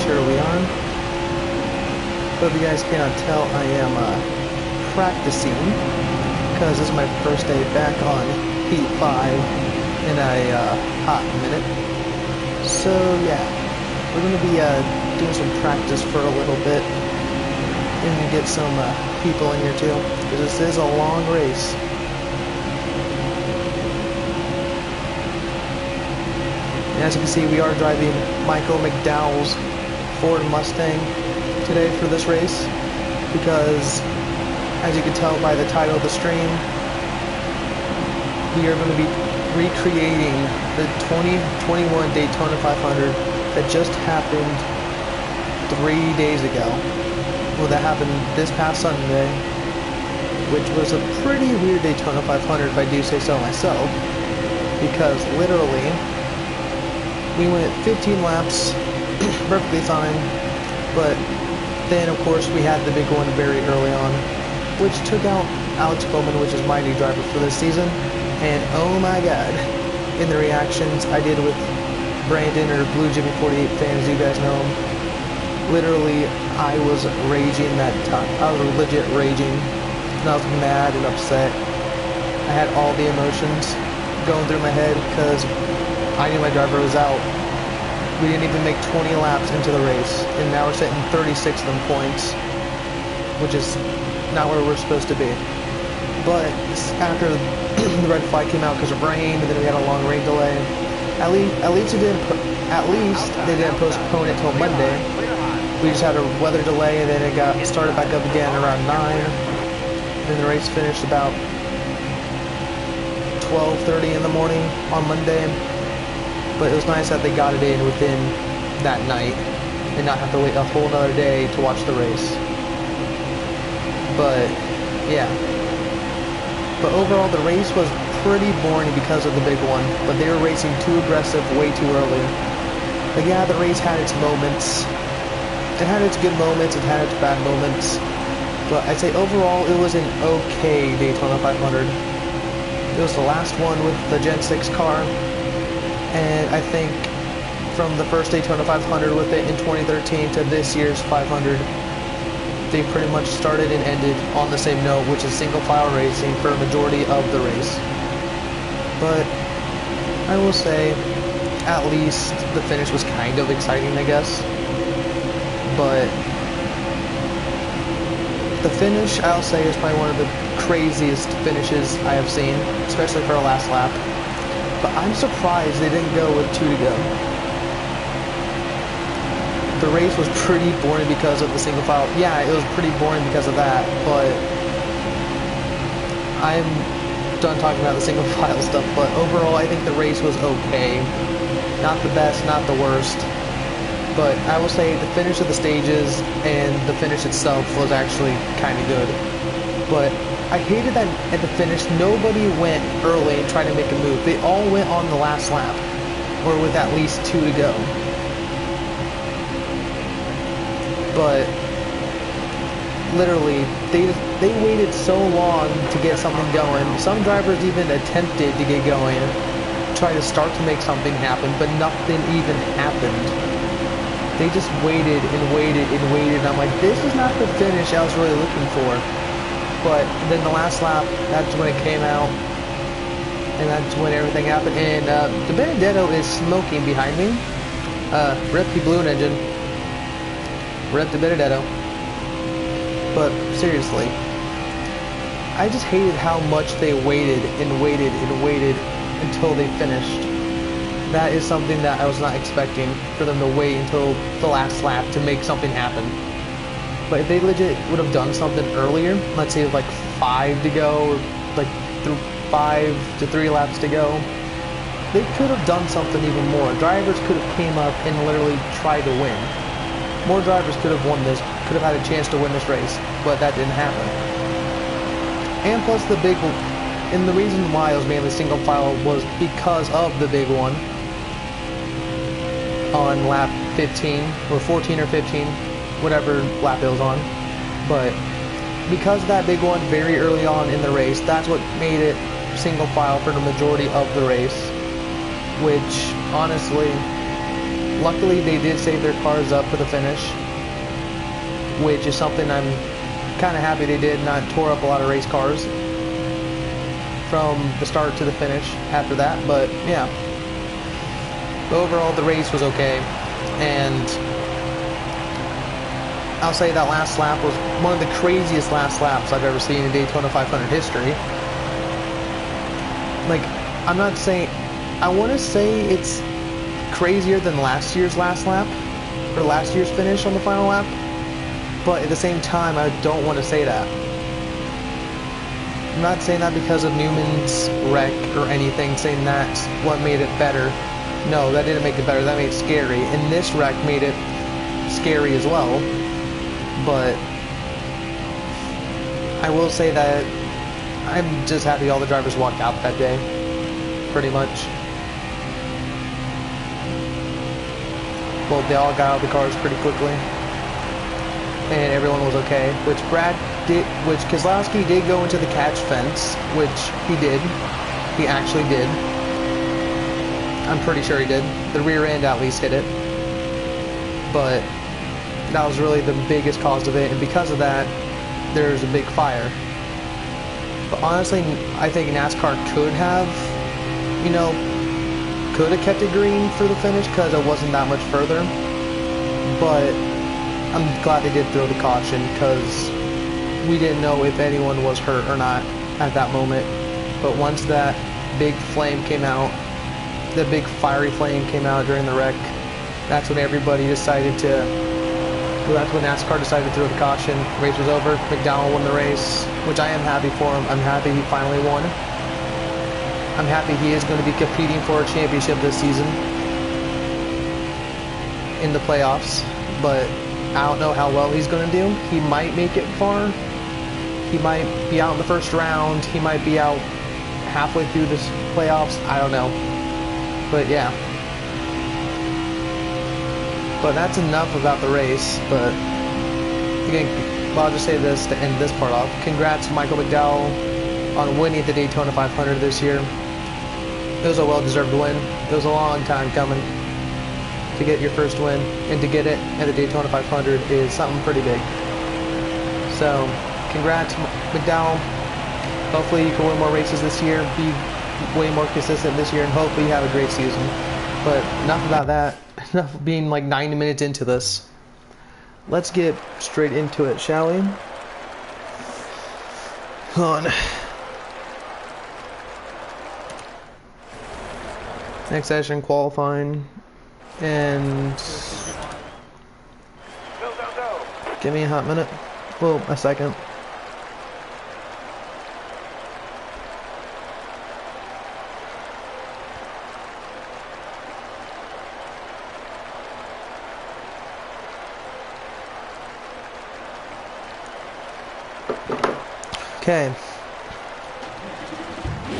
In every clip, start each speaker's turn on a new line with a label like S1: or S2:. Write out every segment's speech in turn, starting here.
S1: sure we are. But if you guys cannot tell, I am practicing because this is my first day back on Heat 5 in a hot minute. So yeah, we're going to be doing some practice for a little bit and get some people in here too, because this is a long race. And as you can see, we are driving Michael McDowell's Ford Mustang today for this race, because as you can tell by the title of the stream, we are going to be recreating the 2021 Daytona 500 that just happened 3 days ago. Well, that happened this past Sunday, which was a pretty weird Daytona 500 if I do say so myself, because literally we went 15 laps perfectly fine, but then of course we had the big one very early on, which took out Alex Bowman, which is my new driver for this season. And oh my god, in the reactions I did with Brandon, or Blue Jimmy 48 fans, you guys know him, literally I was raging that time. I was legit raging, and I was mad and upset. I had all the emotions going through my head because I knew my driver was out. We didn't even make 20 laps into the race, and now we're sitting 36th in points, which is not where we're supposed to be. But after the red flag came out because of rain, and then we had a long rain delay, at least they didn't postpone it till Monday. We just had a weather delay, and then it got started back up again around 9. And then the race finished about 12:30 in the morning on Monday. But it was nice that they got it in within that night and not have to wait a whole another day to watch the race. But yeah. But overall, the race was pretty boring because of the big one. But they were racing too aggressive way too early. But yeah, the race had its moments. It had its good moments, it had its bad moments. But I'd say overall, it was an okay Daytona 500. It was the last one with the Gen 6 car. And I think from the first Daytona 500 with it in 2013 to this year's 500, they pretty much started and ended on the same note, which is single file racing for a majority of the race. But I will say, at least the finish was kind of exciting, I guess. But the finish, I'll say, is probably one of the craziest finishes I have seen, especially for a last lap. But I'm surprised they didn't go with 2 to go. The race was pretty boring because of the single file. Yeah, it was pretty boring because of that, but I'm done talking about the single file stuff. But overall, I think the race was okay. Not the best, not the worst. But I will say the finish of the stages and the finish itself was actually kind of good. But I hated that at the finish, nobody went early and tried to make a move. They all went on the last lap, or with at least 2 to go. But literally, they waited so long to get something going. Some drivers even attempted to get going, try to start to make something happen, but nothing even happened. They just waited and waited and waited. I'm like, this is not the finish I was really looking for. But then the last lap, that's when it came out, and that's when everything happened. And the Benedetto is smoking behind me. Rip, he blew an engine. Rip the Benedetto. But seriously, I just hated how much they waited and waited and waited until they finished. That is something that I was not expecting, for them to wait until the last lap to make something happen. But if they legit would have done something earlier, let's say like 5 to go, or like through 5 to 3 laps to go, they could have done something even more. Drivers could have came up and literally tried to win. More drivers could have won this, could have had a chance to win this race, but that didn't happen. And plus the big, and the reason why it was mainly single file was because of the big one on lap 15, or 14 or 15. Whatever lap it was on. But because of that big one very early on in the race, that's what made it single file for the majority of the race, which honestly luckily they did save their cars up for the finish, which is something I'm kind of happy they did, not tore up a lot of race cars from the start to the finish after that. But yeah, overall the race was okay, and I'll say that last lap was one of the craziest last laps I've ever seen in Daytona 500 history. Like, I'm not saying, I want to say it's crazier than last year's last lap, or last year's finish on the final lap, but at the same time, I don't want to say that. I'm not saying that because of Newman's wreck or anything, saying that's what made it better. No, that didn't make it better, that made it scary, and this wreck made it scary as well. But I will say that I'm just happy all the drivers walked out that day, pretty much. Well, they all got out of the cars pretty quickly, and everyone was okay, which Keselowski did go into the catch fence, which he did. He actually did. I'm pretty sure he did. The rear end at least hit it. But that was really the biggest cause of it, and because of that, there's a big fire. But honestly, I think NASCAR could have, could have kept it green for the finish because it wasn't that much further. But I'm glad they did throw the caution because we didn't know if anyone was hurt or not at that moment. But once that big flame came out, the big fiery flame came out during the wreck, that's when everybody decided to, that's when NASCAR decided to throw the caution. Race was over. McDowell won the race, which I am happy for him. I'm happy he finally won. I'm happy he is going to be competing for a championship this season in the playoffs, but I don't know how well he's going to do. He might make it far. He might be out in the first round. He might be out halfway through the playoffs. I don't know. But yeah. But that's enough about the race. But again, well, I'll just say this to end this part off. Congrats to Michael McDowell on winning the Daytona 500 this year. It was a well-deserved win. It was a long time coming to get your first win, and to get it at the Daytona 500 is something pretty big. So, congrats, McDowell. Hopefully you can win more races this year, be way more consistent this year, and hopefully you have a great season. But enough about that. Enough of being like 90 minutes into this. Let's get straight into it, shall we? Hold on. Next session, qualifying. And give me a hot minute. Well, a second. Okay.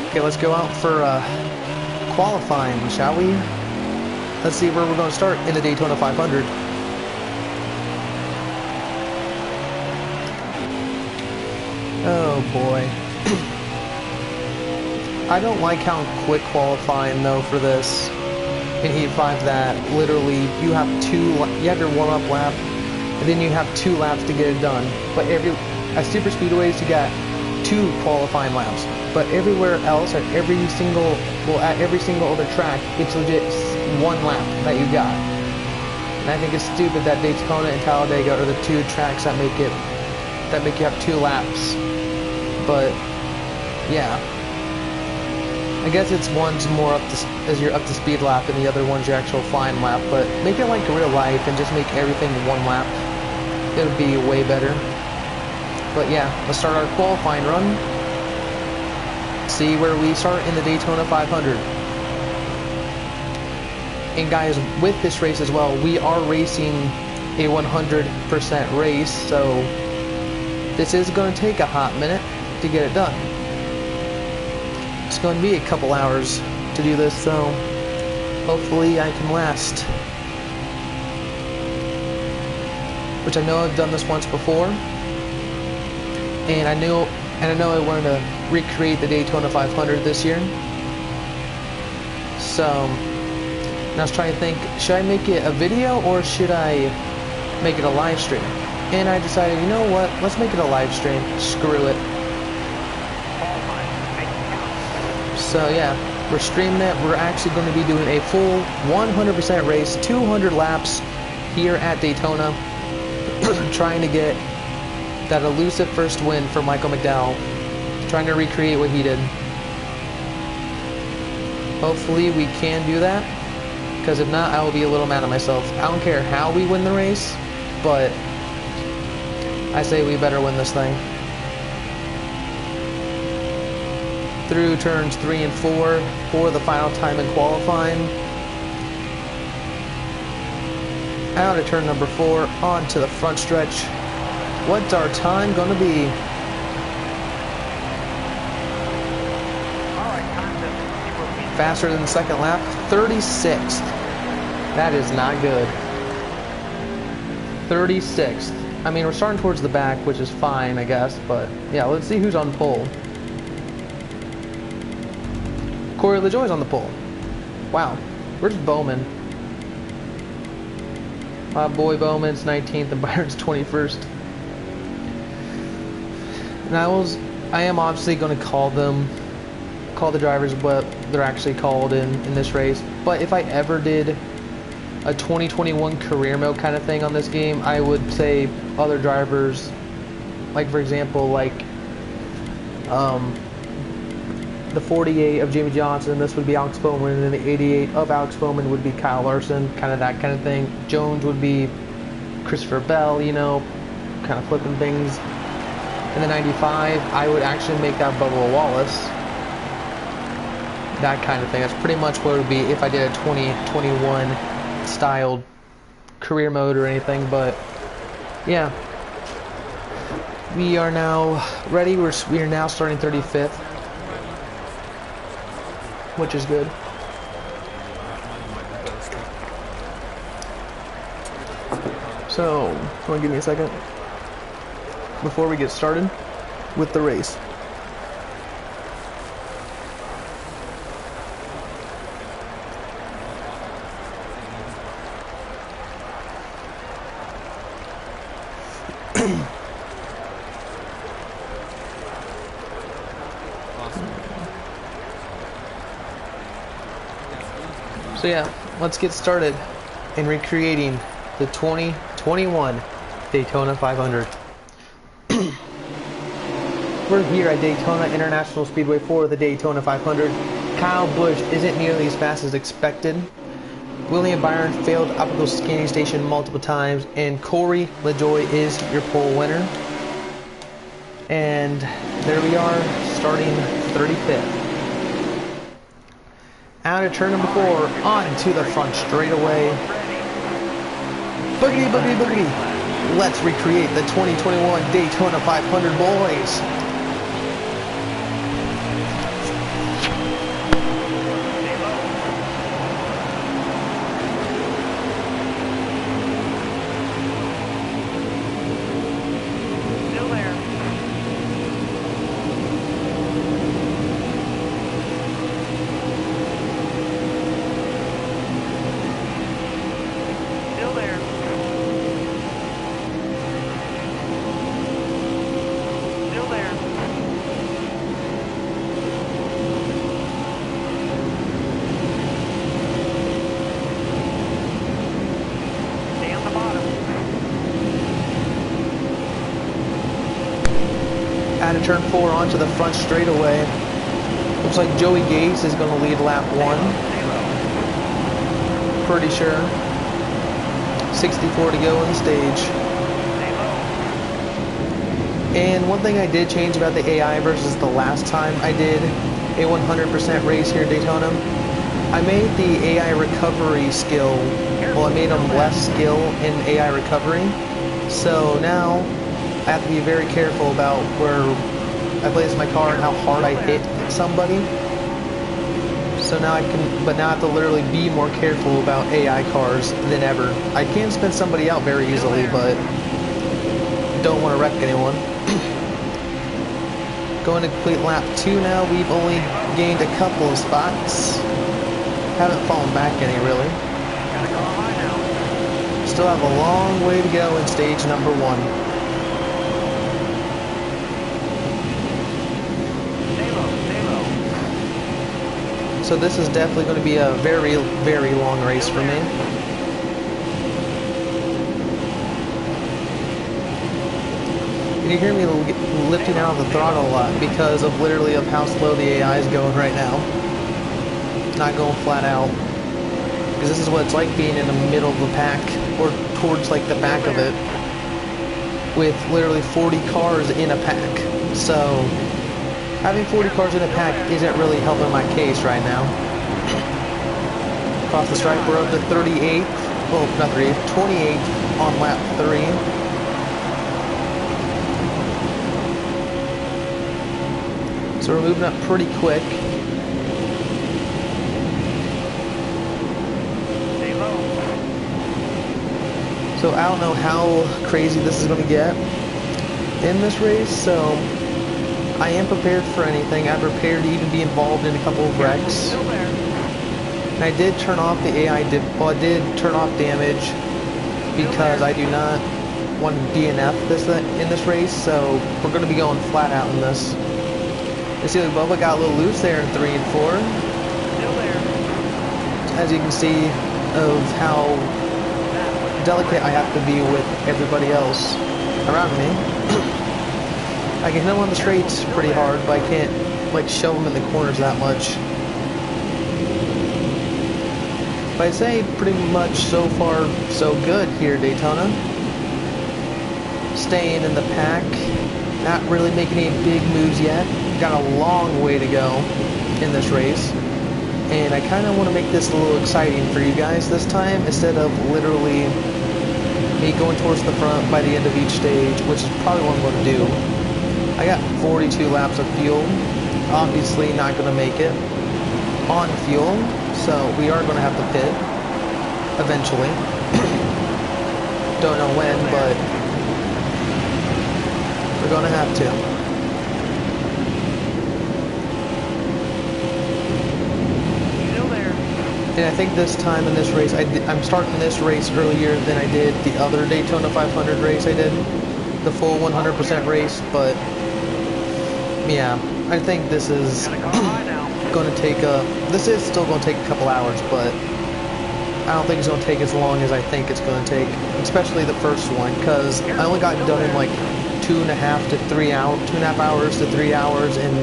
S1: Okay, let's go out for qualifying, shall we? Let's see where we're going to start in the Daytona 500. Oh boy. I don't like how quick qualifying though for this in Heat 5, that literally you have your warm-up lap and then you have 2 laps to get it done. But at super speedways you got 2 qualifying laps. But everywhere else, at every single other track, it's legit 1 lap that you got. And I think it's stupid that Daytona and Talladega are the 2 tracks that make you have 2 laps. But yeah, I guess it's one's more as your up to speed lap, and the other one's your actual flying lap. But make it like real life and just make everything 1 lap. It would be way better. But yeah, let's start our qualifying run. See where we start in the Daytona 500. And guys, with this race as well, we are racing a 100% race, so this is going to take a hot minute to get it done. It's going to be a couple hours to do this, so hopefully I can last. Which I know I've done this once before, and I know I wanted to recreate the Daytona 500 this year. So And I was trying to think, should I make it a video or should I make it a live stream? And I decided, you know what, let's make it a live stream. Screw it. So yeah, we're streaming it. We're actually going to be doing a full 100% race, 200 laps here at Daytona, trying to get that elusive first win for Michael McDowell, trying to recreate what he did. Hopefully we can do that, because if not, I will be a little mad at myself. I don't care how we win the race, but I say we better win this thing. Through turns 3 and 4 for the final time in qualifying. Out of turn number 4 onto the front stretch. What's our time gonna be? Faster than the second lap, 36th. That is not good. 36th. I mean, we're starting towards the back, which is fine, I guess, but yeah, let's see who's on pole. Corey LaJoie's on the pole. Wow. Where's Bowman? My boy Bowman's 19th and Byron's 21st. And I am obviously going to call the drivers what they're actually called in this race. But if I ever did a 2021 career mode kind of thing on this game, I would say other drivers, like for example, like the 48 of Jimmy Johnson, this would be Alex Bowman, and then the 88 of Alex Bowman would be Kyle Larson, kind of that kind of thing. Jones would be Christopher Bell, you know, kind of flipping things. And the 95, I would actually make that Bubba Wallace. That kind of thing. That's pretty much what it would be if I did a 2021 styled career mode or anything, but yeah. We are now ready. We are now starting 35th. Which is good. So, want to give me a second before we get started with the race. So yeah, let's get started in recreating the 2021 Daytona 500. We're here at Daytona International Speedway for the Daytona 500. Kyle Busch isn't nearly as fast as expected. William Byron failed optical scanning station multiple times, and Corey LaJoie is your pole winner. And there we are, starting 35th. Out of turn number 4, on to the front straightaway. Boogity, boogity, boogity. Let's recreate the 2021 Daytona 500, boys. Out of turn 4 onto the front straightaway. Looks like Joey Gates is going to lead lap 1. Pretty sure. 64 to go on the stage. And one thing I did change about the AI versus the last time I did a 100% race here at Daytona, I made the AI recovery skill, well, I made them less skill in AI recovery. So now I have to be very careful about where I place my car and how hard I hit somebody. So now I have to literally be more careful about AI cars than ever. I can spin somebody out very easily, but don't want to wreck anyone. Going to complete lap 2 now. We've only gained a couple of spots. Haven't fallen back any, really. Still have a long way to go in stage number 1. So this is definitely going to be a very, very long race for me. You hear me lifting out of the throttle a lot because of literally of how slow the AI is going right now. Not going flat out. Because this is what it's like being in the middle of the pack, or towards like the back of it, with literally 40 cars in a pack. So having 40 cars in a pack isn't really helping my case right now. Across the stripe, we're up to 38. Well, not 38, 28 on lap 3. So we're moving up pretty quick. So I don't know how crazy this is going to get in this race, so I am prepared for anything. I'm prepared to even be involved in a couple of wrecks. And I did turn off the AI, I did turn off damage because I do not want to DNF in this race, so we're going to be going flat out in this. You see, Bubba got a little loose there in 3 and 4. As you can see of how delicate I have to be with everybody else around me. I can hit them on the straights pretty hard, but I can't like shove them in the corners that much. But I'd say pretty much so far so good here at Daytona. Staying in the pack, not really making any big moves yet. Got a long way to go in this race. And I kind of want to make this a little exciting for you guys this time, instead of literally me going towards the front by the end of each stage, which is probably what I'm going to do. I got 42 laps of fuel. Obviously not going to make it on fuel, so we are going to have to pit eventually. Don't know when, but we're going to have to. And I think this time in this race, I'm starting this race earlier than I did the other Daytona 500 race I did. The full 100% race, but yeah, I think this is going to take this is still going to take a couple hours, but I don't think it's going to take as long as I think it's going to take, especially the first one, because I only got done in like 2.5 to 3 hours, 2.5 hours to 3 hours, and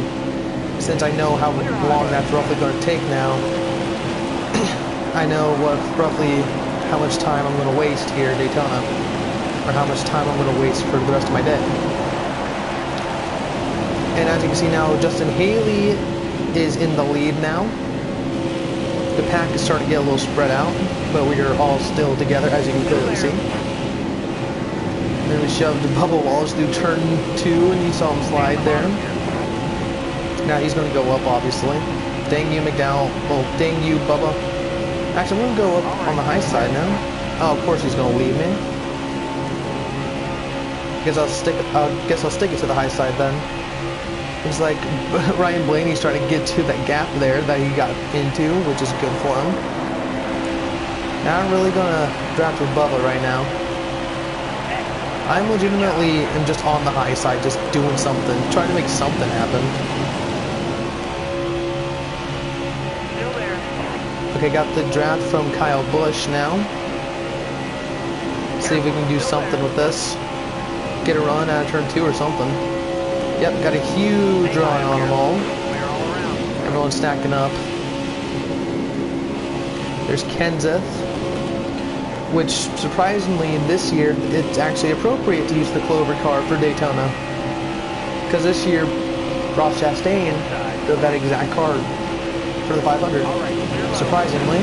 S1: since I know how long that's roughly going to take now, I know roughly how much time I'm going to waste here at Daytona, or how much time I'm going to waste for the rest of my day. And as you can see now, Justin Haley is in the lead now. The pack is starting to get a little spread out, but we are all still together, as you can clearly see. Then we shoved Bubba Wallace through turn 2, and you saw him slide there. Now he's going to go up, obviously. Dang you, McDowell. Well, dang you, Bubba. Actually, I'm going to go up on the high side now. Oh, of course he's going to leave me. Guess I'll stick it to the high side then. It's like Ryan Blaney's trying to get to that gap there that he got into, which is good for him. Now I'm really going to draft with Bubba right now. I'm legitimately just on the high side, just doing something, trying to make something happen. Okay, got the draft from Kyle Busch now. See if we can do something with this. Get a run out of turn 2 or something. Yep, got a huge run on them all. Everyone's stacking up. There's Kenseth, which surprisingly this year it's actually appropriate to use the Clover car for Daytona, because this year Ross Chastain drove that exact car for the 500. Surprisingly.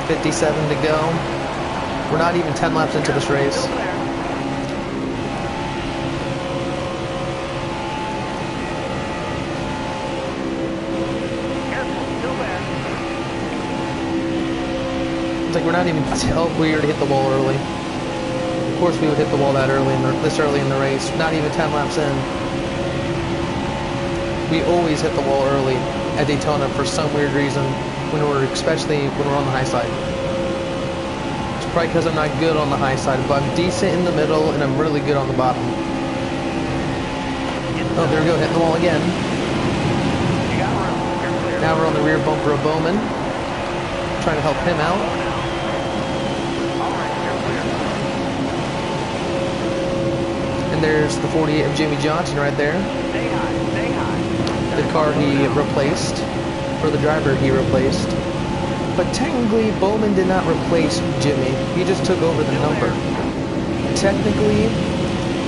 S1: 57 to go. We're not even 10 laps into this race. It's like we're not even, oh, we already hit the wall early. Of course we would hit the wall that early this early in the race. Not even 10 laps in. we always hit the wall early at Daytona for some weird reason, especially when we're on the high side. It's probably because I'm not good on the high side, but I'm decent in the middle and I'm really good on the bottom. Oh, there we go, hitting the wall again. Now we're on the rear bumper of Bowman, trying to help him out. And there's the 48 of Jimmy Johnson right there. The car he replaced, or the driver he replaced. But technically, Bowman did not replace Jimmy. He just took over the number. Technically,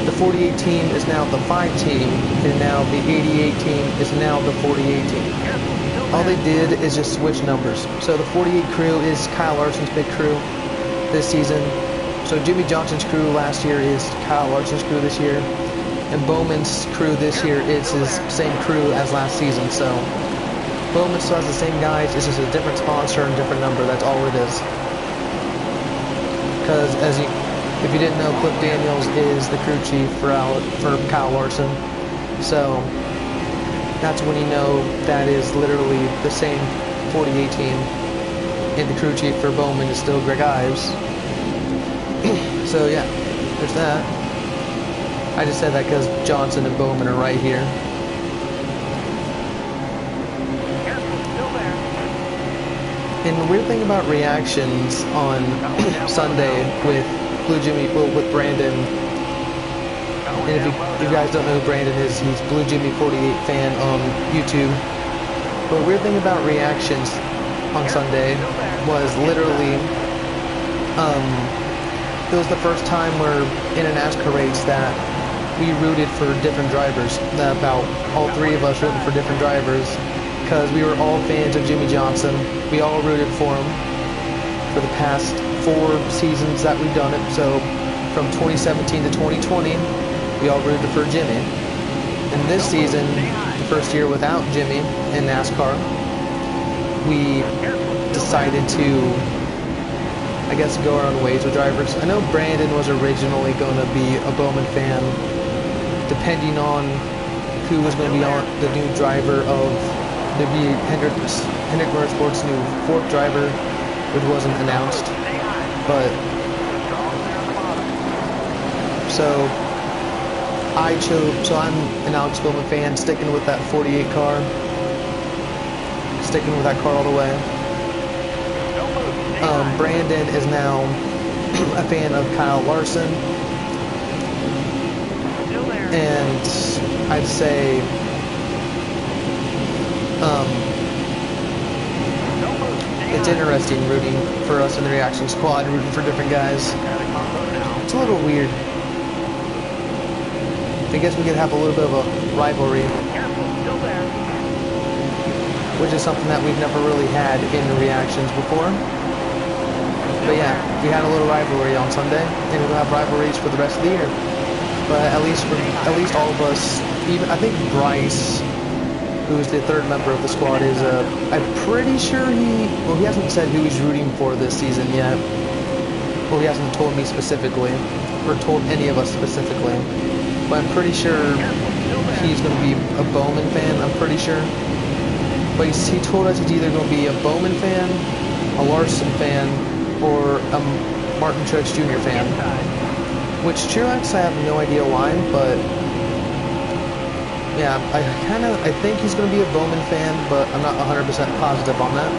S1: the 48 team is now the 5 team, and now the 88 team is now the 48 team. All they did is just switch numbers. So the 48 crew is Kyle Larson's big crew this season. So Jimmy Johnson's crew last year is Kyle Larson's crew this year. And Bowman's crew this year is his same crew as last season. So Bowman still has the same guys, it's just a different sponsor and different number, that's all it is. Because if you didn't know, Cliff Daniels is the crew chief for Kyle Larson. So that's when you know that is literally the same 48 team. And the crew chief for Bowman is still Greg Ives. So yeah, there's that. I just said that because Johnson and Bowman are right here. And the weird thing about reactions on Sunday with with Brandon, and if you guys don't know who Brandon is, he's Blue Jimmy 48 fan on YouTube. But the weird thing about reactions on Sunday was literally, it was the first time where in a NASCAR race that we rooted for different drivers. That about all 3 of us rooted for different drivers because we were all fans of Jimmy Johnson. We all rooted for him for the past 4 seasons that we've done it. So from 2017 to 2020, we all rooted for Jimmy. And this season, the first year without Jimmy in NASCAR, we decided to, I guess, go our own ways with drivers. I know Brandon was originally going to be a Bowman fan, depending on who was going to be on the new driver of the Hendrick Motorsports' new 4th driver, which wasn't announced. But so I'm an Alex Bowman fan, sticking with that 48 car, sticking with that car all the way. Brandon is now a fan of Kyle Larson, and I'd say it's interesting rooting for us in the reaction squad, rooting for different guys. It's a little weird. I guess we could have a little bit of a rivalry, which is something that we've never really had in the reactions before. But yeah, we had a little rivalry on Sunday, and we'll have rivalries for the rest of the year. But at least all of us, even I think Bryce, who's the 3rd member of the squad, is I'm pretty sure he hasn't said who he's rooting for this season yet. Well, he hasn't told me specifically, or told any of us specifically. But I'm pretty sure he's going to be a Bowman fan, I'm pretty sure. But he told us he's either going to be a Bowman fan, a Larson fan, or a Martin Truex Jr. fan. Which Truex, I have no idea why, but yeah, I think he's going to be a Bowman fan, but I'm not 100% positive on that.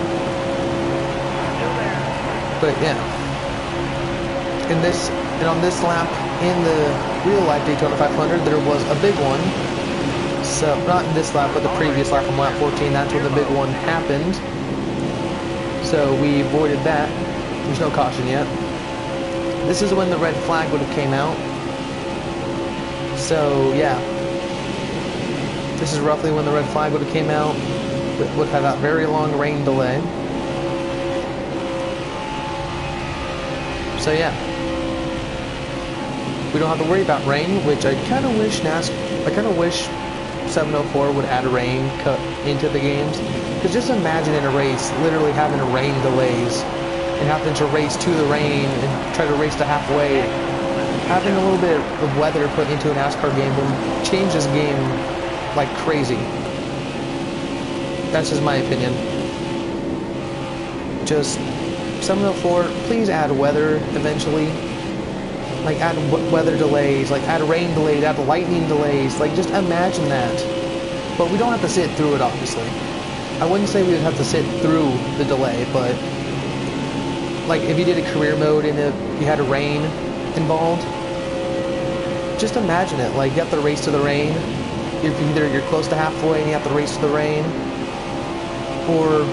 S1: But yeah, and on this lap in the real life Daytona 500, there was a big one. So not in this lap, but the previous lap on lap 14. That's when the big one happened. So we avoided that. There's no caution yet. This is when the red flag would have came out. So yeah, this is roughly when the red flag would have came out. Would have that very long rain delay. So yeah, we don't have to worry about rain, which I kind of wish 704 would add rain cut into the games. Because just imagine in a race, literally having rain delays and having to race to the rain and try to race to halfway. Having a little bit of weather put into a NASCAR game will change this game like crazy. That's just my opinion. Just 704, please add weather eventually. Like add weather delays, like add rain delays, add lightning delays, like just imagine that. But we don't have to sit through it, obviously. I wouldn't say we would have to sit through the delay, but like if you did a career mode and you had a rain involved, just imagine it. Like you have to race to the rain. Either you're close to halfway and you have to race to the rain, or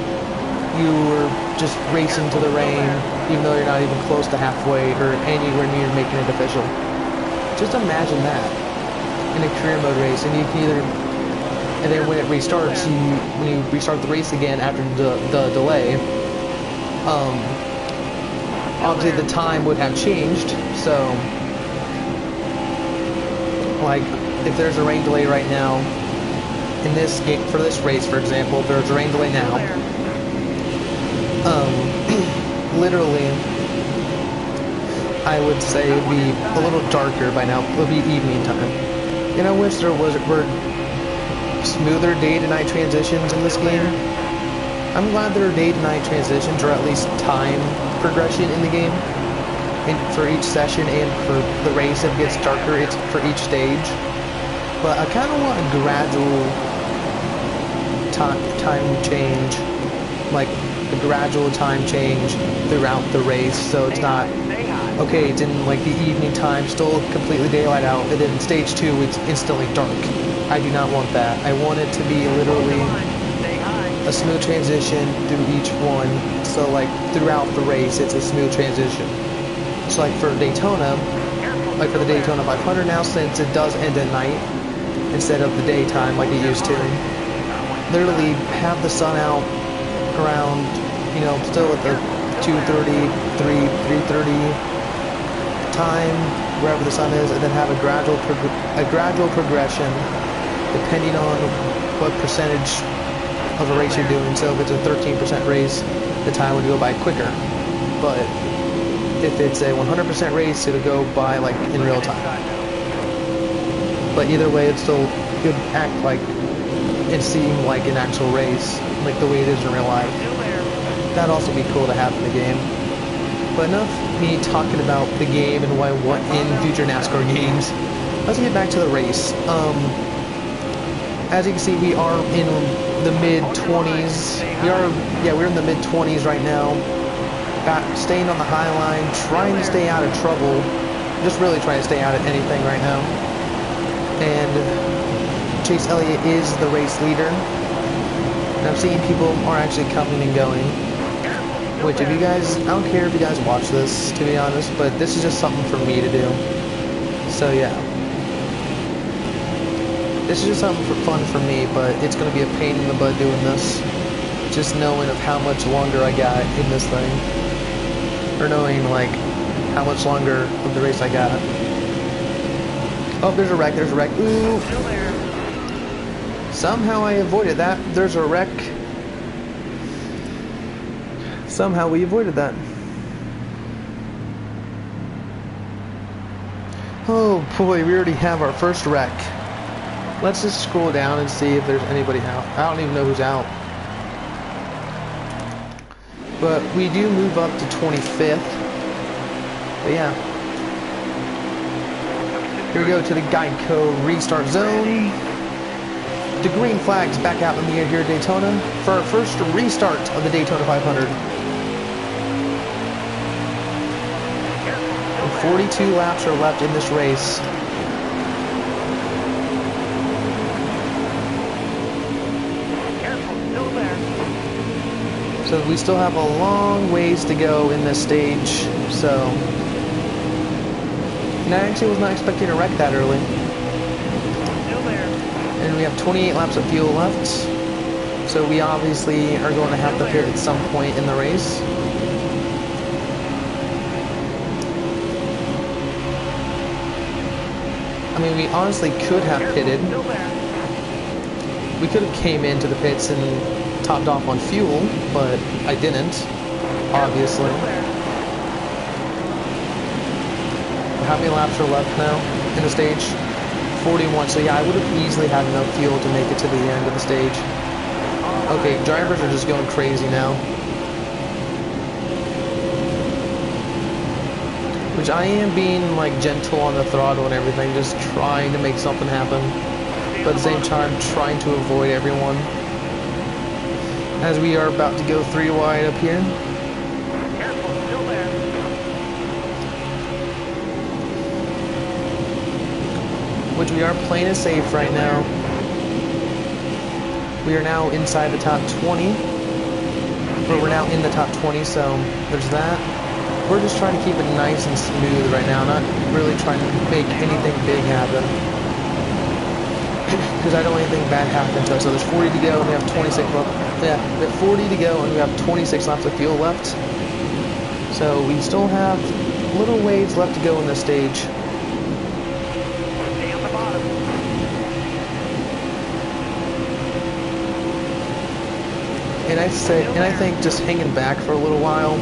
S1: you were just racing to the rain even though you're not even close to halfway or anywhere near making it official. Just imagine that in a career mode race, and you can either, and then when it restarts, when you restart the race again after the delay, obviously the time would have changed. So like if there's a rain delay right now in this game, for this race for example, if there's a rain delay now, literally I would say it would be a little darker by now. It would be evening time. And I wish there were smoother day to night transitions in this game. I'm glad there are day to night transitions, or at least time progression in the game, and for each session and for the race. If it gets darker, it's for each stage. But I kind of want a gradual time change, like a gradual time change throughout the race, so it's not, okay, it's in like the evening time, still completely daylight out, and then stage 2, it's instantly dark. I do not want that. I want it to be literally a smooth transition through each one, so like throughout the race, it's a smooth transition. So like for Daytona, like for the Daytona 500 now, since it does end at night instead of the daytime like it used to, literally have the sun out around, you know, still at the 2:30, 3:30 time, wherever the sun is, and then have a gradual progression depending on what percentage of a race you're doing. So if it's a 13% race, the time would go by quicker. But if it's a 100% race, it'll go by like in real time. But either way, it still could act like it seemed like an actual race, like the way it is in real life. That'd also be cool to have in the game. But enough me talking about the game and what in future NASCAR games. Let's get back to the race. As you can see, we are in the mid-20s. We're in the mid-20s right now. Staying on the high line, trying to stay out of trouble. Just really trying to stay out of anything right now. And Chase Elliott is the race leader. And I'm seeing people are actually coming and going. Which, if you guys, I don't care if you guys watch this, to be honest, but this is just something for me to do. So yeah. This is just something for fun for me, but it's going to be a pain in the butt doing this. Just knowing of how much longer I got in this thing. Or knowing, like, how much longer of the race I got. Oh, there's a wreck, Ooh. Somehow I avoided that. There's a wreck. Somehow we avoided that. Oh boy, we already have our first wreck. Let's just scroll down and see if there's anybody out. I don't even know who's out. But we do move up to 25th. But yeah. Here we go to the Geico restart zone. The green flag's back out in the air here at Daytona for our first restart of the Daytona 500. And 42 laps are left in this race. So we still have a long ways to go in this stage. So, and I actually was not expecting a wreck that early. And we have 28 laps of fuel left. So we obviously are going to have to pit at some point in the race. I mean, we honestly could have pitted. We could have came into the pits and topped off on fuel, but I didn't, obviously. How many laps are left now in the stage? 41, so yeah, I would have easily had enough fuel to make it to the end of the stage. Okay, drivers are just going crazy now. Which I am being like gentle on the throttle and everything, just trying to make something happen. But at the same time, trying to avoid everyone. As we are about to go 3 wide up here.
S2: Careful, still there.
S1: Which we are playing it safe right now. We are now inside the top 20. Or we're now in the top 20, so there's that. We're just trying to keep it nice and smooth right now, not really trying to make anything big happen. Because I don't want anything bad happen to us. So there's 40 to go, and we have 26 left. Yeah, we have 40 to go, and we have 26 laps of fuel left. So we still have little ways left to go in this stage.
S2: Stay on the bottom.
S1: And I think just hanging back for a little while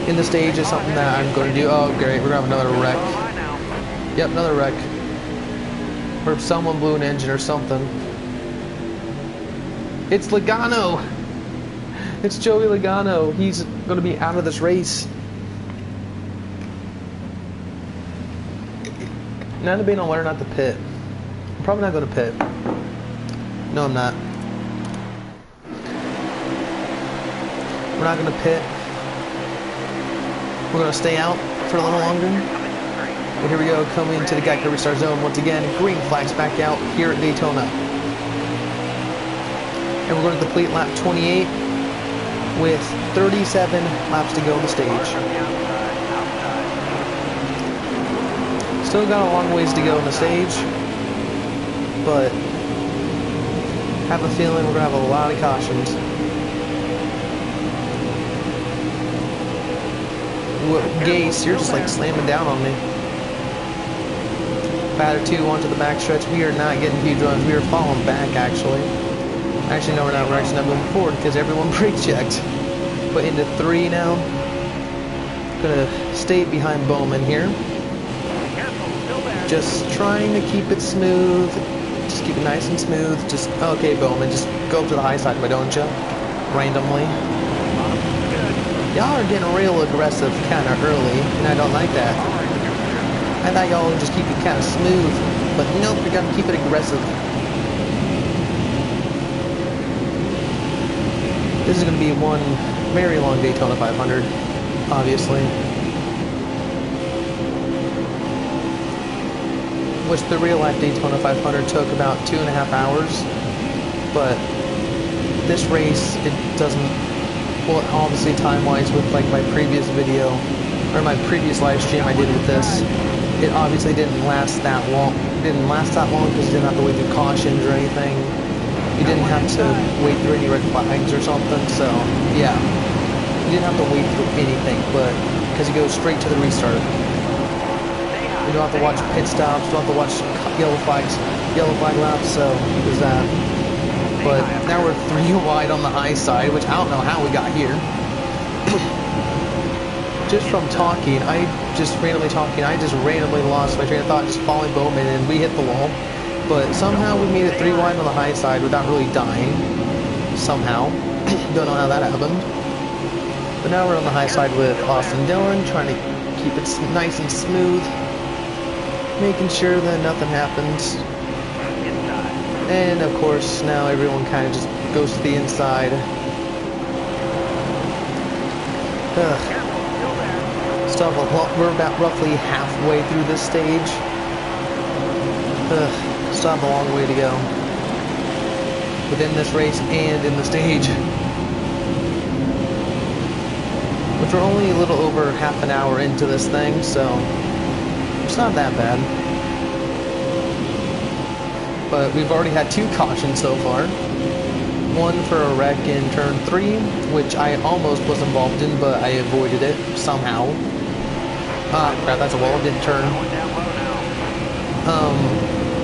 S1: in the stage is something that I'm going to do. Oh, great, we're going to have another wreck. Yep, another wreck. Or someone blew an engine or something. It's Logano! It's Joey Logano. He's going to be out of this race. Now debating on whether or not to pit. I'm probably not going to pit. No, I'm not. We're not going to pit. We're going to stay out for a little longer. But here we go, coming to the Geico restart zone once again. Green flags back out here at Daytona. And we're going to complete lap 28 with 37 laps to go on the stage. Still got a long ways to go on the stage, but have a feeling we're going to have a lot of cautions. Gase, you're just like slamming down on me. Batter 2 onto the backstretch. We are not getting huge runs. We are falling back, actually. Actually, no, we're not. We're actually not moving forward because everyone brake checked. But into 3 now. Gonna stay behind Bowman here. Just trying to keep it smooth. Just keep it nice and smooth. Just, okay, Bowman, just go up to the high side, why don't you? Randomly. Y'all are getting real aggressive kind of early, and I don't like that. I thought y'all would just keep it kind of smooth, but nope, you're gonna keep it aggressive. This is gonna be one very long Daytona 500, obviously. Which the real life Daytona 500 took about 2.5 hours, but this race, it doesn't, well, obviously time-wise with like my previous video, or my previous live stream I did with this, it obviously didn't last that long. It didn't last that long because you didn't have to wait through cautions or anything. You didn't have to wait through any red flags or something, so yeah. You didn't have to wait through anything, but because you go straight to the restart. You don't have to watch pit stops, you don't have to watch yellow flag laps, so there's that. But now we're 3 wide on the high side, which I don't know how we got here. Just from talking, I just randomly lost my train of thought, just following Bowman, and we hit the wall. But somehow we made it 3 wide on the high side without really dying. Somehow. Don't know how that happened. But now we're on the high side with Austin Dillon, trying to keep it nice and smooth. Making sure that nothing happens. And of course, now everyone kind of just goes to the inside. We're about roughly halfway through this stage. Still have a long way to go. Within this race and in the stage. Which we're only a little over half an hour into this thing, so it's not that bad. But we've already had 2 cautions so far. One for a wreck in turn 3, which I almost was involved in, but I avoided it somehow. Ah, crap, that's a wall, didn't turn.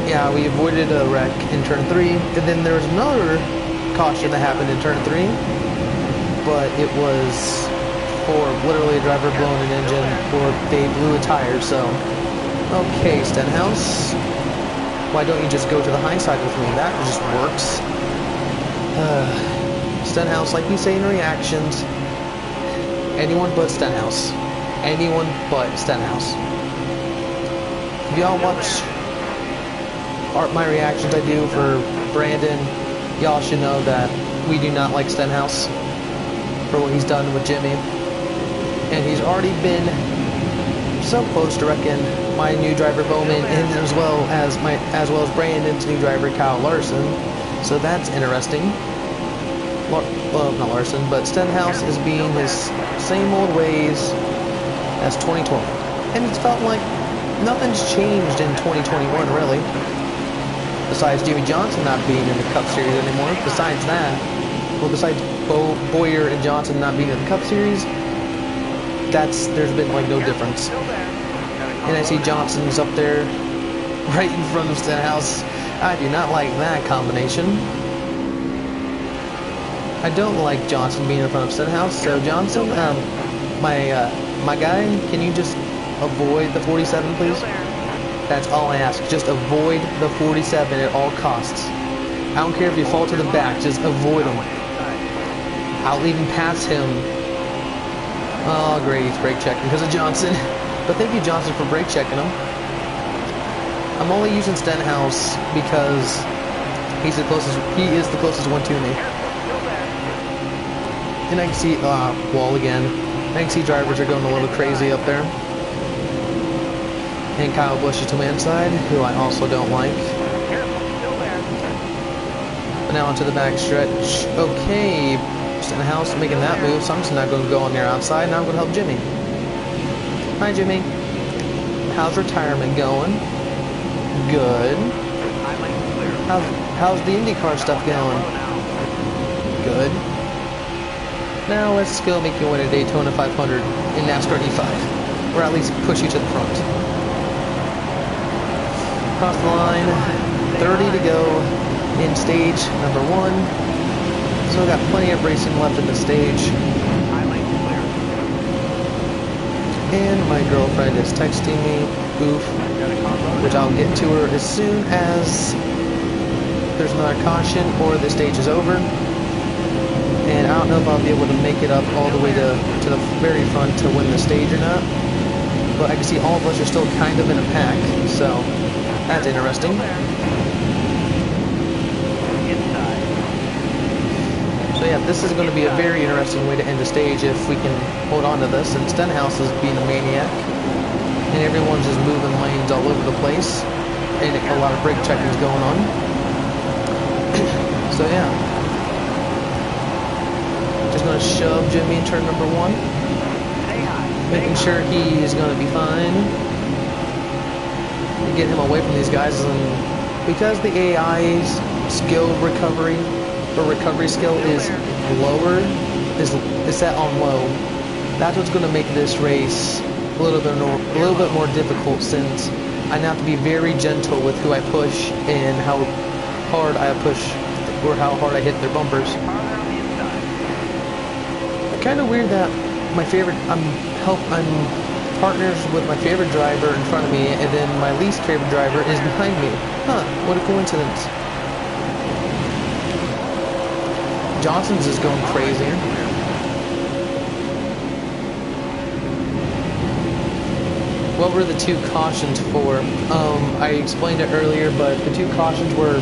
S1: Yeah, we avoided a wreck in turn 3, and then there was another caution that happened in turn 3, but it was for literally a driver blowing an engine, or they blew a tire, so. Okay, Stenhouse. Why don't you just go to the high side with me? That just works. Stenhouse, like you say in reactions, anyone but Stenhouse. Anyone but Stenhouse. If y'all watch my reactions I do for Brandon, y'all should know that we do not like Stenhouse for what he's done with Jimmy. And he's already been so close to wrecking my new driver Bowman, and as well as Brandon's new driver Kyle Larson. So that's interesting. Well, not Larson, but Stenhouse is being his same old ways as 2020. And it's felt like nothing's changed in 2021, really. Besides Jimmy Johnson not being in the Cup Series anymore. Besides that, well, besides Boyer and Johnson not being in the Cup Series, there's been like no difference. And I see Johnson's up there right in front of Stenhouse. I do not like that combination. I don't like Johnson being in front of Stenhouse. So Johnson, my guy, can you just avoid the 47, please? That's all I ask. Just avoid the 47 at all costs. I don't care if you fall to the back. Just avoid him. I'll even pass him. Oh, great. He's brake checking because of Johnson. But thank you, Johnson, for brake checking him. I'm only using Stenhouse because he is the closest one to me. And I can see, wall again. I can see drivers are going a little crazy up there. And Kyle Busch is to my inside, who I also don't like. But now onto the back stretch. Okay, Stenhouse making that move, so I'm just not going to go on their outside. Now I'm going to help Jimmy. Hi, Jimmy. How's retirement going? Good. How's the IndyCar stuff going? Good. Now let's go make you win a Daytona 500 in NASCAR E5. Or at least push you to the front. Across the line, 30 to go in stage number 1. So I've got plenty of racing left in the stage. And my girlfriend is texting me, oof, which I'll get to her as soon as there's another caution or the stage is over. And I don't know if I'll be able to make it up all the way to the very front to win the stage or not. But I can see all of us are still kind of in a pack, so that's interesting. So yeah, this is going to be a very interesting way to end the stage if we can hold on to this. And Stenhouse is being a maniac. And everyone's just moving lanes all over the place. And a lot of brake checking is going on. So yeah. Just going to shove Jimmy in turn number 1. Making sure he is going to be fine. And get him away from these guys. And because the AI's skill recovery skill is lower, is set on low, that's what's going to make this race a little bit more difficult, since I have to be very gentle with who I push and how hard I push or how hard I hit their bumpers. Kind of weird that I'm partners with my favorite driver in front of me, and then my least favorite driver is behind me. Huh, what a coincidence. Johnson's is going crazy. What were the 2 cautions for? I explained it earlier, but the 2 cautions were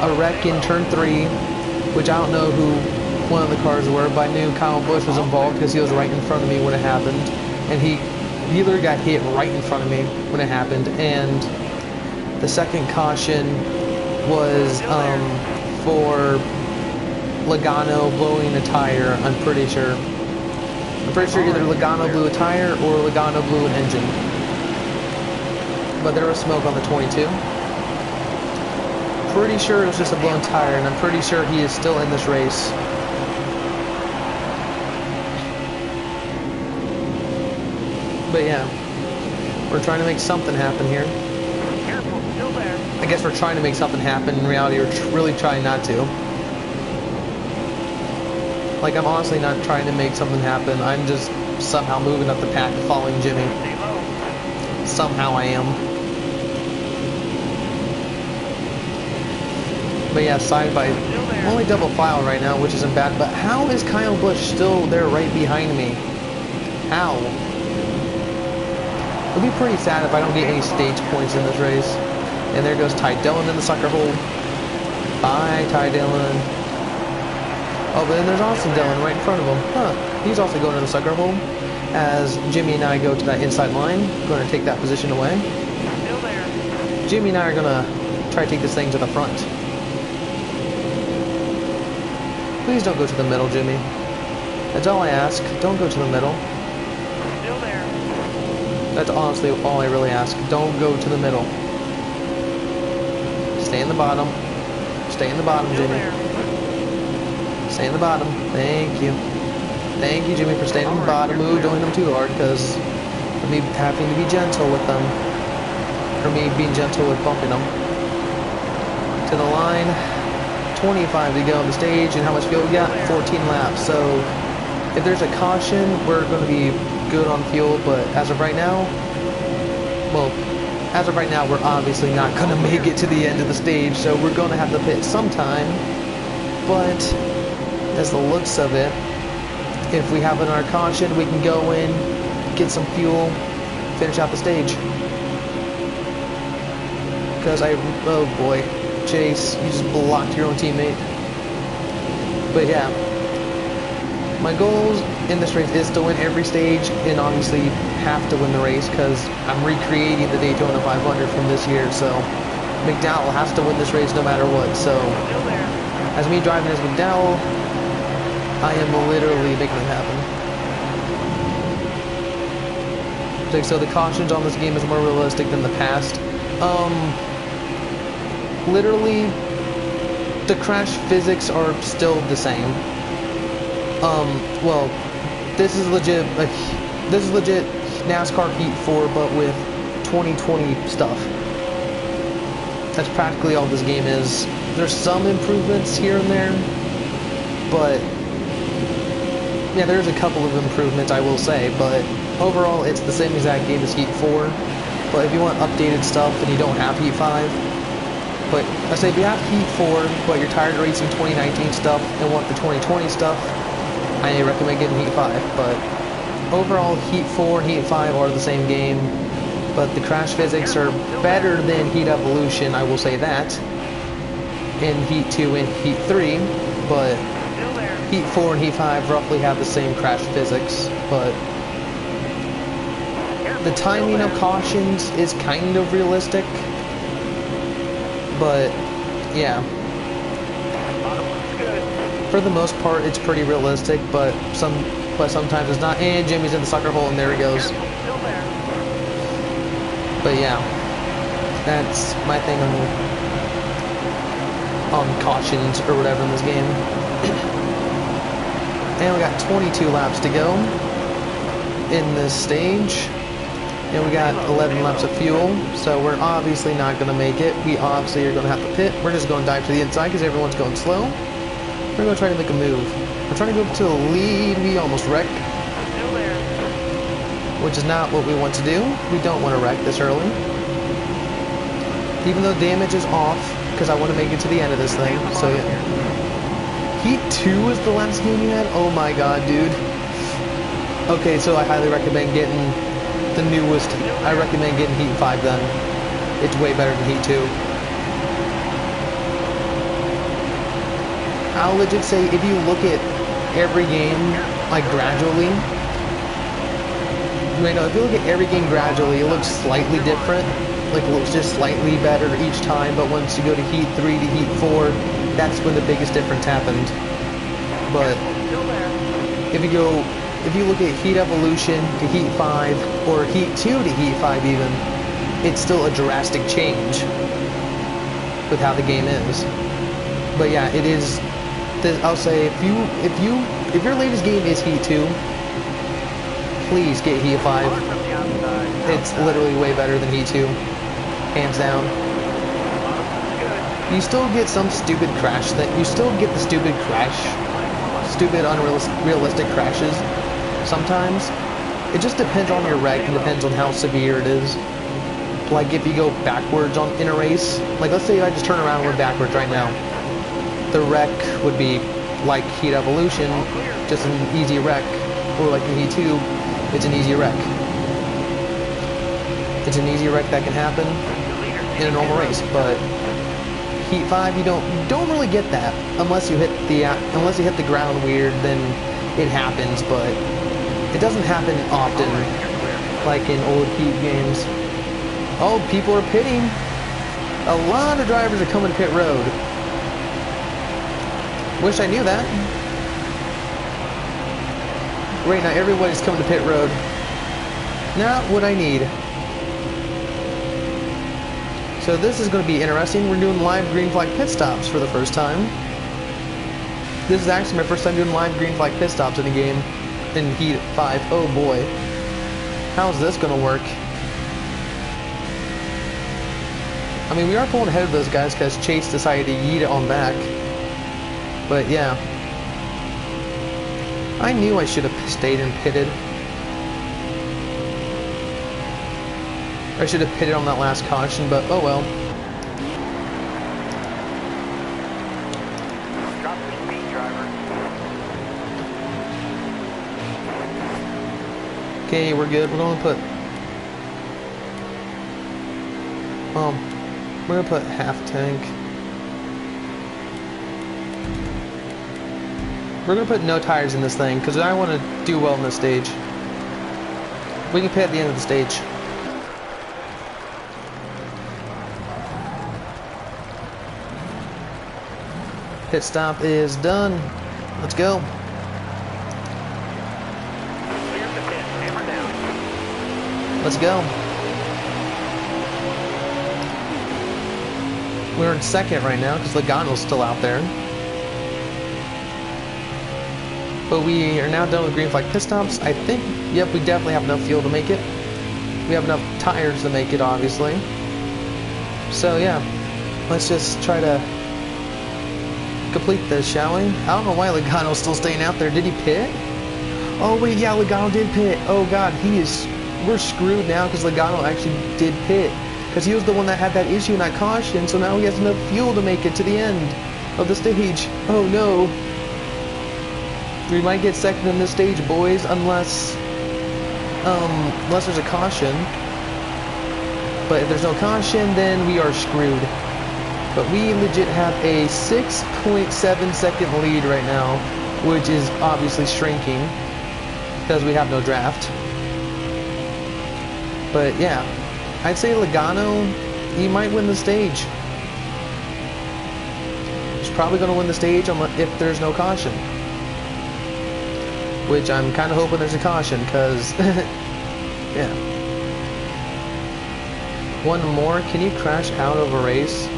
S1: a wreck in turn 3, which I don't know who one of the cars were, but I knew Kyle Busch was involved because he was right in front of me when it happened. And he literally got hit right in front of me when it happened. And the second caution was for Logano blowing a tire, I'm pretty sure. Either Logano blew a tire or Logano blew an engine. But there was smoke on the 22. Pretty sure it was just a blown tire, and I'm pretty sure he is still in this race. But yeah, we're trying to make something happen here.
S2: Careful, still there.
S1: I guess we're trying to make something happen. In reality, we're really trying not to. Like, I'm honestly not trying to make something happen. I'm just somehow moving up the pack, following Jimmy. Somehow I am. But yeah, side by only double file right now, which isn't bad. But how is Kyle Busch still there right behind me? How? It'll be pretty sad if I don't get any stage points in this race. And there goes Ty Dillon in the sucker hole. Bye, Ty Dillon. Oh, but then there's Austin Dillon right in front of him. Huh. He's also going to the sucker hole. As Jimmy and I go to that inside line, going to take that position away.
S2: Still there.
S1: Jimmy and I are going to try to take this thing to the front. Please don't go to the middle, Jimmy. That's all I ask. Don't go to the middle.
S2: Still there.
S1: That's honestly all I really ask. Don't go to the middle. Stay in the bottom. Stay in the bottom,
S2: Still
S1: Jimmy.
S2: there.
S1: Stay in the bottom. Thank you. Thank you, Jimmy, for staying in the bottom. Ooh, don't hit them too hard, because of me having to be gentle with them. Or me being gentle with bumping them. To the line. 25 to go on the stage, and how much fuel we got? 14 laps. So if there's a caution, we're going to be good on fuel, but as of right now, well, as of right now, we're obviously not going to make it to the end of the stage, so we're going to have to pit sometime. But as the looks of it, if we have our caution, we can go in, get some fuel, finish out the stage. Because oh boy, Chase, you just blocked your own teammate. But yeah, my goals in this race is to win every stage and obviously have to win the race because I'm recreating the Daytona 500 from this year, so McDowell has to win this race no matter what. So as me driving as McDowell, I am literally making it happen. So the cautions on this game is more realistic than the past. Literally, the crash physics are still the same. Well, this is legit NASCAR Heat 4, but with 2020 stuff. That's practically all this game is. There's some improvements here and there, but yeah, there's a couple of improvements, I will say, but overall, it's the same exact game as Heat 4. But if you want updated stuff and you don't have Heat 5, but I say if you have Heat 4, but you're tired of racing 2019 stuff and want the 2020 stuff, I recommend getting Heat 5. But overall, Heat 4 and Heat 5 are the same game, but the crash physics are better than Heat Evolution, I will say that, in Heat 2 and Heat 3, but Heat 4 and Heat 5 roughly have the same crash physics, but the timing of cautions is kind of realistic. But yeah, for the most part, it's pretty realistic. But sometimes it's not. And Jimmy's in the sucker hole, and there he goes. But yeah, that's my thing on cautions or whatever in this game. And we got 22 laps to go in this stage. And we got 11 laps of fuel, so we're obviously not going to make it. We obviously are going to have to pit. We're just going to dive to the inside because everyone's going slow. We're going to try to make a move. We're trying to go to the lead. We almost wrecked, which is not what we want to do. We don't want to wreck this early. Even though damage is off, because I want to make it to the end of this thing. So yeah. Heat 2 was the last game you had? Oh my god, dude. Okay, so I highly recommend getting the newest. I recommend getting Heat 5 then. It's way better than Heat 2. I'll legit say, if you look at every game, like gradually, if you look at every game gradually, it looks slightly different. Like it looks just slightly better each time, but once you go to Heat 3 to Heat 4, that's when the biggest difference happened. But if you look at Heat Evolution to Heat 5, or Heat 2 to Heat 5 even, it's still a drastic change with how the game is. But yeah, it is. I'll say if your latest game is Heat 2, please get Heat 5. It's literally way better than Heat 2, hands down. You still get some stupid crash that you still get the stupid unrealistic crashes. Sometimes it just depends on your wreck and depends on how severe it is. Like if you go backwards in a race, like let's say I just turn around and went backwards right now, the wreck would be like Heat Evolution, just an easy wreck, or like in Heat 2, it's an easy wreck. It's an easy wreck that can happen in a normal race, but Heat 5 you don't really get that unless you hit the ground weird, then it happens, but it doesn't happen often like in old Heat games. Oh, people are pitting. A lot of drivers are coming to pit road. Wish I knew that. Right now everybody's coming to pit road. Not what I need. So this is going to be interesting. We're doing live green flag pit stops for the first time. This is actually my first time doing live green flag pit stops in a game in Heat 5. Oh boy. How's this going to work? I mean, we are pulling ahead of those guys because Chase decided to yeet it on back. But yeah. I knew I should have stayed and pitted. I should have pitted on that last caution, but oh well.
S2: Drop the speed, driver.
S1: Okay, we're good. We're gonna put half tank. We're gonna put no tires in this thing because I want to do well in this stage. We can pit at the end of the stage. Pit stop is done. Let's go.
S2: Clear the pit. Hammer down.
S1: Let's go. We're in second right now because Logano's still out there. But we are now done with green flag pit stops. I think, yep, we definitely have enough fuel to make it. We have enough tires to make it, obviously. So yeah, let's just try to complete this, shall we? I don't know why Logano's still staying out there. Did he pit? Oh wait, yeah, Logano did pit. Oh god, we're screwed now because Logano actually did pit. Because he was the one that had that issue in that caution, so now he has enough fuel to make it to the end of the stage. Oh no. We might get second in this stage, boys, unless there's a caution. But if there's no caution, then we are screwed. But we legit have a 6.7 second lead right now, which is obviously shrinking because we have no draft. But yeah, I'd say Logano, he might win the stage. He's probably going to win the stage if there's no caution. Which I'm kind of hoping there's a caution because, yeah. One more, can you crash out of a race?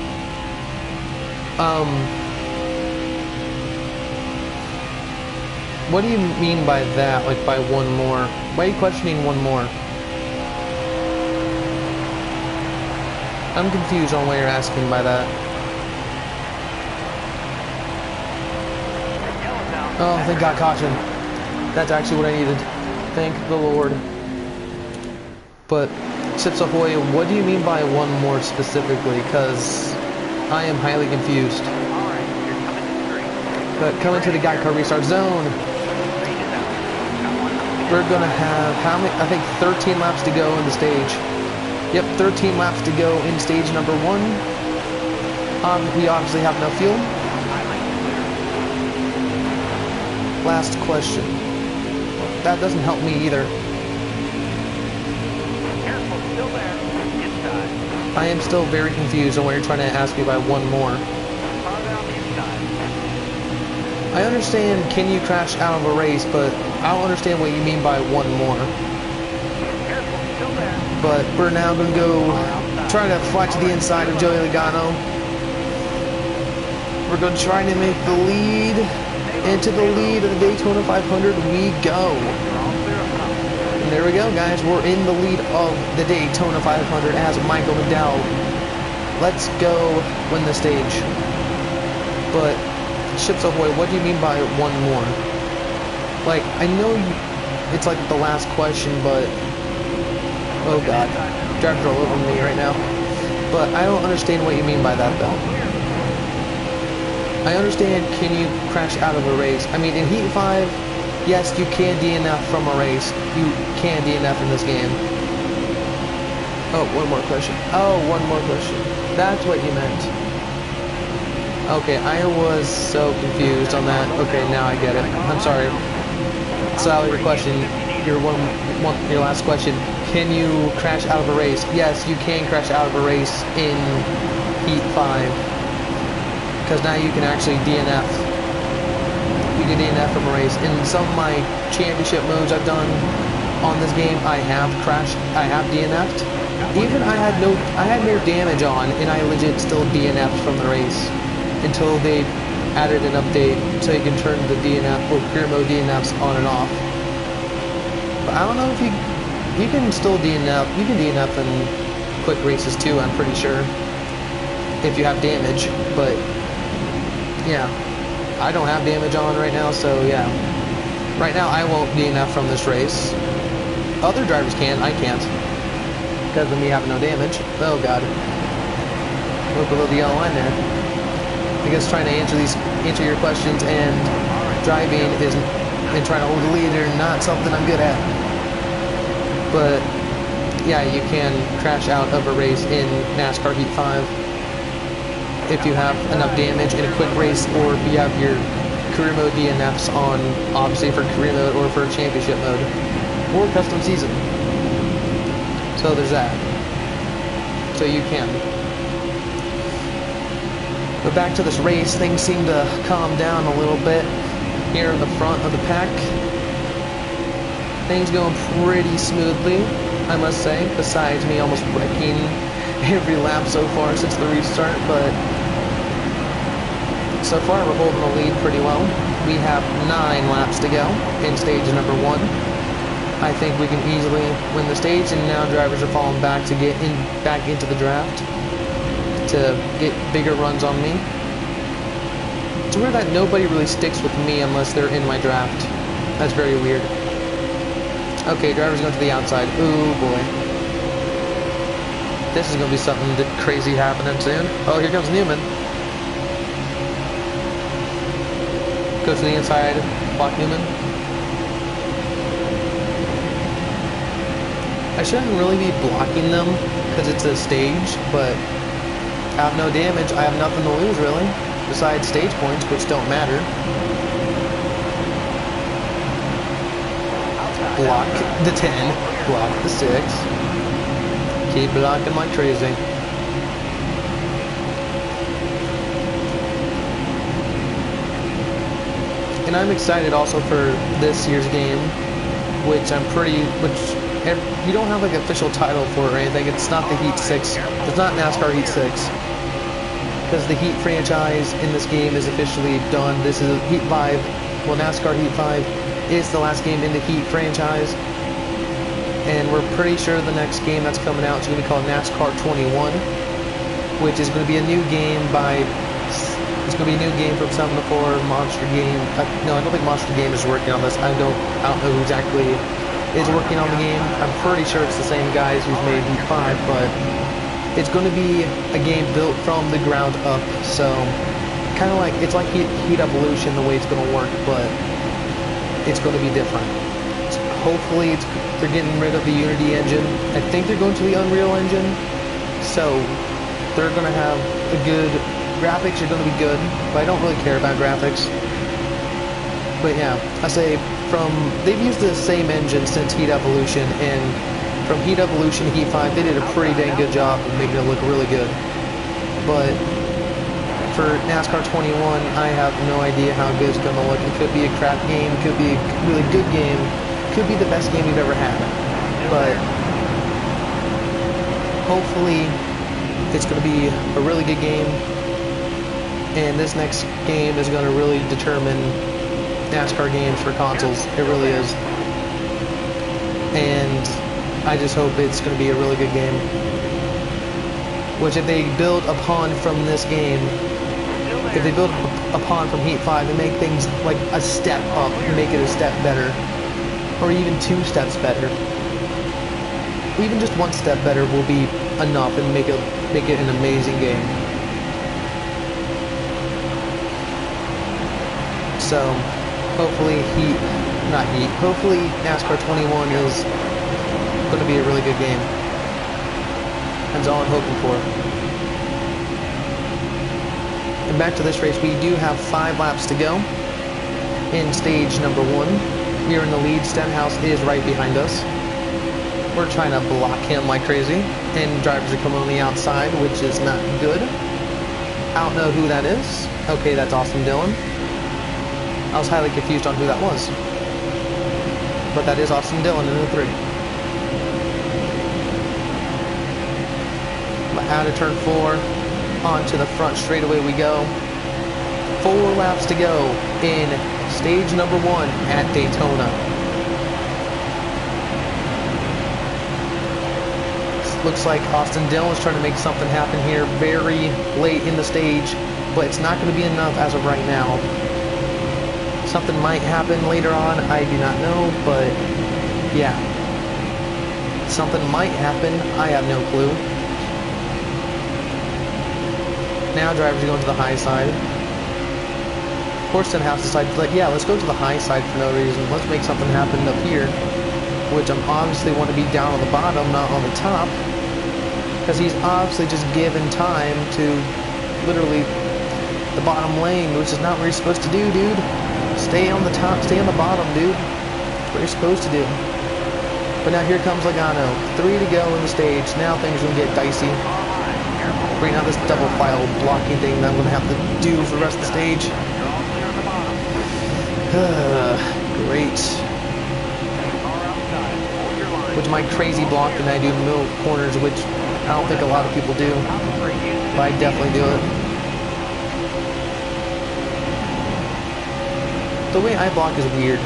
S1: What do you mean by that, like by one more? Why are you questioning one more? I'm confused on what you're asking by that. Oh, thank God, caution. That's actually what I needed. Thank the Lord. But, Sips Ahoy, what do you mean by one more specifically? Because I am highly confused.
S2: Alright, you're coming to three.
S1: But coming to the guide car restart zone, we're gonna have how many? I think 13 laps to go in the stage. Yep, 13 laps to go in stage number 1. We obviously have enough fuel. Last question. That doesn't help me either.
S2: Careful, still there. Inside.
S1: I am still very confused on what you're trying to ask me by one more.
S2: Farther on the inside.
S1: I understand can you crash out of a race, but I don't understand what you mean by one more.
S2: Careful, still there.
S1: But we're now going to go try to fly to the inside of Joey Logano. We're going to try to make the lead. Into the lead of the Daytona 500 we go. And there we go, guys. We're in the lead of the Daytona 500 as Michael McDowell. Let's go win the stage. But, Ships Ahoy, what do you mean by one more? Like, I know it's like the last question, but... Oh god. Drivers all over me right now. But I don't understand what you mean by that, though. I understand, can you crash out of a race? I mean, in Heat 5, yes, you can DNF from a race. You can DNF in this game. Oh, one more question. Oh, one more question. That's what you meant. Okay, I was so confused on that. Okay, now I get it. I'm sorry. So, your question, your last question. Can you crash out of a race? Yes, you can crash out of a race in Heat 5. Because now you can actually DNF. You can DNF from a race. In some of my championship modes I've done on this game, I have crashed, I have DNF'd. Even I had no damage on, and I legit still DNF'd from the race. Until they added an update so you can turn the DNF or career mode DNFs on and off. But I don't know if you can still DNF. You can DNF in quick races too, I'm pretty sure. If you have damage, but yeah, I don't have damage on right now, so yeah. Right now, I won't DNF from this race. Other drivers can, I can't. Because of me having no damage. Oh god. Look below the yellow line there. I guess trying to answer your questions and driving and trying to hold the lead are not something I'm good at. But yeah, you can crash out of a race in NASCAR Heat 5. If you have enough damage in a quick race, or if you have your career mode DNFs on, obviously for career mode or for championship mode, or custom season. So there's that. So you can. But back to this race, things seem to calm down a little bit here in the front of the pack. Things going pretty smoothly, I must say, besides me almost wrecking every lap so far since the restart, but so far we're holding the lead pretty well. We have 9 laps to go in stage number 1. I think we can easily win the stage, and now drivers are falling back to get back into the draft to get bigger runs on me. It's weird that nobody really sticks with me unless they're in my draft. That's very weird. Okay, drivers going to the outside. Ooh boy. This is going to be something crazy happening soon. Oh, here comes Newman. Go to the inside, block Newman. I shouldn't really be blocking them because it's a stage, but I have no damage. I have nothing to lose really, besides stage points, which don't matter. Block the 10, block the 6. Keep blocking like crazy. And I'm excited also for this year's game, which you don't have like an official title for it or anything. It's not the Heat 6. It's not NASCAR Heat 6. Because the Heat franchise in this game is officially done. This is Heat 5. Well, NASCAR Heat 5 is the last game in the Heat franchise. And we're pretty sure the next game that's coming out is going to be called NASCAR 21. Which is going to be a new game it's going to be a new game from 7-4 Monster Game. No, I don't think Monster Game is working on this. I don't know who exactly is working on the game. I'm pretty sure it's the same guys who's made Heat 5, but it's going to be a game built from the ground up. So, kind of like, it's like Heat Evolution, the way it's going to work, but it's going to be different. So hopefully, they're getting rid of the Unity engine. I think they're going to the Unreal engine, so they're going to have a good... Graphics are going to be good, but I don't really care about graphics. But yeah, I say they've used the same engine since Heat Evolution, and from Heat Evolution to Heat 5, they did a pretty dang good job of making it look really good. But for NASCAR 21, I have no idea how good it's going to look. It could be a crap game, could be a really good game, could be the best game you've ever had. But hopefully, it's going to be a really good game. And this next game is going to really determine NASCAR games for consoles. It really is. And I just hope it's going to be a really good game. Which if they build upon from this game, if they build upon from Heat 5 and make things like a step up, make it a step better, or even 2 steps better, even just 1 step better will be enough and make it an amazing game. So hopefully hopefully NASCAR 21 is going to be a really good game. That's all I'm hoping for. And back to this race, we do have 5 laps to go in stage number 1. We are in the lead. Stenhouse is right behind us. We're trying to block him like crazy, and drivers are coming on the outside, which is not good. I don't know who that is. Okay, that's Austin Dillon. I was highly confused on who that was. But that is Austin Dillon in the 3. Out of turn 4, onto the front straightaway we go. 4 laps to go in stage number 1 at Daytona. Looks like Austin Dillon is trying to make something happen here very late in the stage, but it's not going to be enough as of right now. Something might happen later on, I do not know, but yeah. Something might happen, I have no clue. Now drivers are going to the high side. Of course, Stenhouse decided, like, yeah, let's go to the high side for no reason. Let's make something happen up here, which I'm obviously want to be down on the bottom, not on the top, because he's obviously just given time to literally the bottom lane, which is not what you're supposed to do, dude. Stay on the top, stay on the bottom, dude. That's what you're supposed to do. But now here comes Logano. 3 to go in the stage. Now things are going to get dicey. Right now this double file blocking thing that I'm going to have to do for the rest of the stage. Great. With my crazy block and I do middle corners, which I don't think a lot of people do. But I definitely do it. The way I block is weird.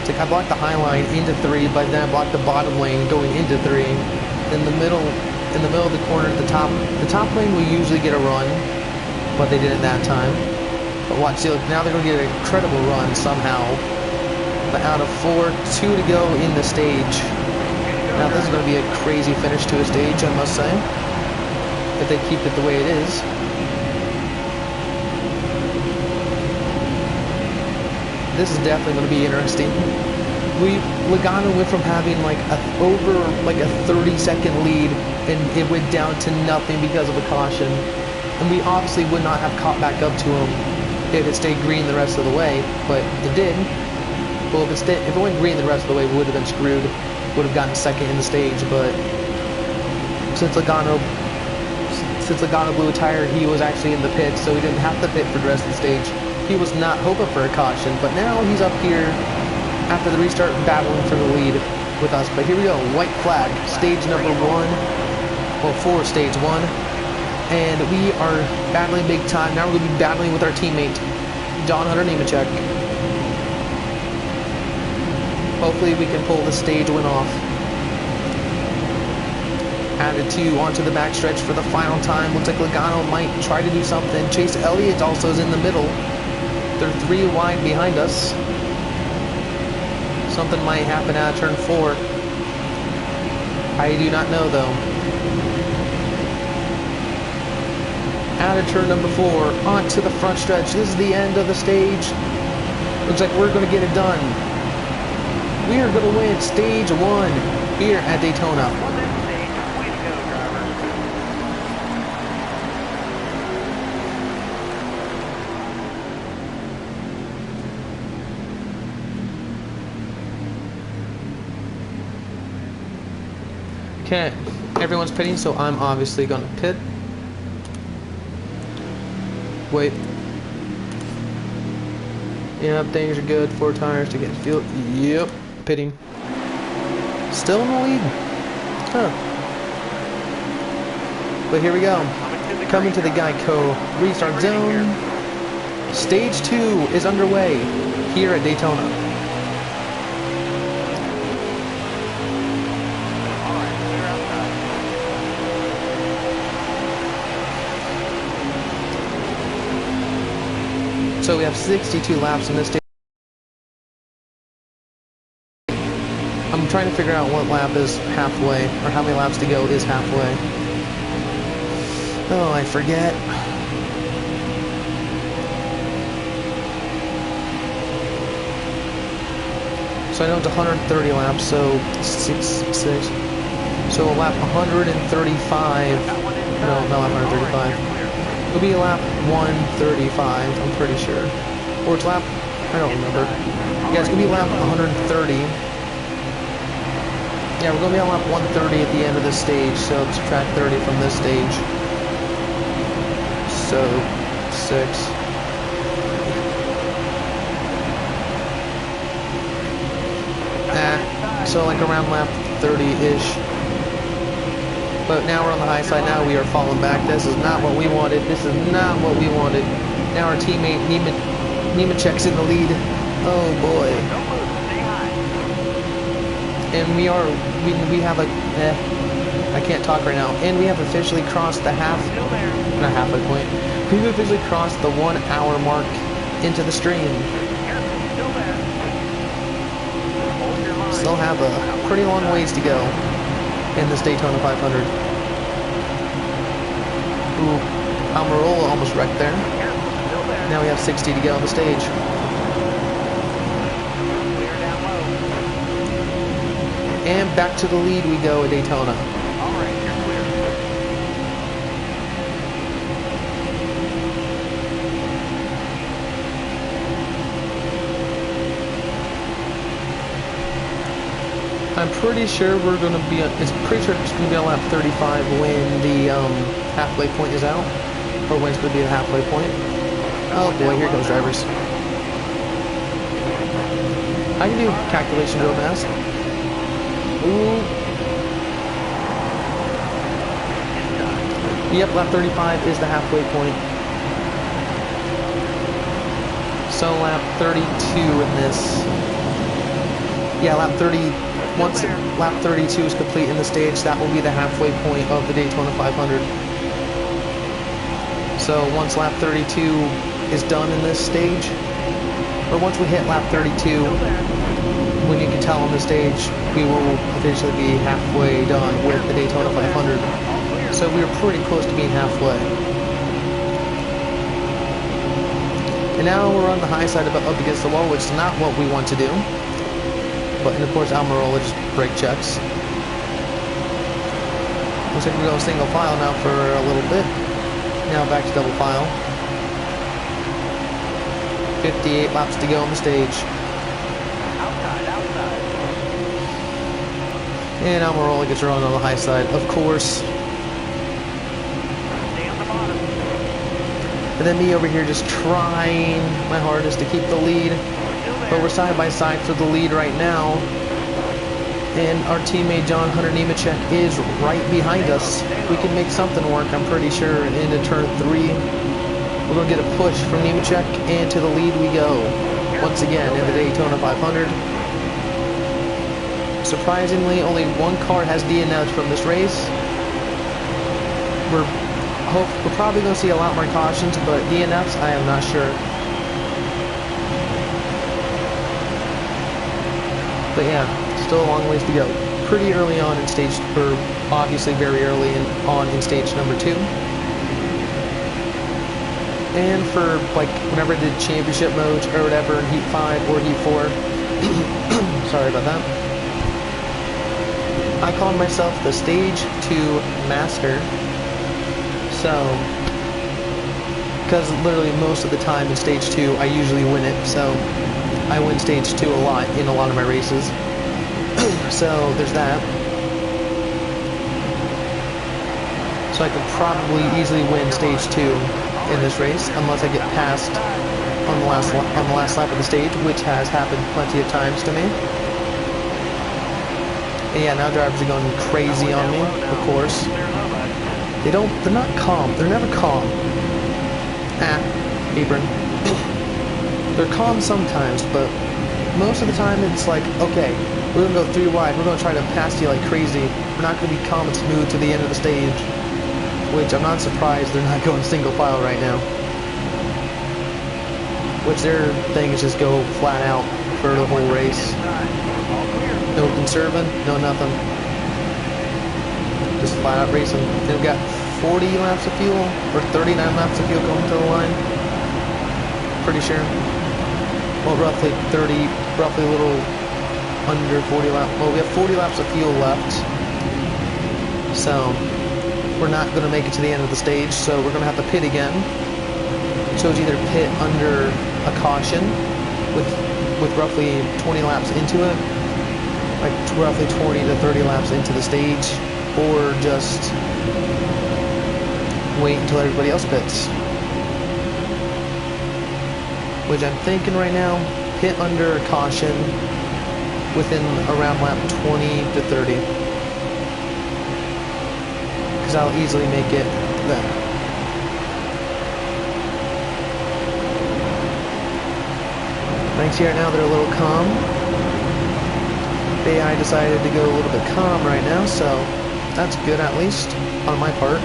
S1: It's like I block the high line into 3, but then I block the bottom lane going into 3. In the middle of the corner, the top lane will usually get a run, but they didn't that time. But watch, see, look, now they're going to get an incredible run somehow. But out of 4, 2 to go in the stage. Now this is going to be a crazy finish to a stage, I must say, if they keep it the way it is. This is definitely going to be interesting. Logano went from having like over a 30-second lead, and it went down to nothing because of a caution. And we obviously would not have caught back up to him if it stayed green the rest of the way, but it did. Well, if it went green the rest of the way, we would have been screwed. Would have gotten second in the stage, but since Logano blew a tire, he was actually in the pit, so he didn't have to pit for the rest of the stage. He was not hoping for a caution, but now he's up here after the restart battling for the lead with us. But here we go, white flag, stage number 1, well, for stage 1, and we are battling big time. Now we're going to be battling with our teammate, John Hunter Nemechek. Hopefully we can pull the stage win off. Added 2 onto the backstretch for the final time. Looks like Logano might try to do something. Chase Elliott also is in the middle. They're 3 wide behind us. Something might happen out of turn 4. I do not know though. Out of turn number 4, onto the front stretch. This is the end of the stage. Looks like we're going to get it done. We are going to win stage 1 here at Daytona. Okay, everyone's pitting, so I'm obviously going to pit. Wait. Yep, things are good. 4 tires to get fuel. Yep, pitting. Still in the lead. Huh. But here we go. Coming to the Geico restart zone. Stage 2 is underway here at Daytona. So we have 62 laps in this stage. I'm trying to figure out what lap is halfway, or how many laps to go is halfway. Oh, I forget. So I know it's 130 laps, so 6. So lap 135. No, not lap 135. It'll be lap 135, I'm pretty sure. Or it's lap, I don't remember. Yeah, it's gonna be lap 130. Yeah, we're gonna be on lap 130 at the end of this stage, so subtract 30 from this stage. So, 6. So like around lap 30-ish. But now we're on the high side, now we are falling back. This is not what we wanted. This is not what we wanted. Now our teammate Nemechek's in the lead. Oh boy. And we have a, I can't talk right now. And we have officially crossed the not halfway point. We've officially crossed the 1 hour mark into the stream. Still have a pretty long ways to go in this Daytona 500. Ooh, Almirola almost wrecked there. Now we have 60 to go on the stage. And back to the lead we go at Daytona. I'm pretty sure we're going to be, it's pretty sure it's going to be on lap 35 when the halfway point is out. Or when it's going to be the halfway point. Oh boy, here comes drivers. I can do calculation real fast. Ooh. Yep, lap 35 is the halfway point. So lap 32 in this. Yeah, lap 30. Once lap 32 is complete in the stage, that will be the halfway point of the Daytona 500. So once lap 32 is done in this stage, or once we hit lap 32, when you can tell on the stage, we will officially be halfway done with the Daytona 500. So we are pretty close to being halfway. And now we're on the high side up against the wall, which is not what we want to do. But, and of course, Almirola just brake checks. Looks like we're going single file now for a little bit. Now back to double file. 58 laps to go on the stage. And Almirola gets run on the high side, of course. And then me over here just trying my hardest to keep the lead. But we're side by side for the lead right now. And our teammate John Hunter Nemechek is right behind us. We can make something work, I'm pretty sure, into turn 3. We're going to get a push from Nemechek, and to the lead we go. Once again, in the Daytona 500. Surprisingly, only one car has DNF'd from this race. We're probably going to see a lot more cautions, but DNFs, I am not sure. But yeah, still a long ways to go. Pretty early on in stage, or obviously very early on in stage number 2. And for like whenever I did championship modes or whatever in Heat 5 or Heat 4, sorry about that. I called myself the Stage 2 Master. So, because literally most of the time in Stage 2, I usually win it. So, I win Stage 2 a lot in a lot of my races. So, there's that. So I could probably easily win Stage 2 in this race, unless I get passed on the last lap of the stage, which has happened plenty of times to me. And yeah, now drivers are going crazy on me, of course. They're not calm. They're never calm. Apron. They're calm sometimes, but most of the time it's like, okay, we're going to go 3 wide. We're going to try to pass you like crazy. We're not going to be calm and smooth to the end of the stage. Which I'm not surprised they're not going single file right now. Which their thing is just go flat out for the whole race. No conserving, no nothing. Just flat out racing. They've got 40 laps of fuel, or 39 laps of fuel going to the line. Pretty sure. Well, roughly 30, roughly a little under 40 laps. Well, we have 40 laps of fuel left. So we're not going to make it to the end of the stage, so we're going to have to pit again. So it's either pit under a caution with roughly 20 laps into it, like roughly 20 to 30 laps into the stage, or just wait until everybody else pits. Which I'm thinking right now, pit under a caution within around lap 20 to 30. Because I'll easily make it then. Thanks here now, they're a little calm. The AI decided to go a little bit calm right now, so that's good at least on my part.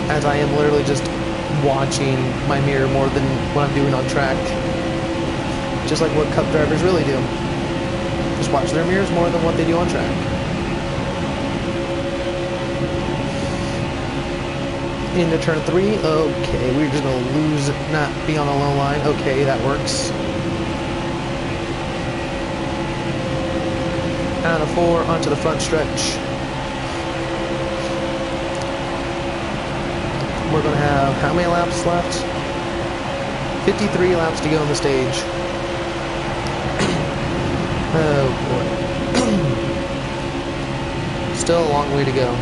S1: As I am literally just watching my mirror more than what I'm doing on track. Just like what Cup drivers really do. Just watch their mirrors more than what they do on track. Into turn 3, okay, we're just gonna lose, not be on a low line, okay, that works. Out of 4, onto the front stretch. We're gonna have how many laps left? 53 laps to go on the stage. Oh boy. Still a long way to go.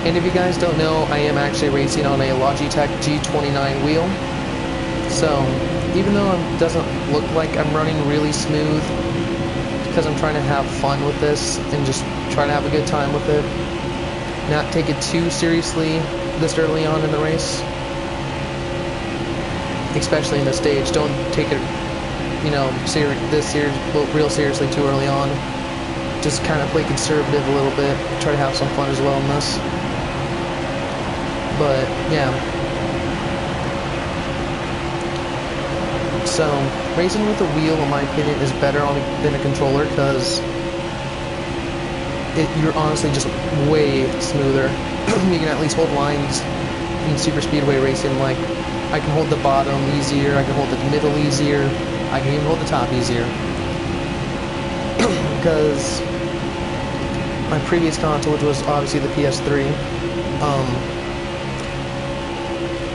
S1: And if you guys don't know, I am actually racing on a Logitech G29 wheel. So, even though it doesn't look like I'm running really smooth, because I'm trying to have fun with this and just try to have a good time with it. Not take it too seriously this early on in the race. Especially in the stage. Don't take it, you know, real seriously too early on. Just kind of play conservative a little bit. Try to have some fun as well in this. But, yeah. So, racing with a wheel, in my opinion, is better than a controller, because you're honestly just way smoother. You can at least hold lines in super speedway racing. Like, I can hold the bottom easier, I can hold the middle easier, I can even hold the top easier. Because my previous console, which was obviously the PS3,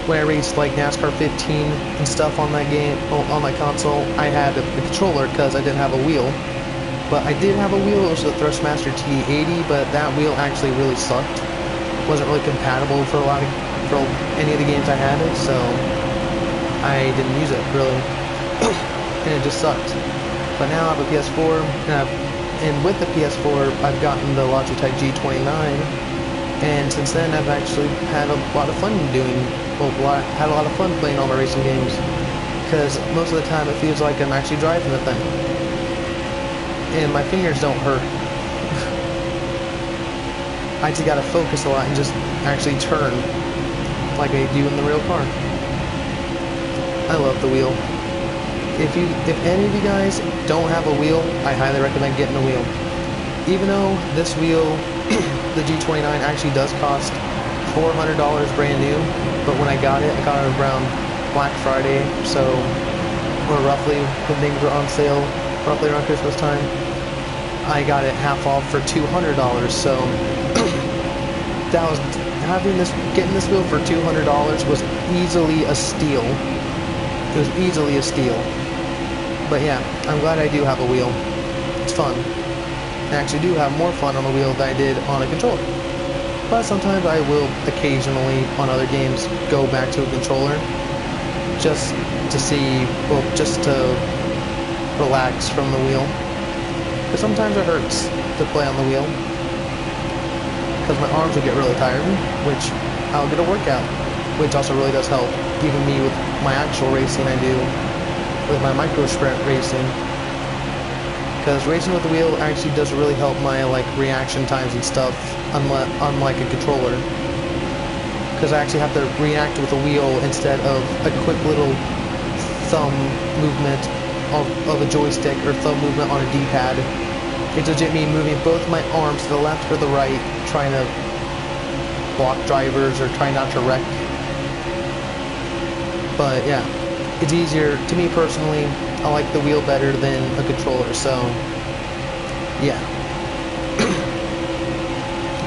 S1: when I raced like NASCAR 15 and stuff on that game, on my console, I had the controller because I didn't have a wheel. But I did have a wheel, it was the Thrustmaster T80, but that wheel actually really sucked. Wasn't really compatible for any of the games I had, so I didn't use it really. And it just sucked. But now I have a PS4, and with the PS4, I've gotten the Logitech G29, and since then I've actually had a lot of fun had a lot of fun playing all my racing games, because most of the time it feels like I'm actually driving the thing. And my fingers don't hurt. I just gotta focus a lot and just actually turn like I do in the real car. I love the wheel. If any of you guys don't have a wheel, I highly recommend getting a wheel. Even though this wheel, the G29, actually does cost $400 brand new, but when I got it around Black Friday, so, or roughly when things were on sale, roughly around Christmas time, I got it half off for $200. So that was getting this wheel for $200 was easily a steal. It was easily a steal. But yeah, I'm glad I do have a wheel. It's fun. I actually do have more fun on a wheel than I did on a controller. But sometimes I will occasionally on other games go back to a controller just to see, well, just to relax from the wheel, because sometimes it hurts to play on the wheel, because my arms will get really tired, which I'll get a workout, which also really does help, even me with my actual racing I do, with my micro sprint racing, because racing with the wheel actually does really help my reaction times and stuff, unlike a controller, because I actually have to react with a wheel instead of a quick little thumb movement of a joystick or thumb movement on a D-pad. It's legit me moving both my arms to the left or the right, trying to block drivers or trying not to wreck. But yeah, it's easier, to me personally, I like the wheel better than a controller, so yeah.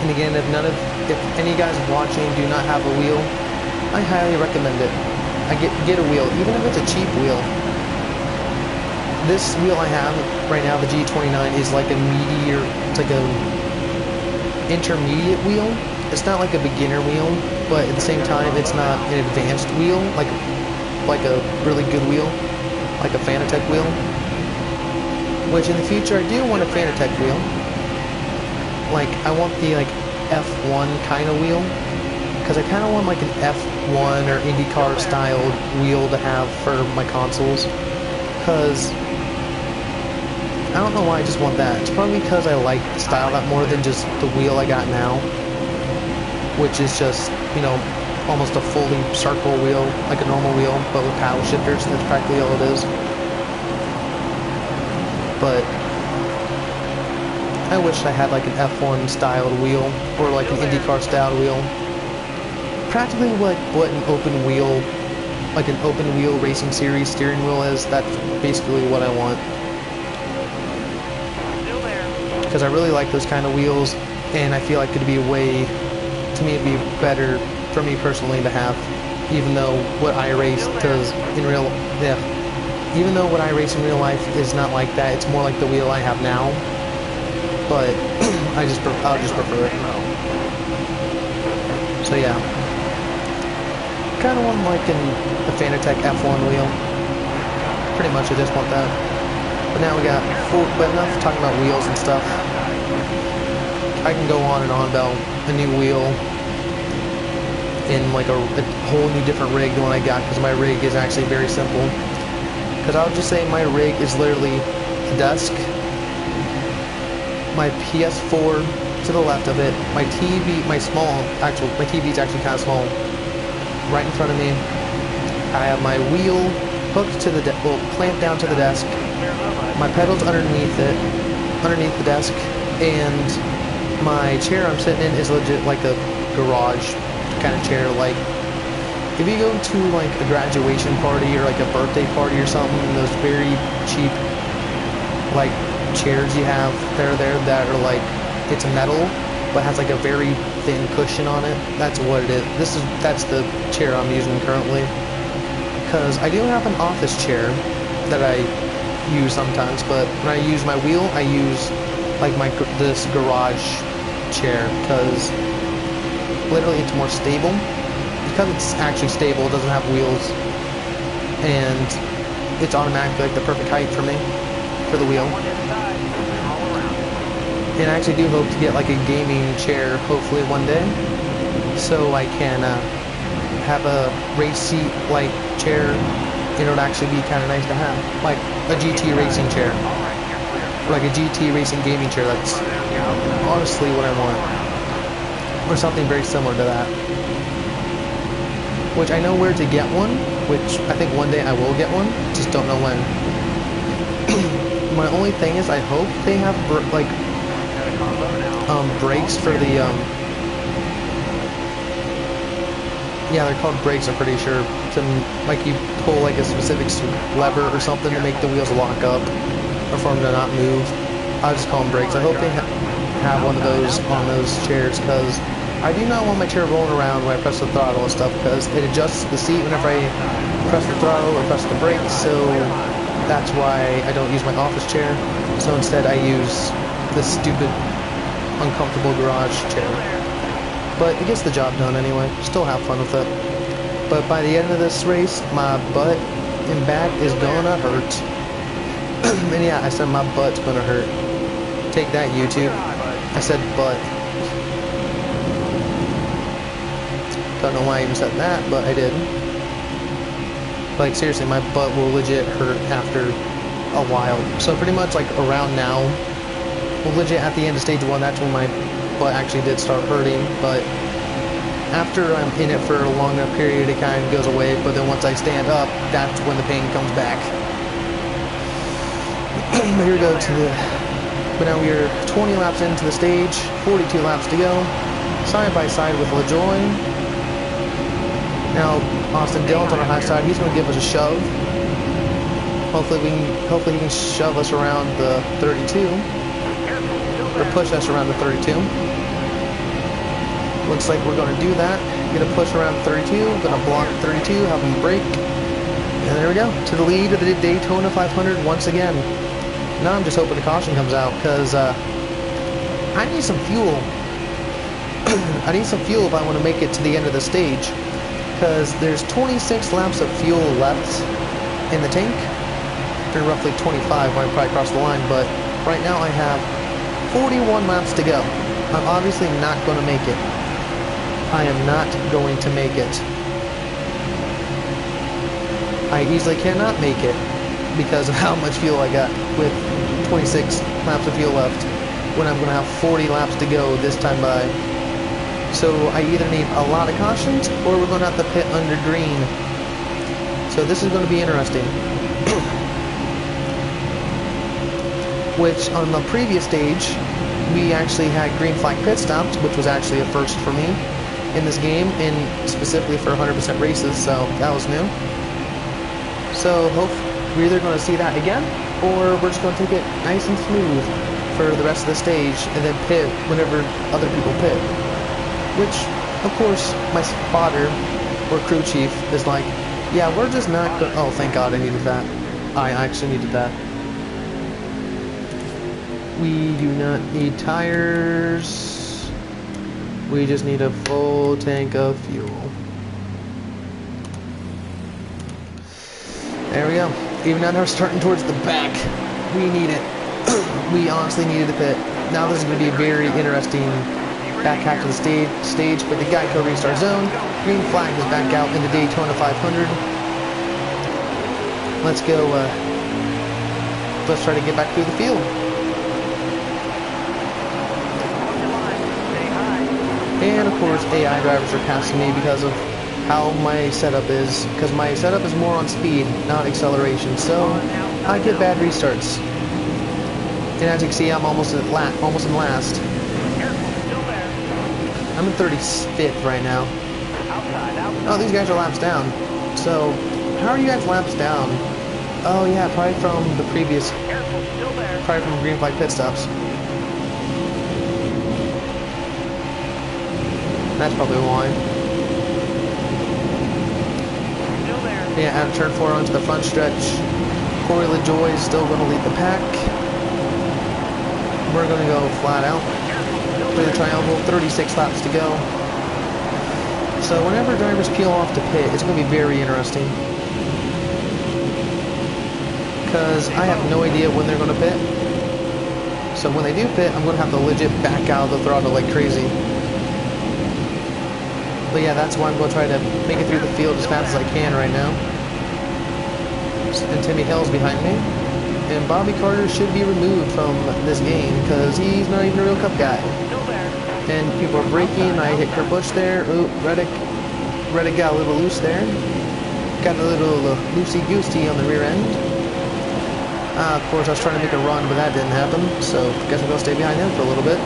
S1: And again, if any guys watching do not have a wheel, I highly recommend it. Get a wheel, even if it's a cheap wheel. This wheel I have right now, the G29, is like it's like a intermediate wheel. It's not like a beginner wheel, but at the same time, it's not an advanced wheel, like a really good wheel, like a Fanatec wheel. Which in the future, I do want a Fanatec wheel. Like, I want the like F1 kind of wheel, because I kind of want like an F1 or IndyCar styled wheel to have for my consoles. Because I don't know why I just want that. It's probably because I like the style that more than just the wheel I got now, which is just, you know, almost a fully circle wheel, like a normal wheel, but with paddle shifters. That's practically all it is. But I wish I had like an F1 styled wheel, or like an IndyCar styled wheel. Practically what an open wheel, like an open wheel racing series steering wheel is. That's basically what I want. Because I really like those kind of wheels, and I feel like it'd be a way, to me it'd be better for me personally to have, even though what I race does in real, even though what I race in real life is not like that, it's more like the wheel I have now, but I'll just prefer it. So yeah, kind of want like a Fanatec F1 wheel, pretty much I just want that. But now we got but enough talking about wheels and stuff. I can go on and on about a new wheel in like a whole new different rig than what I got, because my rig is actually very simple. Because I'll just say my rig is literally the desk, my PS4 to the left of it, my TV, my TV is actually kind of small, right in front of me. I have my wheel hooked to the clamped down to the desk. My pedals underneath the desk, and my chair I'm sitting in is legit like a garage kind of chair. Like, if you go to like a graduation party or like a birthday party or something, those very cheap like chairs you have there that are like, it's metal but has like a very thin cushion on it, that's what it is. That's the chair I'm using currently. Because I do have an office chair that I use sometimes, but when I use my wheel, I use like this garage chair, because literally it's more stable. Because it's actually stable, it doesn't have wheels, and it's automatically like the perfect height for me for the wheel. And I actually do hope to get like a gaming chair hopefully one day, so I can have a race seat like chair. It would actually be kind of nice to have, like a GT racing chair, like a GT racing gaming chair. That's honestly what I want, or something very similar to that. Which I know where to get one, which I think one day I will get one, just don't know when. My only thing is, I hope they have brakes for the yeah, they're called brakes, I'm pretty sure. Like, you pull like a specific lever or something to make the wheels lock up, or for them to not move. I'll just call them brakes. I hope they have one of those on those chairs, because I do not want my chair rolling around when I press the throttle and stuff, because it adjusts the seat whenever I press the throttle or press the brakes, so that's why I don't use my office chair. So instead I use this stupid, uncomfortable garage chair. But it gets the job done anyway. Still have fun with it. But by the end of this race, my butt and back is gonna hurt. And yeah, I said my butt's gonna hurt. Take that, YouTube. I said butt. Don't know why I even said that, but I did. Like, seriously, my butt will legit hurt after a while. So pretty much like around now, well, legit at the end of stage 1, that's when my butt actually did start hurting. But after I'm in it for a long enough period, it kind of goes away. But then once I stand up, that's when the pain comes back. Here we go to the... But now we are 20 laps into the stage, 42 laps to go. Side by side with LaJoy. Now, Austin Dillon's on our high side. He's going to give us a shove. Hopefully he can shove us around the 32. Or push us around the 32. Looks like we're going to do that. Going to push around 32. Going to block 32. Have him brake. And there we go. To the lead of the Daytona 500 once again. Now I'm just hoping the caution comes out, because I need some fuel. I need some fuel if I want to make it to the end of the stage. Because there's 26 laps of fuel left in the tank. Or roughly 25 when I probably cross the line. But right now I have 41 laps to go. I'm obviously not going to make it. I am not going to make it. I easily cannot make it because of how much fuel I got with 26 laps of fuel left when I'm going to have 40 laps to go this time by. So I either need a lot of cautions or we're going to have to pit under green. So this is going to be interesting. Which on the previous stage we actually had green flag pit stops, which was actually a first for me in this game, and specifically for 100% races, so that was new. So we're either going to see that again, or we're just going to take it nice and smooth for the rest of the stage, and then pit whenever other people pit. Which, of course, my spotter, or crew chief, is like, yeah, we're just not going to... Oh, thank God I needed that. I actually needed that. We do not need tires. We just need a full tank of fuel. There we go. Even now they're starting towards the back. We need it. We honestly needed a pit. Now this is going to be a very interesting back half of the stage, but the Geico restart zone. Green flag is back out in the Daytona 500. Let's go. Let's try to get back through the field. And of course, AI drivers are passing me because of how my setup is. Because my setup is more on speed, not acceleration. So I get bad restarts. And as you can see, I'm almost in last. I'm in 35th right now. Oh, these guys are laps down. So, how are you guys laps down? Oh yeah, probably from the previous... Probably from green flag pit stops. That's probably why. Yeah, out of turn 4 onto the front stretch. Corey LaJoy is still going to lead the pack. We're going to go flat out. Play the triangle, 36 laps to go. So whenever drivers peel off to pit, it's going to be very interesting. Because I have no idea when they're going to pit. So when they do pit, I'm going to have to legit back out of the throttle like crazy. But yeah, that's why I'm going to try to make it through the field as fast as I can right now. And Timmy Hill's behind me. And Bobby Carter should be removed from this game because he's not even a real cup guy. And people are braking. I hit Kurt Busch there. Ooh, Reddick got a little loose there. Got a little loosey-goosey on the rear end. Of course, I was trying to make a run, but that didn't happen. So I guess I'm going to stay behind him for a little bit.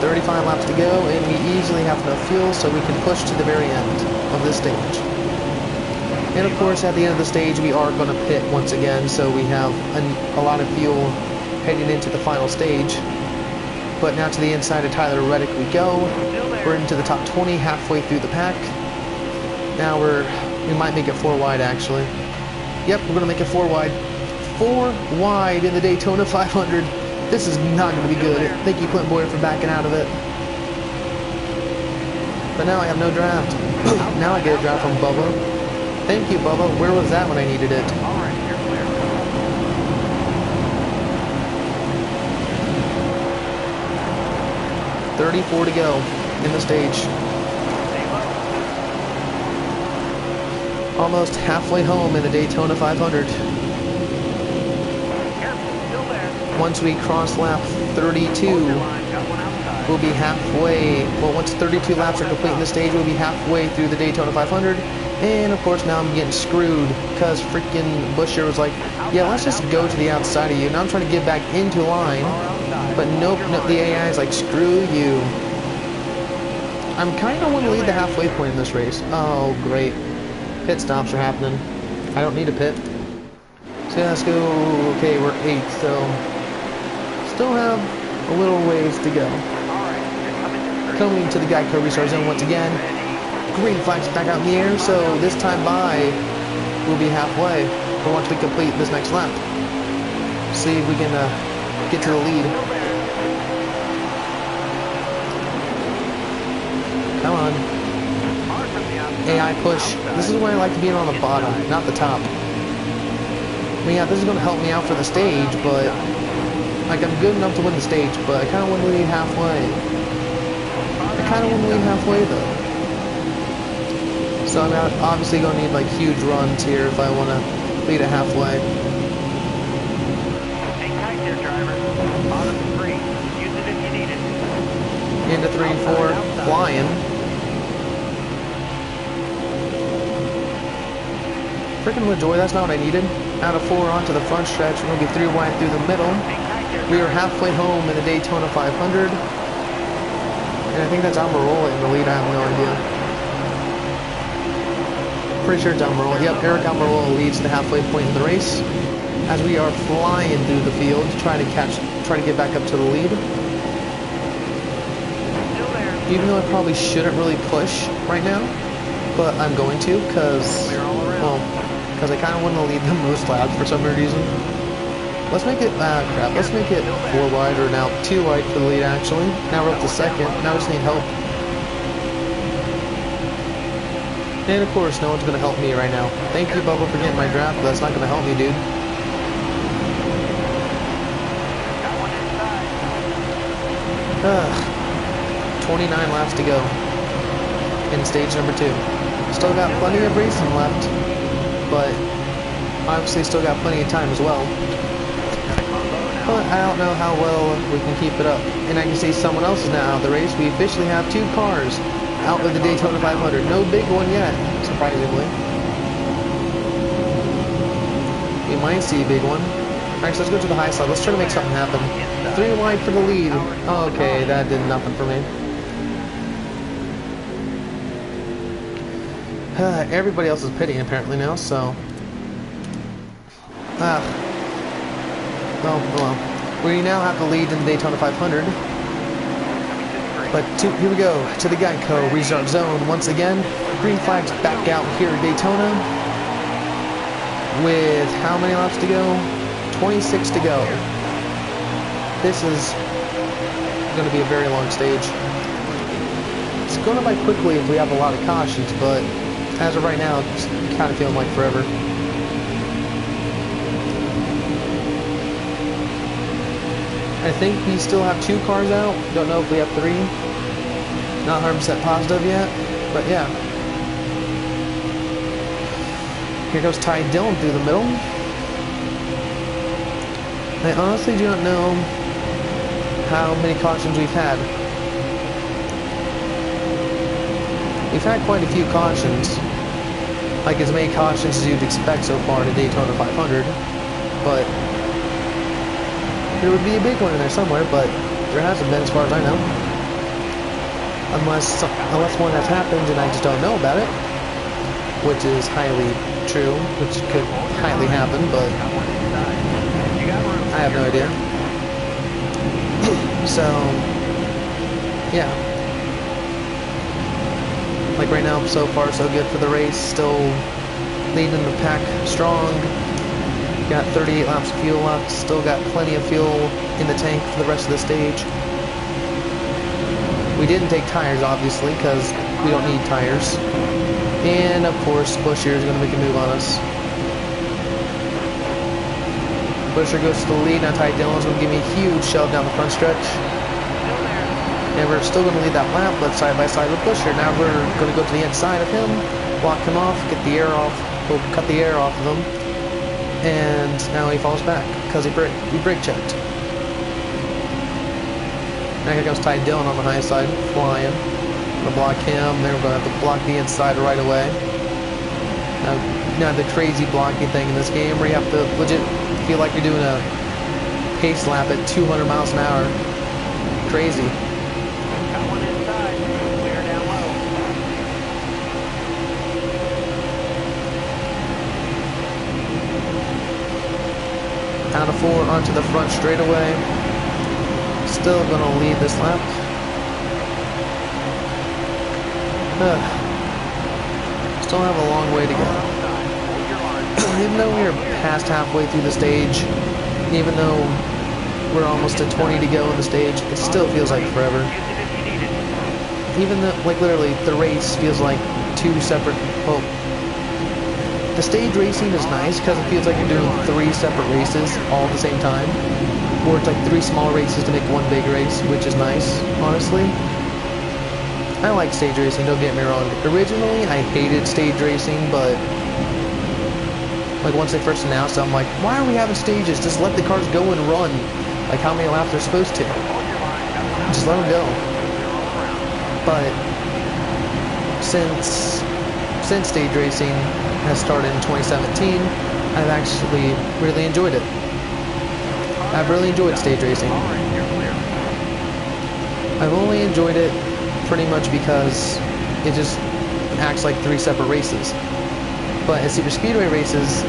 S1: 35 laps to go, and we easily have enough fuel so we can push to the very end of this stage. And of course, at the end of the stage, we are going to pit once again, so we have a lot of fuel heading into the final stage. But now to the inside of Tyler Reddick we go. We're into the top 20, halfway through the pack. Now we might make it 4 wide, actually. Yep, we're going to make it 4 wide. 4 wide in the Daytona 500. This is not going to be good. Thank you, Clint Boyer, for backing out of it. But now I have no draft. Now I get a draft from Bubba. Thank you, Bubba. Where was that when I needed it?
S2: Alright, you're clear.
S1: 34 to go in the stage. Almost halfway home in the Daytona 500. Once we cross lap 32, we'll be halfway. Well, once 32 laps are complete in the stage, we'll be halfway through the Daytona 500. And of course, now I'm getting screwed because freaking Busher was like, yeah, let's just go to the outside of you. Now I'm trying to get back into line, but nope, the AI is like, screw you. I'm kind of want to lead the halfway point in this race. Oh, great. Pit stops are happening. I don't need a pit. So let's go. Okay, we're 8th, so still have a little ways to go. Coming to the Geico restart zone once again. Green flags back out in the air, so this time by we'll be halfway. But once we complete this next lap, see if we can get to the lead. Come on. AI push. This is why I like to be on the bottom, not the top. I mean, yeah, this is going to help me out for the stage, but like I'm good enough to win the stage, but I kind of want to lead halfway. Though. So I'm obviously going to need like huge runs here if I want to lead it halfway.
S2: Hang tight there, driver. Bottom 3. Use it if you need it.
S1: Into 3 and 4, flying. Freaking LaJoy, that's not what I needed. Out of 4 onto the front stretch, we're going to be 3 wide through the middle. We are halfway home in the Daytona 500. And I think that's Almirola in the lead, I have no idea. Pretty sure it's Almirola. Yep, Eric Almirola leads the halfway point in the race. As we are flying through the field, trying to get back up to the lead. Even though I probably shouldn't really push right now, but I'm going to, because I kind of want to lead the most laps for some reason. Let's make it, let's make it 4 wide, or now 2 wide for the lead actually. Now we're up to 2nd, now we just need help. And of course, no one's going to help me right now. Thank you, Bubba, for getting my draft, but that's not going to help me, dude. 29 laps to go in stage number 2. Still got plenty of racing left, but obviously still got plenty of time as well. But I don't know how well we can keep it up. And I can see someone else is now out of the race. We officially have 2 cars out of the Daytona 500. No big one yet, surprisingly. We might see a big one. Alright, so let's go to the high side. Let's try to make something happen. 3 wide for the lead. Okay, that did nothing for me. Everybody else is pitting apparently now, so... well, we now have the lead in the Daytona 500. But here we go, to the Geico restart zone once again. Green flags back out here at Daytona. With how many laps to go? 26 to go. This is going to be a very long stage. It's going by quickly if we have a lot of cautions, but as of right now, it's kind of feeling like forever. I think we still have 2 cars out. Don't know if we have 3. Not 100% positive yet, but yeah. Here goes Ty Dillon through the middle. I honestly do not know how many cautions we've had. We've had quite a few cautions. Like as many cautions as you'd expect so far in a Daytona 500. But there would be a big one in there somewhere, but there hasn't been as far as I know. Unless one has happened and I just don't know about it. Which is highly true, which could highly happen, but I have no idea. So, yeah. Like right now, so far so good for the race. Still leading the pack strong. Got 38 laps of fuel left. Still got plenty of fuel in the tank for the rest of the stage. We didn't take tires, obviously, because we don't need tires. And, of course, Busher is going to make a move on us. Busher goes to the lead. Now Ty Dillon's going to give me a huge shove down the front stretch. And we're still going to lead that lap, but side by side with Busher. Now we're going to go to the inside of him, block him off, get the air off. We'll cut the air off of him. And now he falls back because he brake checked. Now here comes Ty Dillon on the high side, flying. Gonna block him. Then we're gonna have to block the inside right away. Now the crazy blocking thing in this game where you have to legit feel like you're doing a pace lap at 200 miles an hour. Crazy. out of 4 onto the front straightaway. Still gonna lead this lap. Still have a long way to go. Even though we are past halfway through the stage, even though we're almost at 20 to go in the stage, it still feels like forever. Even though, like literally, the race feels like 2 separate, well, the stage racing is nice because it feels like you're doing 3 separate races all at the same time. Or it's like 3 small races to make 1 big race, which is nice, honestly. I like stage racing, don't get me wrong. Originally, I hated stage racing, but like once they first announced it, I'm like, why are we having stages? Just let the cars go and run. Like how many laps they're supposed to. Just let them go. But since stage racing has started in 2017, I've actually really enjoyed it. I've really enjoyed stage racing. I've only enjoyed it pretty much because it just acts like 3 separate races. But at super speedway races,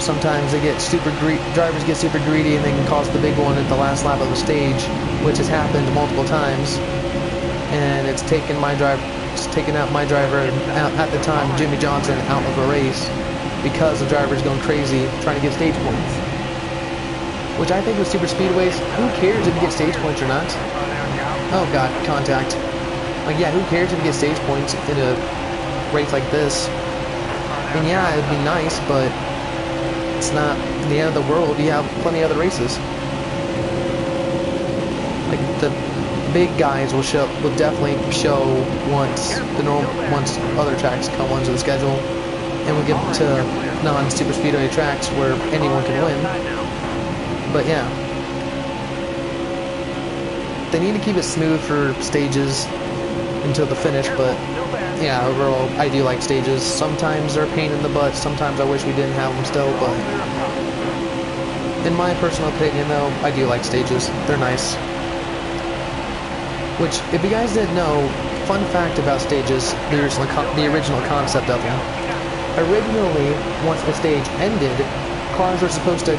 S1: sometimes they get drivers get super greedy and they can cause the big one at the last lap of the stage, which has happened multiple times. And it's taken out my driver at the time, Jimmy Johnson, out of a race because the driver's going crazy trying to get stage points. Which I think with super speedways, who cares if you get stage points or not? Oh god, contact. Like yeah, who cares if you get stage points in a race like this? And yeah, it'd be nice, but it's not the end of the world. You have plenty of other races. Like the big guys will definitely show once other tracks come onto the schedule, and we get to non-super speedway tracks where anyone can win. But yeah, they need to keep it smooth for stages until the finish. But yeah, overall, I do like stages. Sometimes they're a pain in the butt. Sometimes I wish we didn't have them still. But in my personal opinion, though, I do like stages. They're nice. Which, if you guys didn't know, fun fact about stages, the original concept of them. Originally, once the stage ended, cars were supposed to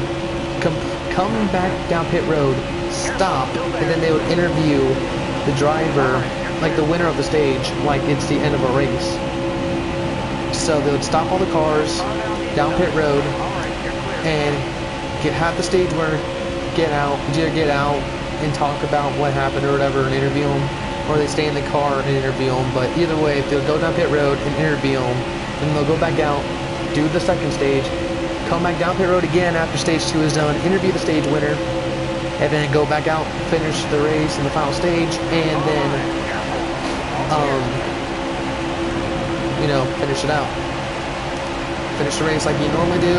S1: come back down pit road, stop, and then they would interview the driver, like the winner of the stage, like it's the end of a race. So they would stop all the cars down pit road and have the stage winner get out and talk about what happened or whatever and interview them, or they stay in the car and interview them. But either way, if they'll go down pit road and interview them, then they'll go back out, do the second stage, come back down pit road again after stage 2 is done, interview the stage winner, and then go back out, finish the race in the final stage, and then, finish it out. Finish the race like you normally do,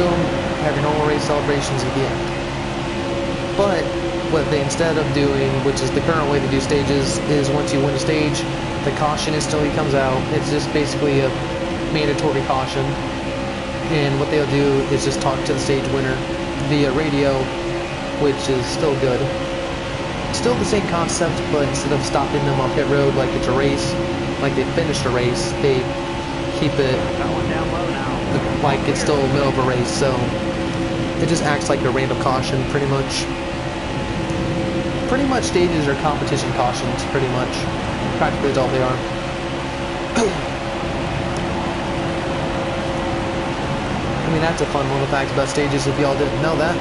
S1: have your normal race celebrations at the end. But what they, instead of doing, which is the current way to do stages, is once you win a stage, the caution instantly comes out. It's just basically a mandatory caution. And what they'll do is just talk to the stage winner via radio, which is still good. Still the same concept, but instead of stopping them on pit road like it's a race, like they finished a race, they keep it like it's still in the middle of a race. So it just acts like a random caution, pretty much. Pretty much stages are competition cautions, pretty much. Practically that's all they are. I mean, that's a fun little fact about stages if y'all didn't know that.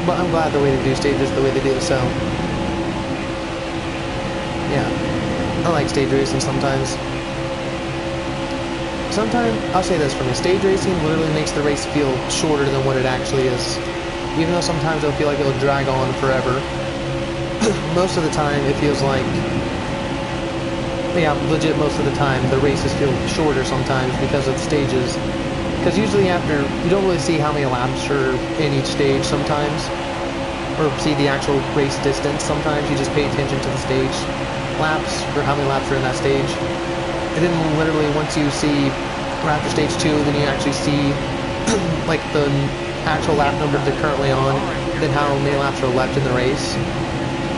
S1: But I'm glad the way they do stages the way they do, so yeah. I like stage racing sometimes. Sometimes, I'll say this for me, stage racing literally makes the race feel shorter than what it actually is. Even though sometimes it'll feel like it'll drag on forever. Most of the time it feels like, yeah, legit most of the time the races feel shorter sometimes because of the stages. Because usually after, you don't really see how many laps are in each stage sometimes, or see the actual race distance. Sometimes you just pay attention to the stage laps, or how many laps are in that stage. And then literally once you see, or after stage 2, then you actually see like the actual lap numbers they're currently on, then how many laps are left in the race.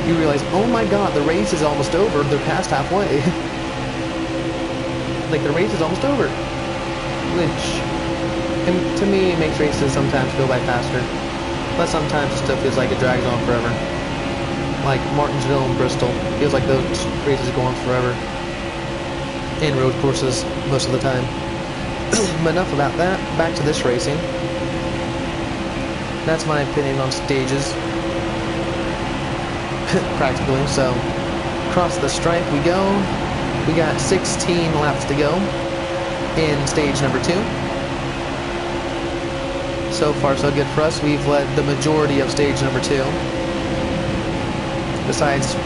S1: You realize, oh my god, the race is almost over, they're past halfway. like the race is almost over, which and to me makes races sometimes go by faster, but sometimes it still feels like it drags on forever. Like Martinsville and Bristol, feels like those races go on forever. And road courses most of the time. But enough about that. Back to this racing. That's my opinion on stages. Practically. So, across the stripe we go. We got 16 laps to go in stage number 2. So far, so good for us. We've led the majority of stage number 2. Besides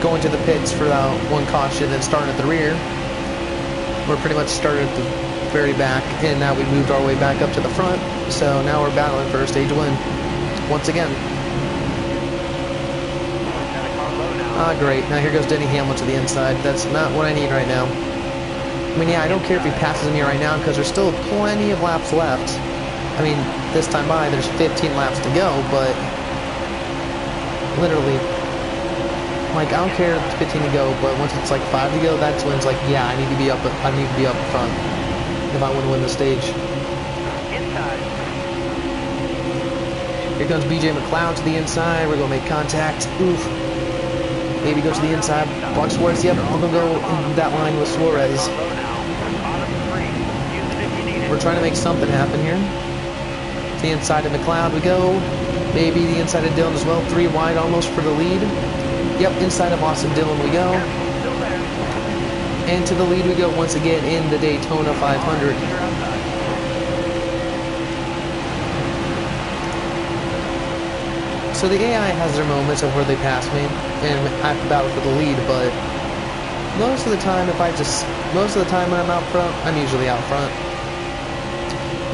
S1: going to the pits for one caution and starting at the rear. We're pretty much started at the very back, and now we moved our way back up to the front. So now we're battling for a stage win once again. Ah, great. Now here goes Denny Hamlin to the inside. That's not what I need right now. I mean, yeah, I don't care if he passes me right now because there's still plenty of laps left. I mean, this time by, there's 15 laps to go, but literally, like, I don't care if it's 15 to go, but once it's like 5 to go, that's when it's like, yeah, I need to be up front if I want to win the stage. Here comes BJ McLeod to the inside. We're going to make contact. Oof. Maybe go to the inside. Block Suarez. Yep, we're going to go in that line with Suarez. We're trying to make something happen here. To the inside of McLeod we go. Maybe the inside of Dillon as well. 3 wide almost for the lead. Yep, inside of Austin Dillon we go. And to the lead we go once again in the Daytona 500. So the AI has their moments of where they pass me and I have to battle for the lead, but most of the time when I'm out front, I'm usually out front.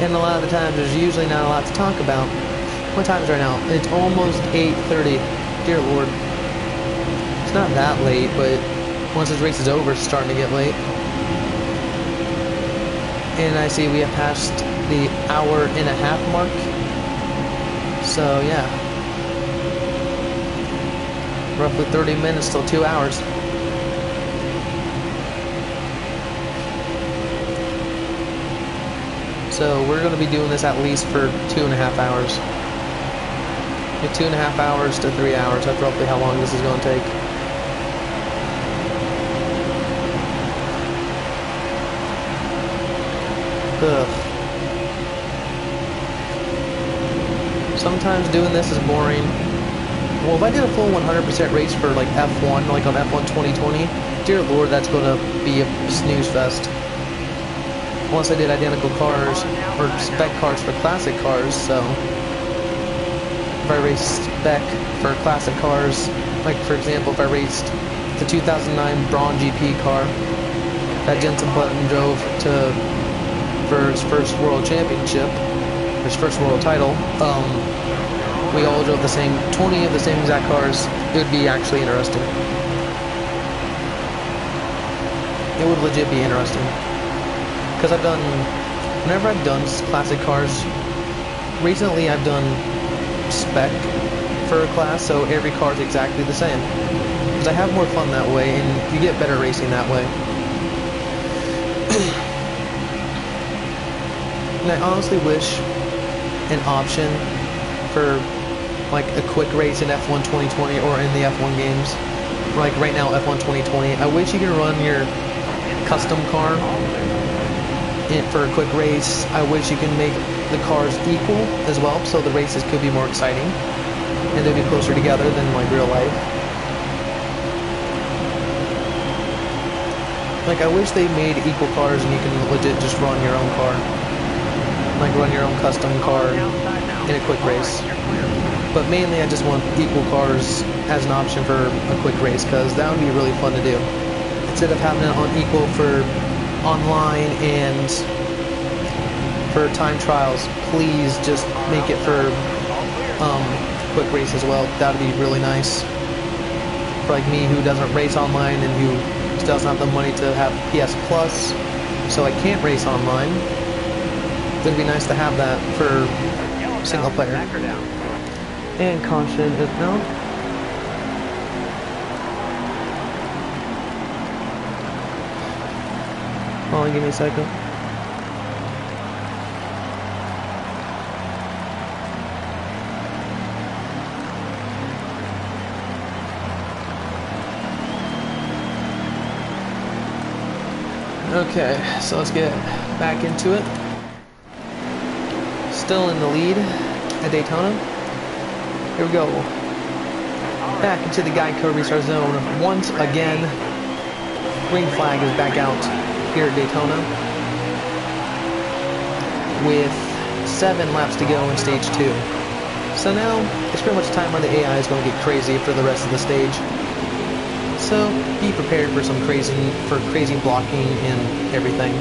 S1: And a lot of the times there's usually not a lot to talk about. What time is it right now? It's almost 8:30. Dear Lord. It's not that late, but once this race is over, it's starting to get late. And I see we have passed the hour-and-a-half mark. So, yeah. Roughly 30 minutes till 2 hours. So, we're going to be doing this at least for 2.5 hours. 2.5 hours to 3 hours. That's roughly how long this is going to take. Ugh. Sometimes doing this is boring. Well, if I did a full 100% race for like F1, like on F1 2020, dear Lord, that's going to be a snooze fest. Unless I did identical cars or spec cars for classic cars, so if I raced spec for classic cars, like for example, if I raced the 2009 Braun GP car that Jenson Button drove for his first world championship, his first world title, we all drove the same, 20 of the same exact cars, it would be actually interesting. It would legit be interesting. Because whenever I've done classic cars, recently I've done spec for a class, so every car is exactly the same. Because I have more fun that way, and you get better racing that way. And I honestly wish an option for like a quick race in F1 2020 or in the F1 games. Like right now, F1 2020, I wish you could run your custom car for a quick race. I wish you can make the cars equal as well, so the races could be more exciting and they'd be closer together than like real life. Like I wish they made equal cars and you can legit just run your own car. Like run your own custom car in a quick race. But mainly I just want equal cars as an option for a quick race, because that would be really fun to do. Instead of having it on equal for online and for time trials, please just make it for quick race as well. That would be really nice. For like me who doesn't race online and who still doesn't have the money to have PS Plus, so I can't race online. It would be nice to have that for single player. And caution is no. on, give me a second. Okay, so let's get back into it. Still in the lead at Daytona. Here we go. Back into the Geico restart zone once again. Green flag is back out here at Daytona with 7 laps to go in stage 2. So now it's pretty much time when the AI is going to get crazy for the rest of the stage. So be prepared for some crazy blocking and everything.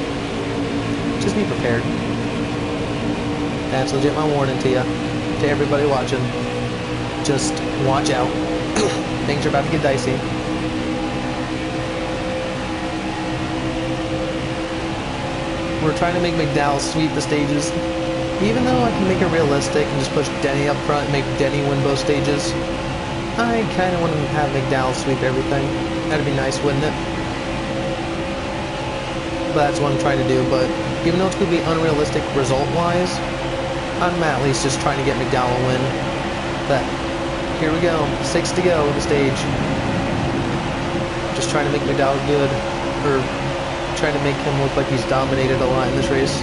S1: Just be prepared. That's legit my warning to you, to everybody watching. Just watch out. Things are about to get dicey. We're trying to make McDowell sweep the stages. Even though I can make it realistic and just push Denny up front and make Denny win both stages, I kind of want to have McDowell sweep everything. That'd be nice, wouldn't it? But that's what I'm trying to do. But even though it's going to be unrealistic result-wise, I'm at least just trying to get McDowell a win. But here we go. 6 to go in the stage. Just trying to make McDowell good. Or trying to make him look like he's dominated a lot in this race.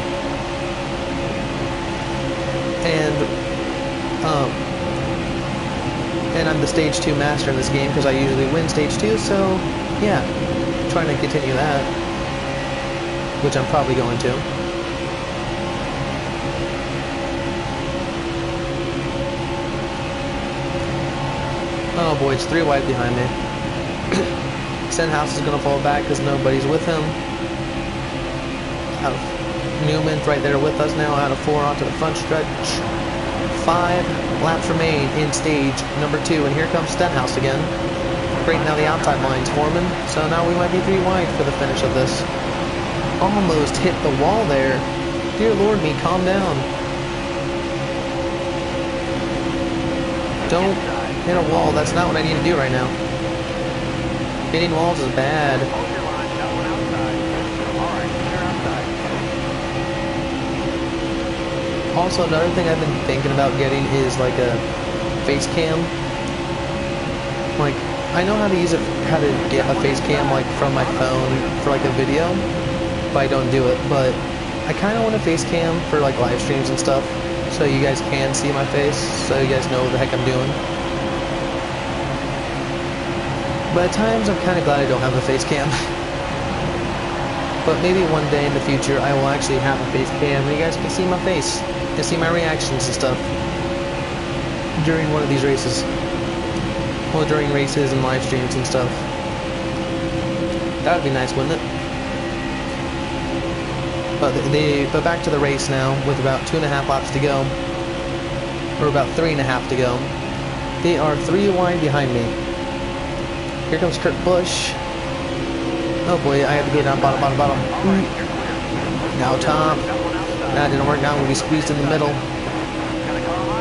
S1: And I'm the stage 2 master in this game because I usually win stage 2, so yeah, trying to continue that, which I'm probably going to. Oh boy, it's 3 wide behind me. Stenhouse is going to fall back because nobody's with him. Out of Newman right there with us now, out of 4 onto the front stretch. 5 laps remain in stage number 2, and here comes Stenhouse again. Right now the outside line's forming, so now we might be 3 wide for the finish of this. Almost hit the wall there. Dear Lord me, calm down. Don't hit a wall, that's not what I need to do right now. Hitting walls is bad. Also, another thing I've been thinking about getting is like a face cam. Like, I know how to use it, how to get a face cam like from my phone for like a video, but I don't do it. But I kind of want a face cam for like live streams and stuff, so you guys can see my face, so you guys know what the heck I'm doing. But at times I'm kind of glad I don't have a face cam. But maybe one day in the future I will actually have a face cam and you guys can see my face and see my reactions and stuff during one of these races. Well, during races and live streams and stuff. That would be nice, wouldn't it? But back to the race now with about 2.5 laps to go. Or about 3.5 to go. They are 3 wide behind me. Here comes Kurt Busch. Oh boy, I had to go down bottom. Now top. That didn't work out. We'll be squeezed in the middle.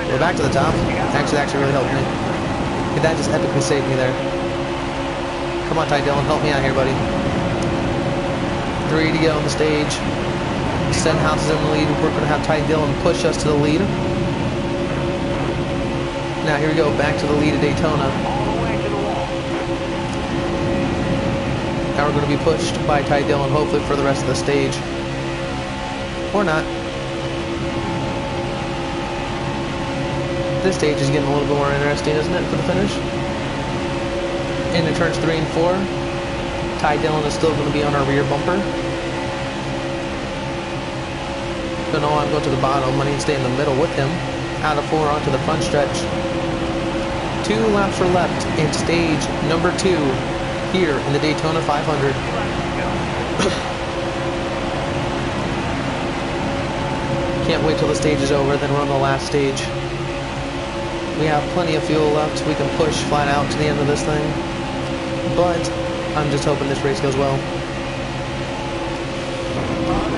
S1: We're back to the top. Actually really helped me. That just epically saved me there. Come on, Ty Dillon, help me out here, buddy. 3 to go on the stage. Stenhouse is in the lead. We're going to have Ty Dillon push us to the lead. Now here we go, back to the lead of Daytona. Now we're going to be pushed by Ty Dillon, hopefully for the rest of the stage. Or not. This stage is getting a little bit more interesting, isn't it, for the finish? Into turns 3 and 4. Ty Dillon is still going to be on our rear bumper. So no, I'm going to the bottom. I need to stay in the middle with him. Out of 4 onto the front stretch. 2 laps are left in stage number 2 here in the Daytona 500. Can't wait till the stage is over, then we're on the last stage. We have plenty of fuel left. We can push flat out to the end of this thing. But I'm just hoping this race goes well.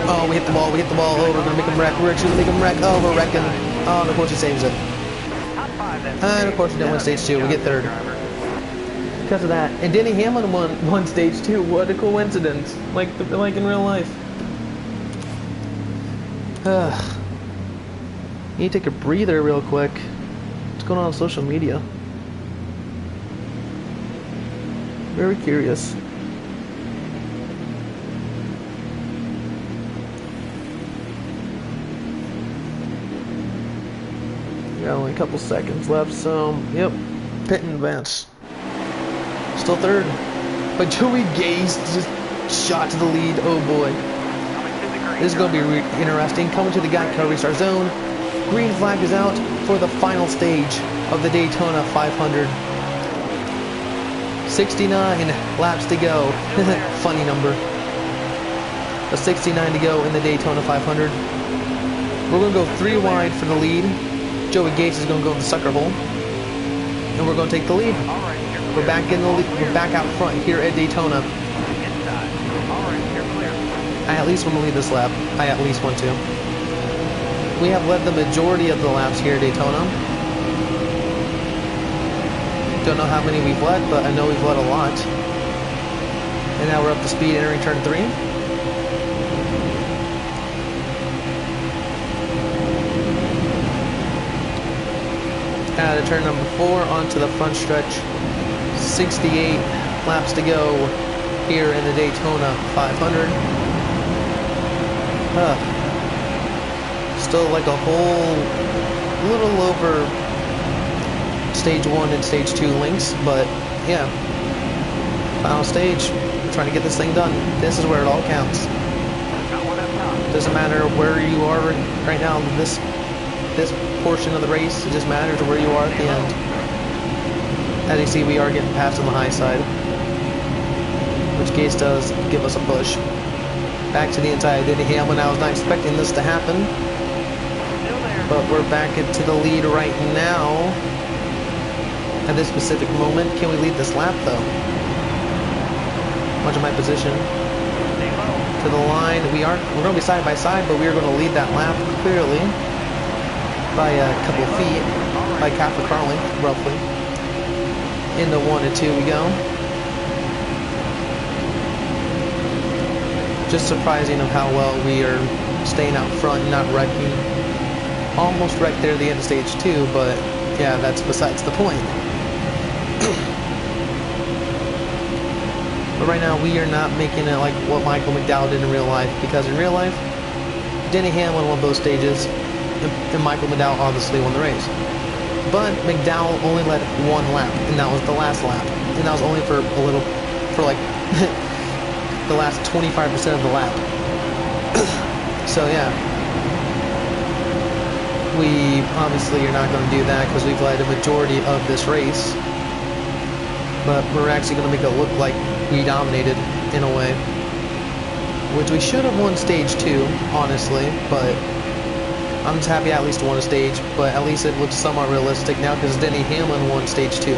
S1: Oh, we hit the wall. Oh, we're going to make him wreck. We're actually going to make him wreck. Oh, we're wrecking. Oh, and of course he saves it. And of course we didn't win stage 2. We get 3rd. Because of that. And Denny Hamlin won stage 2. What a coincidence. Like in real life. Ugh. Need to take a breather real quick. What's going on social media? Very curious. Got only a couple seconds left, so yep. Pit in advance. Still third. But Joey Gase just shot to the lead. Oh boy. This is going to be interesting. Coming to the Geico restart zone. Green flag is out for the final stage of the Daytona 500. 69 laps to go. Funny number. But 69 to go in the Daytona 500. We're going to go 3 wide for the lead. Joey Gates is going to go in the sucker hole. And we're going to take the lead. We're back in the lead. We're back out front here at Daytona. I at least want to lead this lap. I at least want to. We have led the majority of the laps here at Daytona. Don't know how many we've led, but I know we've led a lot. And now we're up to speed entering turn 3. Out of turn number 4 onto the front stretch. 68 laps to go here in the Daytona 500. Still like a whole little over stage 1 and stage 2 links, but yeah, final stage. We're trying to get this thing done. This is where it all counts. Doesn't matter where you are right now. This portion of the race, it just matters where you are at the end. As you see, we are getting past on the high side, which Gates does give us a push. Back to the inside, Denny Hamlin. I was not expecting this to happen, but we're back into the lead right now. At this specific moment, can we lead this lap though? Much of my position to the line. We're going to be side by side, but we are going to lead that lap clearly by a couple of feet, like half a car length, roughly. Into 1 and 2 we go. Just surprising of how well we are staying out front and not wrecking. Almost wrecked there at the end of stage 2, but yeah, that's besides the point. But right now we are not making it like what Michael McDowell did in real life, because in real life, Denny Hamlin won both stages, and Michael McDowell obviously won the race. But McDowell only led 1 lap, and that was the last lap. And that was only for like the last 25% of the lap. So yeah, we obviously are not going to do that because we've led a majority of this race. But we're actually going to make it look like we dominated in a way, which we should have won stage 2, honestly, but I'm just happy I at least won a stage, but at least it looks somewhat realistic now because Denny Hamlin won stage 2.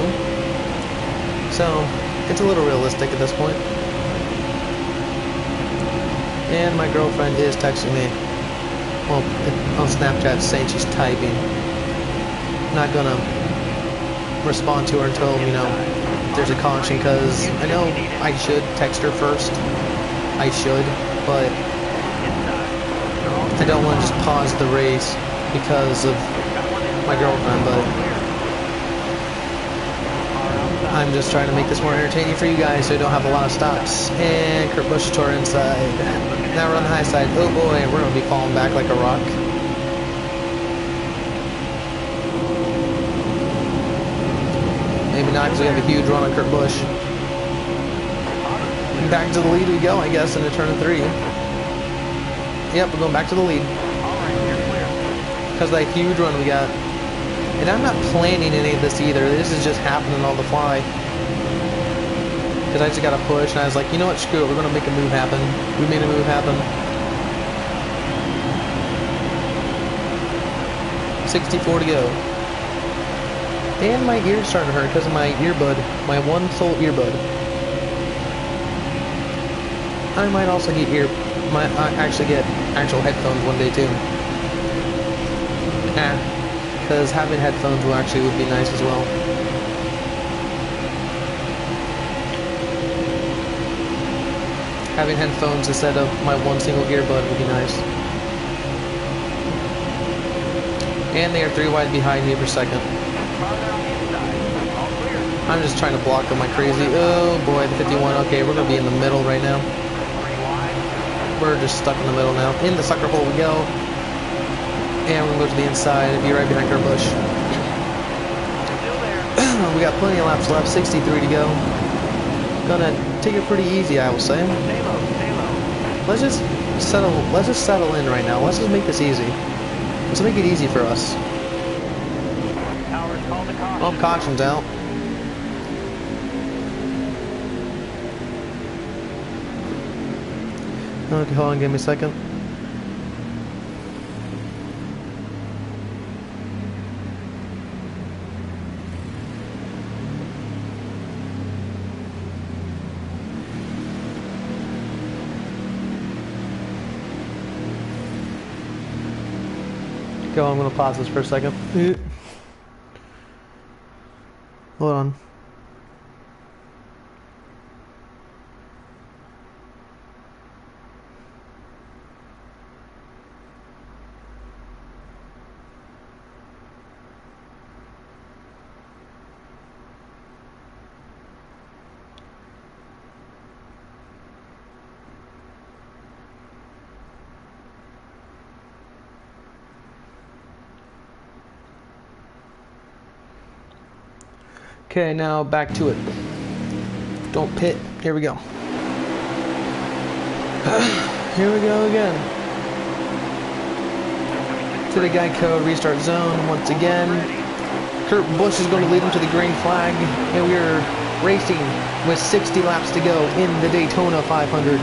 S1: So it's a little realistic at this point. And my girlfriend is texting me, well, on Snapchat, saying she's typing. Not gonna respond to her until, you know, there's a caution, because I know I should text her first. I should, but I don't want to just pause the race because of my girlfriend, but I'm just trying to make this more entertaining for you guys so you don't have a lot of stops. And Kurt Busch to our inside. Now we're on the high side. Oh boy, we're going to be falling back like a rock. Maybe not, because we have a huge run on Kurt Busch. And back to the lead we go, I guess, into turn 3. Yep, we're going back to the lead. Because of that huge run we got. And I'm not planning any of this either. This is just happening on the fly. Because I just got to push, and I was like, you know what, screw it. We're going to make a move happen. We made a move happen. 64 to go. And my ear's starting to hurt because of my earbud. My one sole earbud. I might also get actually get actual headphones one day too. Because having headphones would be nice as well. Having headphones instead of my one single earbud would be nice. And they are 3 wide behind me per second. I'm just trying to block them like crazy. Oh boy, the 51. Okay, we're going to be in the middle right now. We're just stuck in the middle now. In the sucker hole we go. And we're going to go to the inside and be right behind our bush. We got plenty of laps left. 63 to go. Gonna take it pretty easy, I will say. Let's just settle in right now. Let's just make this easy. Let's make it easy for us. Oh, caution's out. Okay, hold on, give me a second. I'm gonna pause this for a second. Hold on. Okay, now back to it. Don't pit. Here we go. Here we go again. To the Geico restart zone once again. Kurt Busch is going to lead him to the green flag, and we are racing with 60 laps to go in the Daytona 500.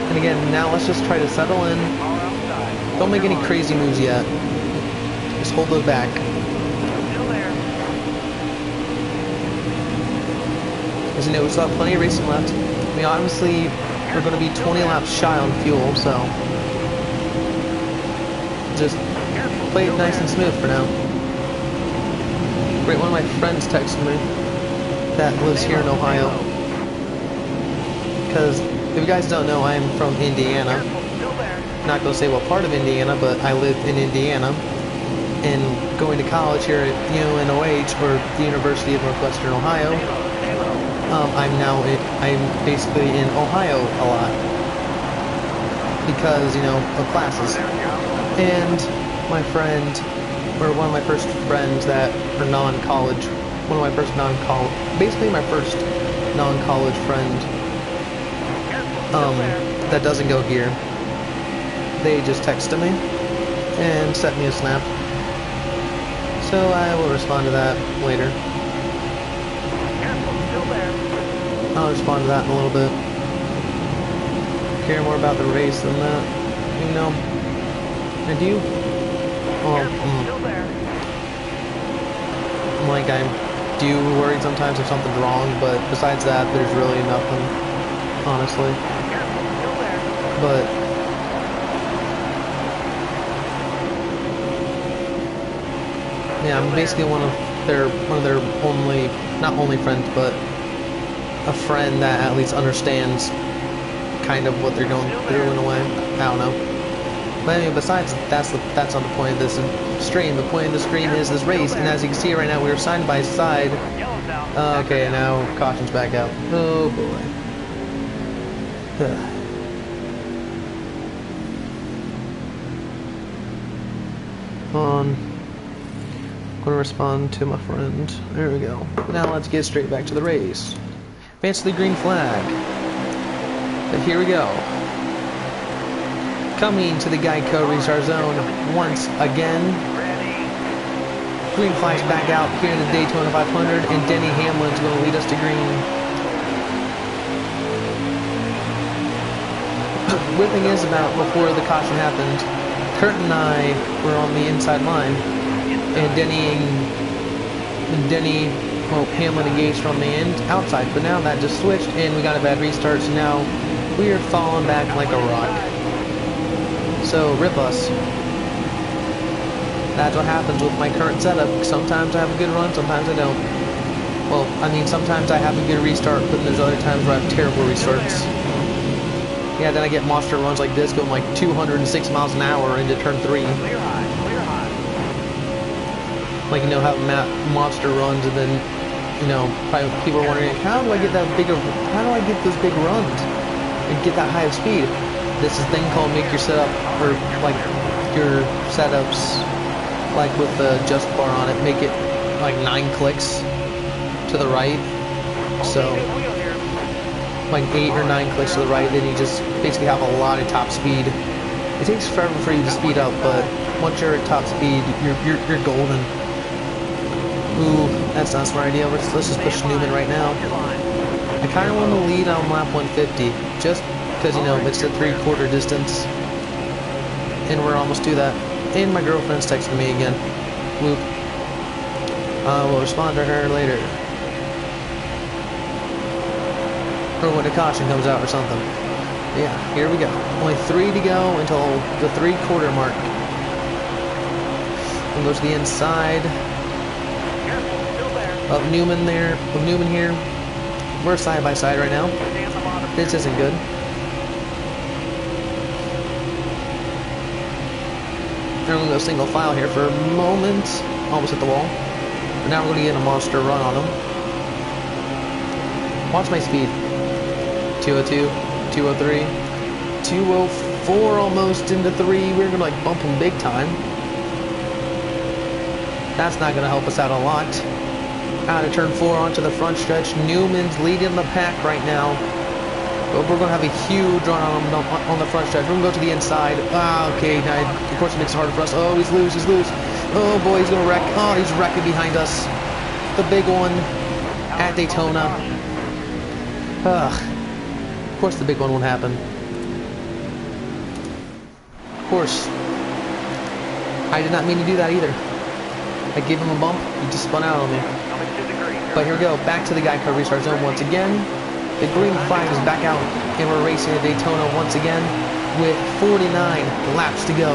S1: And again, now let's just try to settle in. Don't make any crazy moves yet. Just hold those back. As you know, we still have plenty of racing left. I mean, honestly, we're going to be 20 laps shy on fuel, so just play it nice and smooth for now. Great, one of my friends texted me that lives here in Ohio. Because if you guys don't know, I am from Indiana. Not going to say what part of Indiana, but I live in Indiana, and going to college here at UNOH, or the University of Northwestern Ohio. I'm basically in Ohio a lot because of classes. And my friend, or one of my first friends that are non-college, basically my first non-college friend that doesn't go here. They just texted me and sent me a snap. So I will respond to that later. I'll respond to that in a little bit. Care more about the race than that, I do. Well, I do worry sometimes if something's wrong, but besides that, there's really nothing, honestly. But yeah, I'm basically one of their only, not only friends, but a friend that at least understands kind of what they're going through in a way. I don't know. But anyway, besides that's not the point of this stream. The point of the stream is this race, and as you can see right now, we are side by side. Okay, now caution's back out. Oh boy. I'm gonna respond to my friend. There we go. Now let's get straight back to the race. Advance to the green flag. But here we go. Coming to the Geico restart zone once again. Green flag's back out here in the Daytona 500, and Denny Hamlin's going to lead us to green. Weird thing is, about before the caution happened, Kurt and I were on the inside line, and Hamlin engaged from the outside, but now that just switched, and we got a bad restart, so now we are falling back like a rock. So, rip us. That's what happens with my current setup. Sometimes I have a good run, sometimes I don't. Well, I mean, sometimes I have a good restart, but there's other times where I have terrible restarts. Yeah, then I get monster runs like this going like 206 miles an hour into turn 3.
S2: Clear high, clear high.
S1: Like, you know, have monster runs, and then, you know, probably people are wondering, how do I get those big runs and get that high of speed? This is a thing called make your setup, or like your setups, like with the adjust bar on it, make it like 9 clicks to the right. So like 8 or 9 clicks to the right, then you just basically have a lot of top speed. It takes forever for you to speed up, but once you're at top speed, you're golden. Ooh, that's not a smart idea. Let's just push Newman right now. I kind of want to lead on lap 150, just because, you know, it's a 3/4 distance, and we're almost to that. And my girlfriend's texting me again. Whoop. I will respond to her later. Or when a caution comes out or something. Yeah, here we go. Only 3 to go until the 3/4 mark. We'll go to the inside of Newman there. With Newman here. We're side by side right now. This isn't good. We're going to go single file here for a moment. Almost hit the wall. But now we're going to get a monster run on him. Watch my speed. 202, 203, 204 almost into 3. We're going to like bump him big time. That's not going to help us out a lot. Out of turn 4 onto the front stretch. Newman's leading the pack right now. But we're going to have a huge run on the front stretch. We're going to go to the inside. Ah, okay. Now, of course, it makes it harder for us. Oh, he's loose. He's loose. Oh, boy, he's going to wreck. Oh, he's wrecking behind us. The big one at Daytona. Ugh. Of course, the big one won't happen. Of course. I did not mean to do that either. I gave him a bump. He just spun out on me. But here we go. Back to the Geico restart zone once again. The green flag is back out, and we're racing at Daytona once again with 49 laps to go.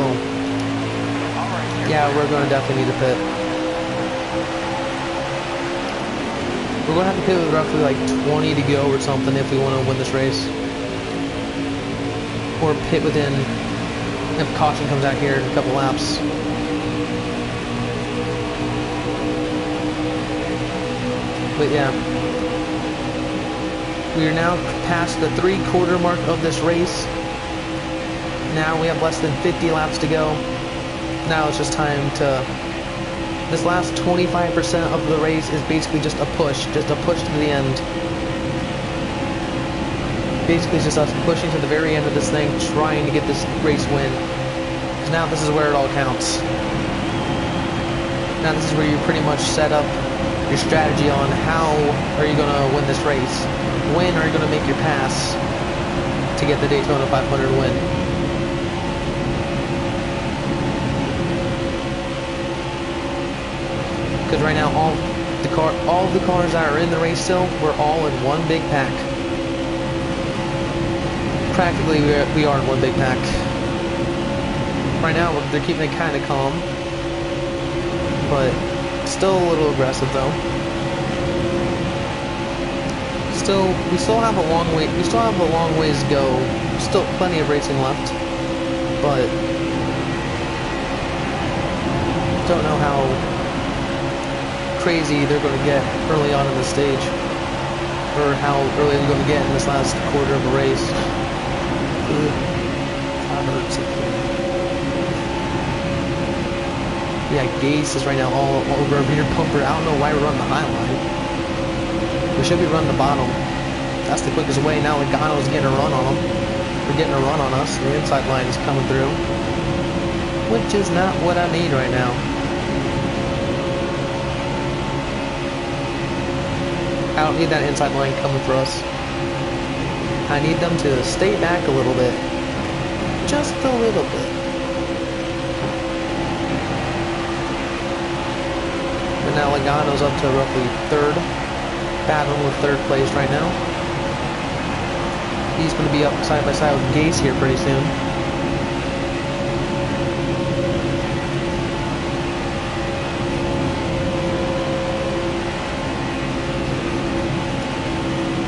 S1: Yeah, we're going to definitely need a pit. We're going to have to pit with roughly like 20 to go or something if we want to win this race. Or pit within, if caution comes out here in a couple laps. But yeah. We are now past the 3/4 mark of this race. Now we have less than 50 laps to go. Now it's just time to... This last 25% of the race is basically just a push to the end. Basically it's just us pushing to the very end of this thing, trying to get this race win. Because now this is where it all counts. Now this is where you pretty much set up your strategy on how are you going to win this race. When are you going to make your pass to get the Daytona 500 win? Because right now, all the cars that are in the race still, we're all in one big pack. Practically, we are in one big pack. Right now, they're keeping it kind of calm, but still a little aggressive though. We still have a long way. We still have a long ways to go. Still plenty of racing left, but don't know how crazy they're going to get early on in the stage, or how early they're going to get in this last quarter of the race. That hurts. Yeah, Gase is right now all over a rear bumper. I don't know why we're running the high line. We should be running the bottom. That's the quickest way. Now Logano's getting a run on them. We're getting a run on us. The inside line is coming through, which is not what I need right now. I don't need that inside line coming for us. I need them to stay back a little bit. Just a little bit. And now Logano's up to roughly 3rd. Battling with 3rd place right now. He's going to be up side by side with Gase here pretty soon.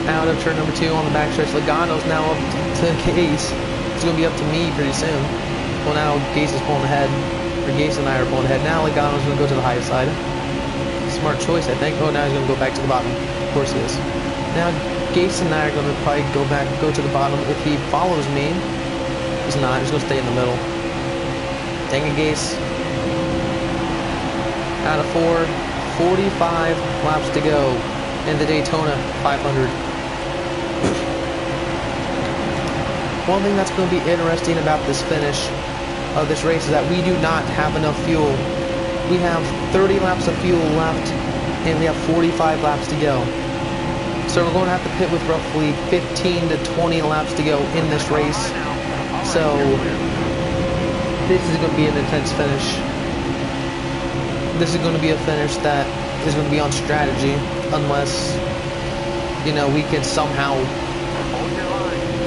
S1: Out of turn number 2 on the backstretch. Logano's now up to Gase. It's going to be up to me pretty soon. Well, now Gase is pulling ahead. Or Gase and I are pulling ahead. Now Logano's going to go to the highest side. Smart choice, I think. Oh, now he's going to go back to the bottom. Of course he is. Now Gase and I are going to probably go to the bottom. If he follows me, he's not. He's going to stay in the middle. Dang it, Gase. Out of 4, 45 laps to go in the Daytona 500. One thing that's going to be interesting about this finish of this race is that we do not have enough fuel. We have 30 laps of fuel left, and we have 45 laps to go. So we're going to have to pit with roughly 15 to 20 laps to go in this race. So this is going to be an intense finish. This is going to be a finish that is going to be on strategy, unless, you know, we can somehow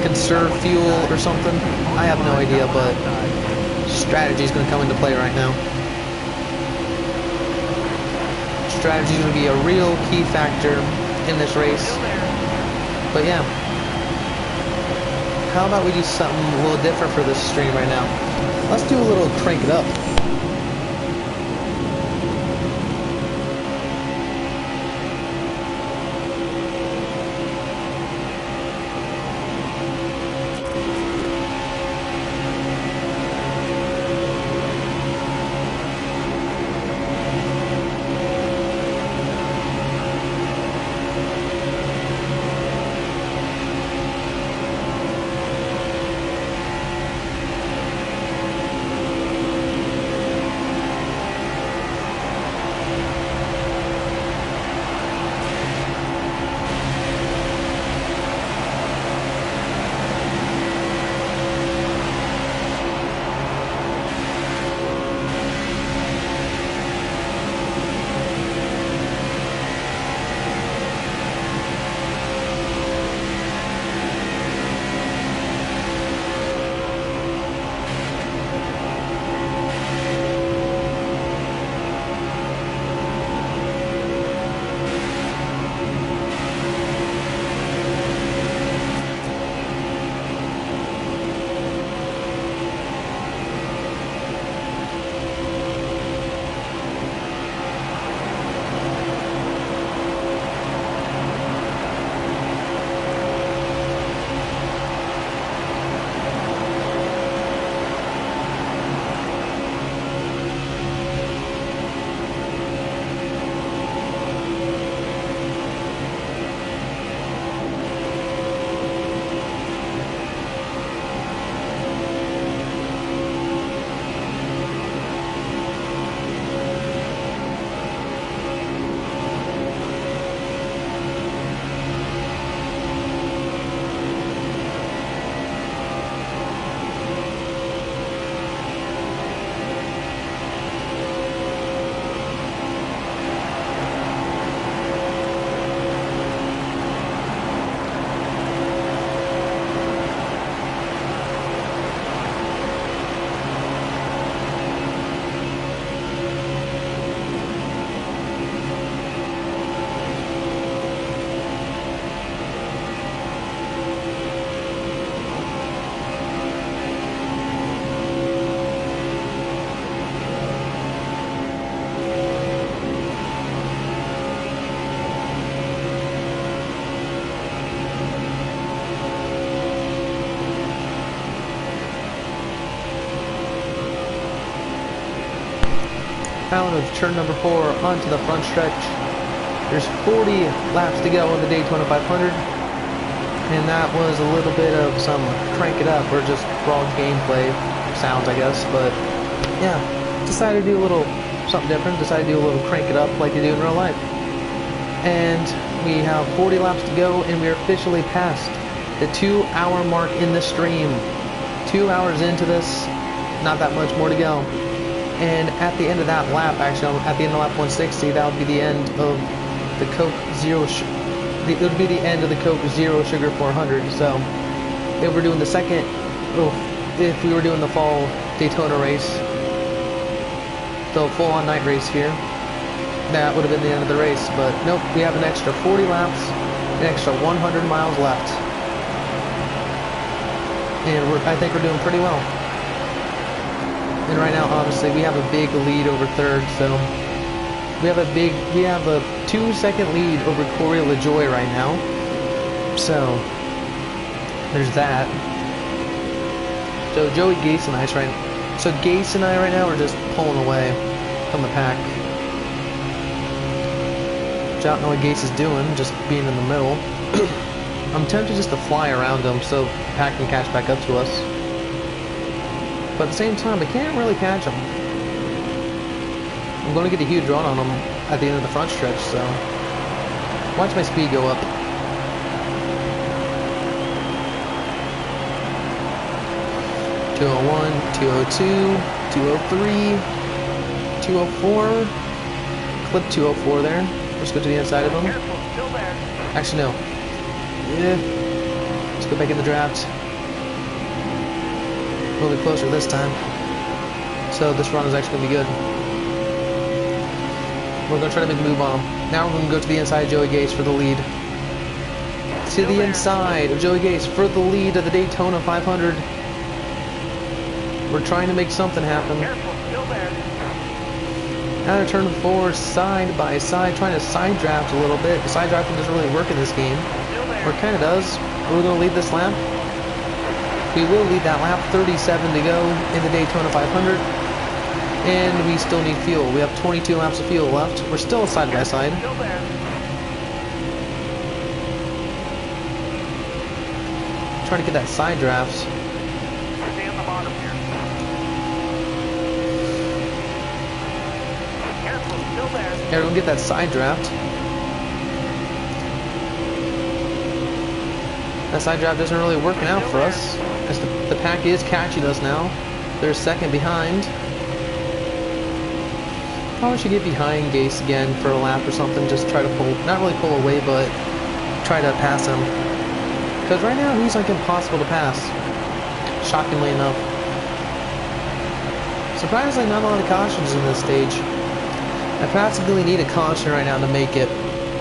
S1: conserve fuel or something. I have no idea, but strategy is going to come into play right now. Strategy is going to be a real key factor in this race. But yeah, how about we do something a little different for this stream right now? Let's do a little crank it up. Out of turn number 4 onto the front stretch. There's 40 laps to go in the Daytona 500, and that was a little bit of some crank it up or just raw gameplay sounds, I guess. But yeah, decided to do a little something different. Decided to do a little crank it up like you do in real life. And we have 40 laps to go, and we're officially past the 2-hour mark in the stream. 2 hours into this, not that much more to go. And at the end of that lap, actually, at the end of lap 160, that would be the end of the Coke Zero. It would be the end of the Coke Zero Sugar 400. So, if we're doing the second, if we were doing the fall Daytona race, the full-on night race here, that would have been the end of the race. But nope, we have an extra 40 laps An extra 100 miles left. And I think we're doing pretty well. And right now, obviously, we have a big lead over third, so we have a 2-second lead over Corey LaJoy right now. So there's that. So Joey Gase and I right now are just pulling away from the pack. Which I don't know what Gase is doing, just being in the middle. I'm tempted just to fly around him so the pack can catch back up to us. But at the same time, I can't really catch him. I'm going to get a huge run on him at the end of the front stretch, so watch my speed go up. .201, 202, 203, 204. Clip 204 there. Let's go to the inside of him. Actually, no. Yeah. Let's go back in the draft. A little bit closer this time. So this run is actually going to be good. We're going to try to make a move on him. Now we're going to go to the inside of Joey Gase for the lead. To the inside of Joey Gase for the lead of the Daytona 500. We're trying to make something happen. Out of turn 4, side by side, trying to side draft a little bit. The side drafting doesn't really work in this game. Or it kind of does. We're going to lead this lap. We will lead that lap. 37 to go in the Daytona 500. And we still need fuel. We have 22 laps of fuel left. We're still side by side. Trying to get that side draft. Yeah, we're going to get that side draft. That side draft isn't really working out for us, as the pack is catching us now. They're second behind. Probably should get behind Gase again for a lap or something, just try to pull, not really pull away, but try to pass him. Because right now he's like impossible to pass, shockingly enough. Surprisingly, not a lot of cautions in this stage. I practically need a caution right now to make it,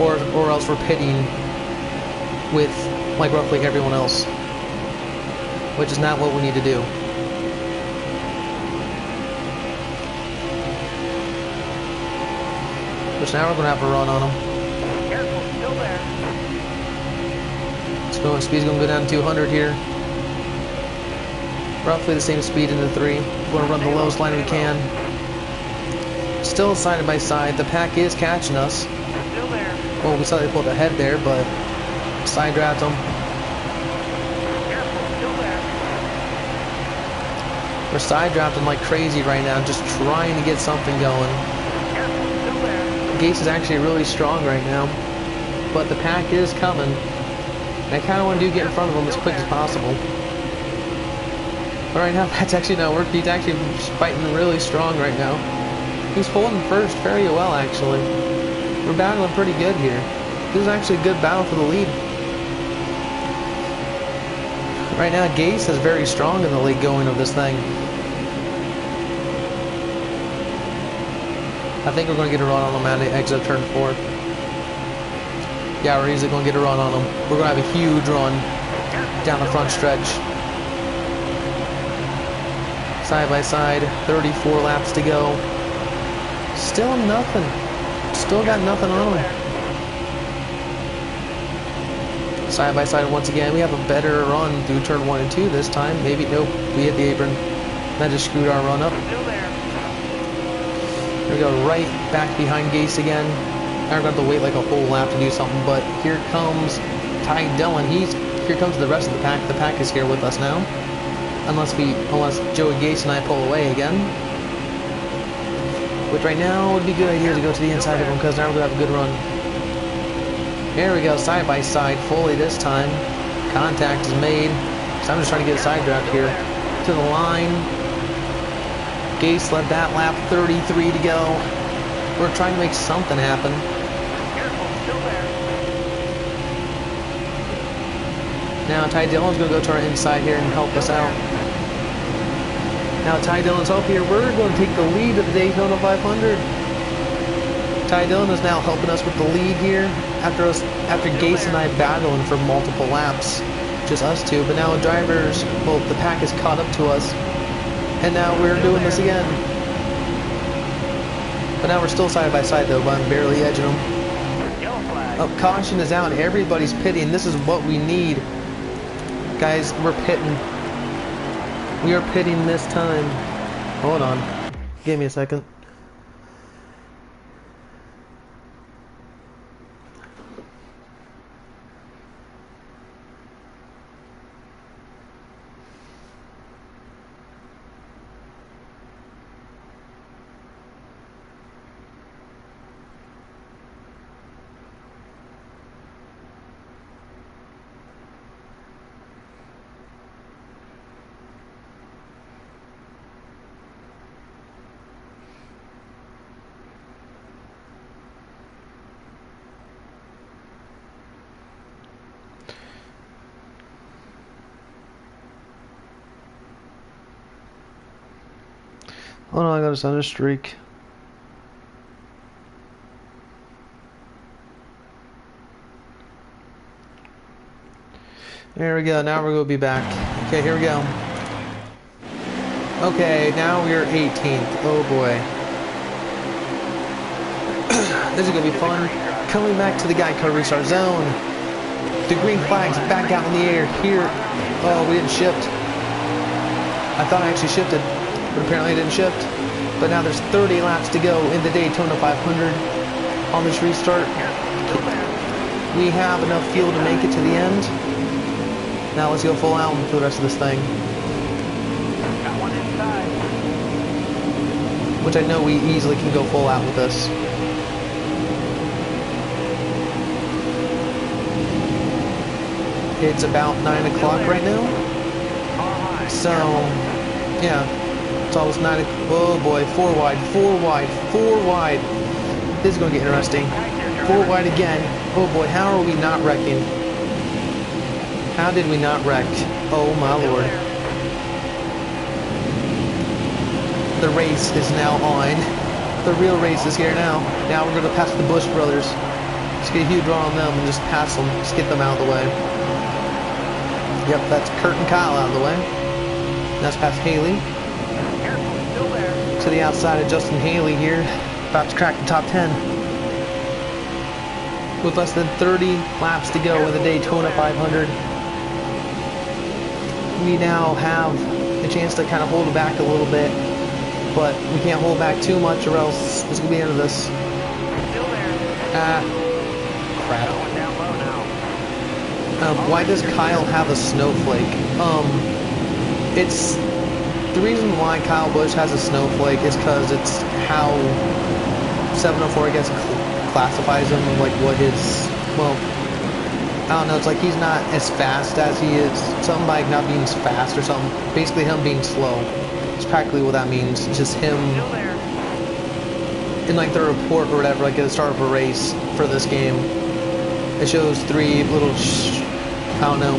S1: or else we're pitting with like roughly everyone else, which is not what we need to do. Which now we're going to have a run on him.
S2: Careful, still there.
S1: Speed's going to go down to 200 here. Roughly the same speed in the 3. We're going to run the lowest line we can. Still side by side. The pack is catching us.
S2: Still there.
S1: Well, we saw they pulled ahead there, but side draft them.
S2: Careful, still there.
S1: We're side drafting like crazy right now, just trying to get something going.
S2: Careful, still there.
S1: Gase is actually really strong right now, but the pack is coming. And I kind of want to get in front of him as quick as possible. But right now, that's actually not working. He's actually fighting really strong right now. He's holding first very well, actually. We're battling pretty good here. This is actually a good battle for the lead. Right now, Gase is very strong in the lead going of this thing. I think we're going to get a run on him at the exit of turn 4. Yeah, we're easily going to get a run on him. We're going to have a huge run down the front stretch. Side by side, 34 laps to go. Still nothing. Still got nothing on him. Side by side once again. We have a better run through turn 1 and 2 this time. Maybe, nope, we hit the apron. That just screwed our run up. Here we go, right back behind Gase again. I'm going to have to wait like a whole lap to do something, but here comes Ty Dillon. Here comes the rest of the pack. The pack is here with us now. Unless Joey Gase and I pull away again. Which right now would be a good idea to go to the inside of him, because now we're going to have a good run. There we go, side by side, fully this time. Contact is made. So I'm just trying to get a side draft here. To the line. Gase led that lap, 33 to go. We're trying to make something happen. Now Ty Dillon's going to go to our inside here and help us out. Now Ty Dillon's up here. We're going to take the lead of the Daytona 500. Ty Dillon is now helping us with the lead here after Gase and I battling for multiple laps, just us two. But now drivers, well, the pack has caught up to us, and now we're doing this again. But now we're still side by side though, but I'm barely edging them. Oh, caution is out. Everybody's pitting. This is what we need, guys. We're pitting. We are pitting this time. Hold on. Give me a second. Oh no, I got us on a streak. There we go, now we're going to be back. Okay, here we go. Okay, now we're 18th. Oh boy. This is going to be fun. Coming back to the Geico restart zone. The green flag's back out in the air here. Oh, we didn't shift. I thought I actually shifted, but apparently I didn't shift. But now there's 30 laps to go in the Daytona 500 on this restart. We have enough fuel to make it to the end. Now let's go full out for the rest of this thing.
S2: Got one inside.
S1: Which I know we easily can go full out with this. It's about 9 o'clock right now. So, yeah. It's almost 9 o'clock. Oh boy, 4 wide, 4 wide, 4 wide. This is going to get interesting. 4 wide again. Oh boy, how are we not wrecking? How did we not wreck? Oh my lord. The race is now on. The real race is here now. Now we're going to pass the Bush brothers. Let's get a huge run on them and just pass them. Just get them out of the way. Yep, that's Kurt and Kyle out of the way. That's past Haley.
S2: Still there.
S1: To the outside of Justin Haley here. About to crack the top 10. With less than 30 laps to go in the Daytona 500. We now have a chance to kind of hold it back a little bit. But we can't hold back too much or else it's going to be the end of this.
S2: Still there.
S1: Ah. Crap.
S2: Going down low now.
S1: Why does Kyle have a snowflake? It's the reason why Kyle Busch has a snowflake is because it's how 704 I guess classifies him, like what his, well, I don't know, it's like he's not as fast as he is, something like not being as fast or something, basically him being slow. It's practically what that means. It's just him
S2: Still there.
S1: in like the report or whatever, like at the start of a race for this game. It shows 3 little, I don't know,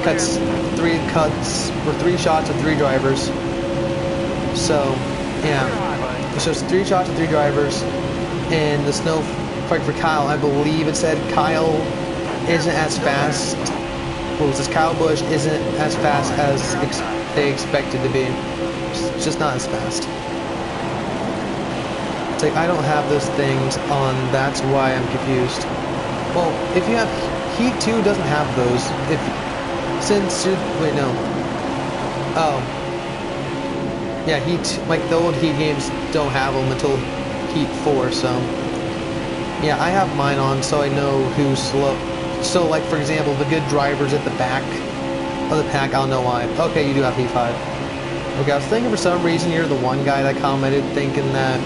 S1: cuts, 3 cuts, or 3 shots of 3 drivers. So, yeah. It shows 3 shots of 3 drivers, and the snowflake for Kyle, I believe it said Kyle isn't as fast, what was this, Kyle Busch isn't as fast as they expected to be. It's just not as fast. It's like, I don't have those things on, that's why I'm confused. Well, if you have, Heat 2 doesn't have those. Wait, no. Oh. Yeah, like the old Heat games don't have them until Heat 4, so. Yeah, I have mine on so I know who's slow. So, like, for example, the good drivers at the back of the pack, I don't know why. Okay, you do have Heat 5. Okay, I was thinking for some reason you're the one guy that commented thinking that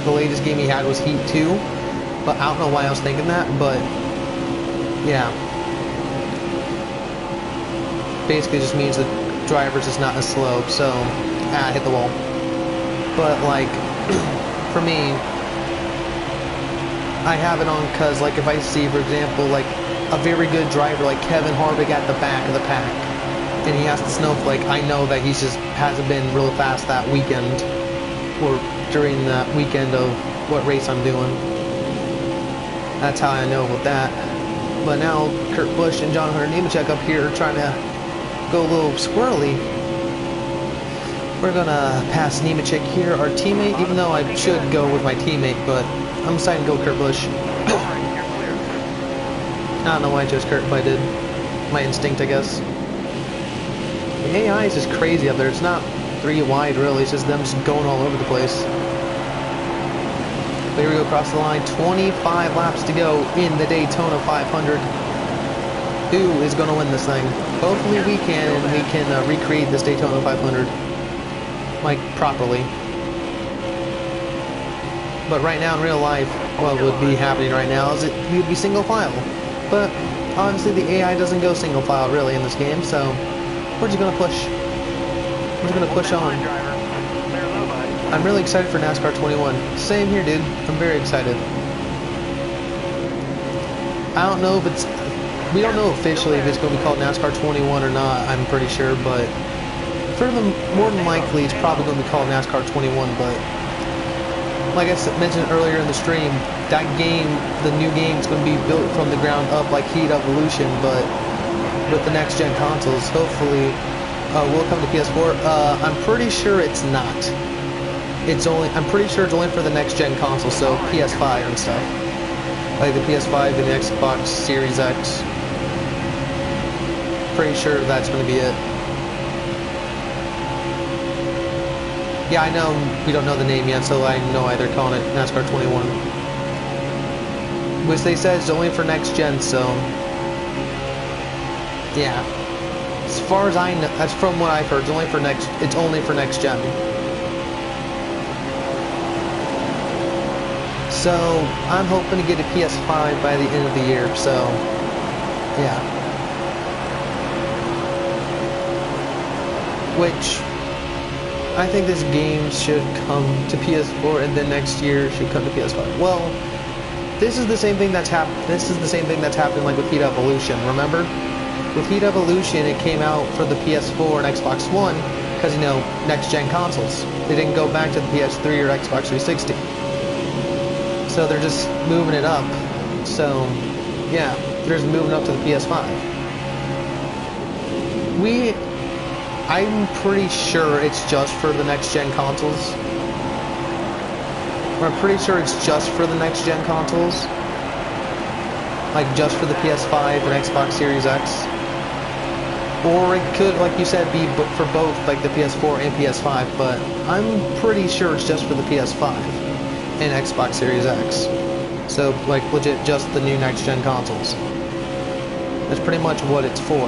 S1: the latest game he had was Heat 2. But I don't know why I was thinking that, but yeah. Basically just means that drivers is not as slow, so I hit the wall. But like, for me, I have it on because like if I see, for example, like a very good driver like Kevin Harvick at the back of the pack, and he has the snowflake, I know that he just hasn't been real fast that weekend, or during that weekend of what race I'm doing. That's how I know about that. But now Kurt Busch and John Hunter Nemechek up here are trying to go a little squirrely. We're gonna pass Nemechek here, our teammate, even though I should go with my teammate, but I'm deciding to go Kurt Busch. I don't know why I chose Kurt, but I did. My instinct, I guess. The AI is just crazy up there. It's not 3 wide, really. It's just them just going all over the place. But here we go across the line. 25 laps to go in the Daytona 500. Who is going to win this thing? Hopefully we can, and we can recreate this Daytona 500. Like, properly. But right now, in real life, what would be happening right now is we would be single file. But obviously the AI doesn't go single file really in this game, so we're just gonna push. We're just gonna push on. I'm really excited for NASCAR 21. Same here, dude. I'm very excited. I don't know if it's... We don't know officially if it's going to be called NASCAR 21 or not, I'm pretty sure, but more than likely it's probably going to be called NASCAR 21, but like I mentioned earlier in the stream, that game, the new game, is going to be built from the ground up like Heat Evolution, but with the next gen consoles. Hopefully will come to PS4. I'm pretty sure it's not. I'm pretty sure it's only for the next gen console, so PS5 and stuff. Like the PS5 and the Xbox Series X. Pretty sure that's going to be it. Yeah, I know we don't know the name yet, so I know why they're calling it NASCAR 21. Which they said is only for next gen, so yeah. As far as I know, that's from what I've heard. It's only for next gen. So I'm hoping to get a PS5 by the end of the year. So yeah. Which I think this game should come to PS4, and then next year should come to PS5. Well, this is the same thing that's happened. This is the same thing that's happened like with Heat Evolution. Remember, with Heat Evolution, it came out for the PS4 and Xbox One because next gen consoles. They didn't go back to the PS3 or Xbox 360. So they're just moving it up. So yeah, they're just moving up to the PS5. I'm pretty sure it's just for the next gen consoles. I'm pretty sure it's just for the next gen consoles. Like just for the PS5 and Xbox Series X. Or it could, like you said, be for both, like the PS4 and PS5, but I'm pretty sure it's just for the PS5 and Xbox Series X. So, like, legit just the new next gen consoles. That's pretty much what it's for.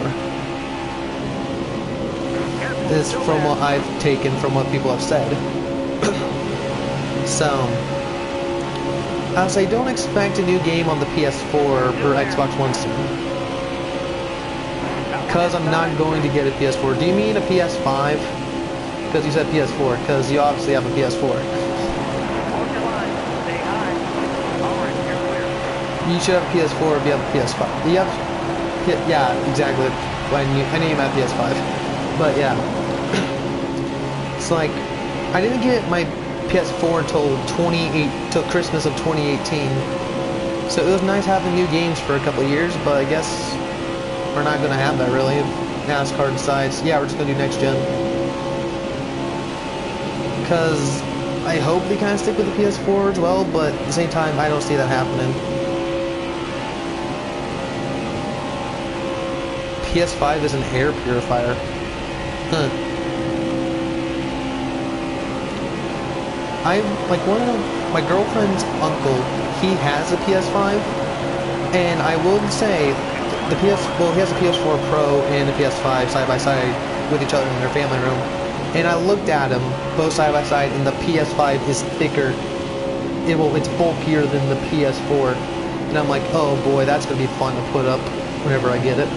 S1: This is from what I've taken from what people have said. So, I'll say don't expect a new game on the PS4 or Xbox One soon. Because I'm not going to get a PS4. Do you mean a PS5? Because you said PS4. Because you obviously have a PS4. You should have a PS4 if you have a PS5. You have, yeah, exactly. I knew you meant PS5. But yeah. It's like, I didn't get my PS4 until Christmas of 2018. So it was nice having new games for a couple of years, but I guess we're not going to have that really. If NASCAR decides, yeah, we're just going to do next gen. Because I hope they kind of stick with the PS4 as well, but at the same time, I don't see that happening. PS5 is an air purifier. Huh. One of my girlfriend's uncle, he has a PS5, and I will say, he has a PS4 Pro and a PS5 side by side with each other in their family room, and I looked at them both side by side, and the PS5 is thicker. It's bulkier than the PS4, and I'm like, oh boy, that's gonna be fun to put up whenever I get it.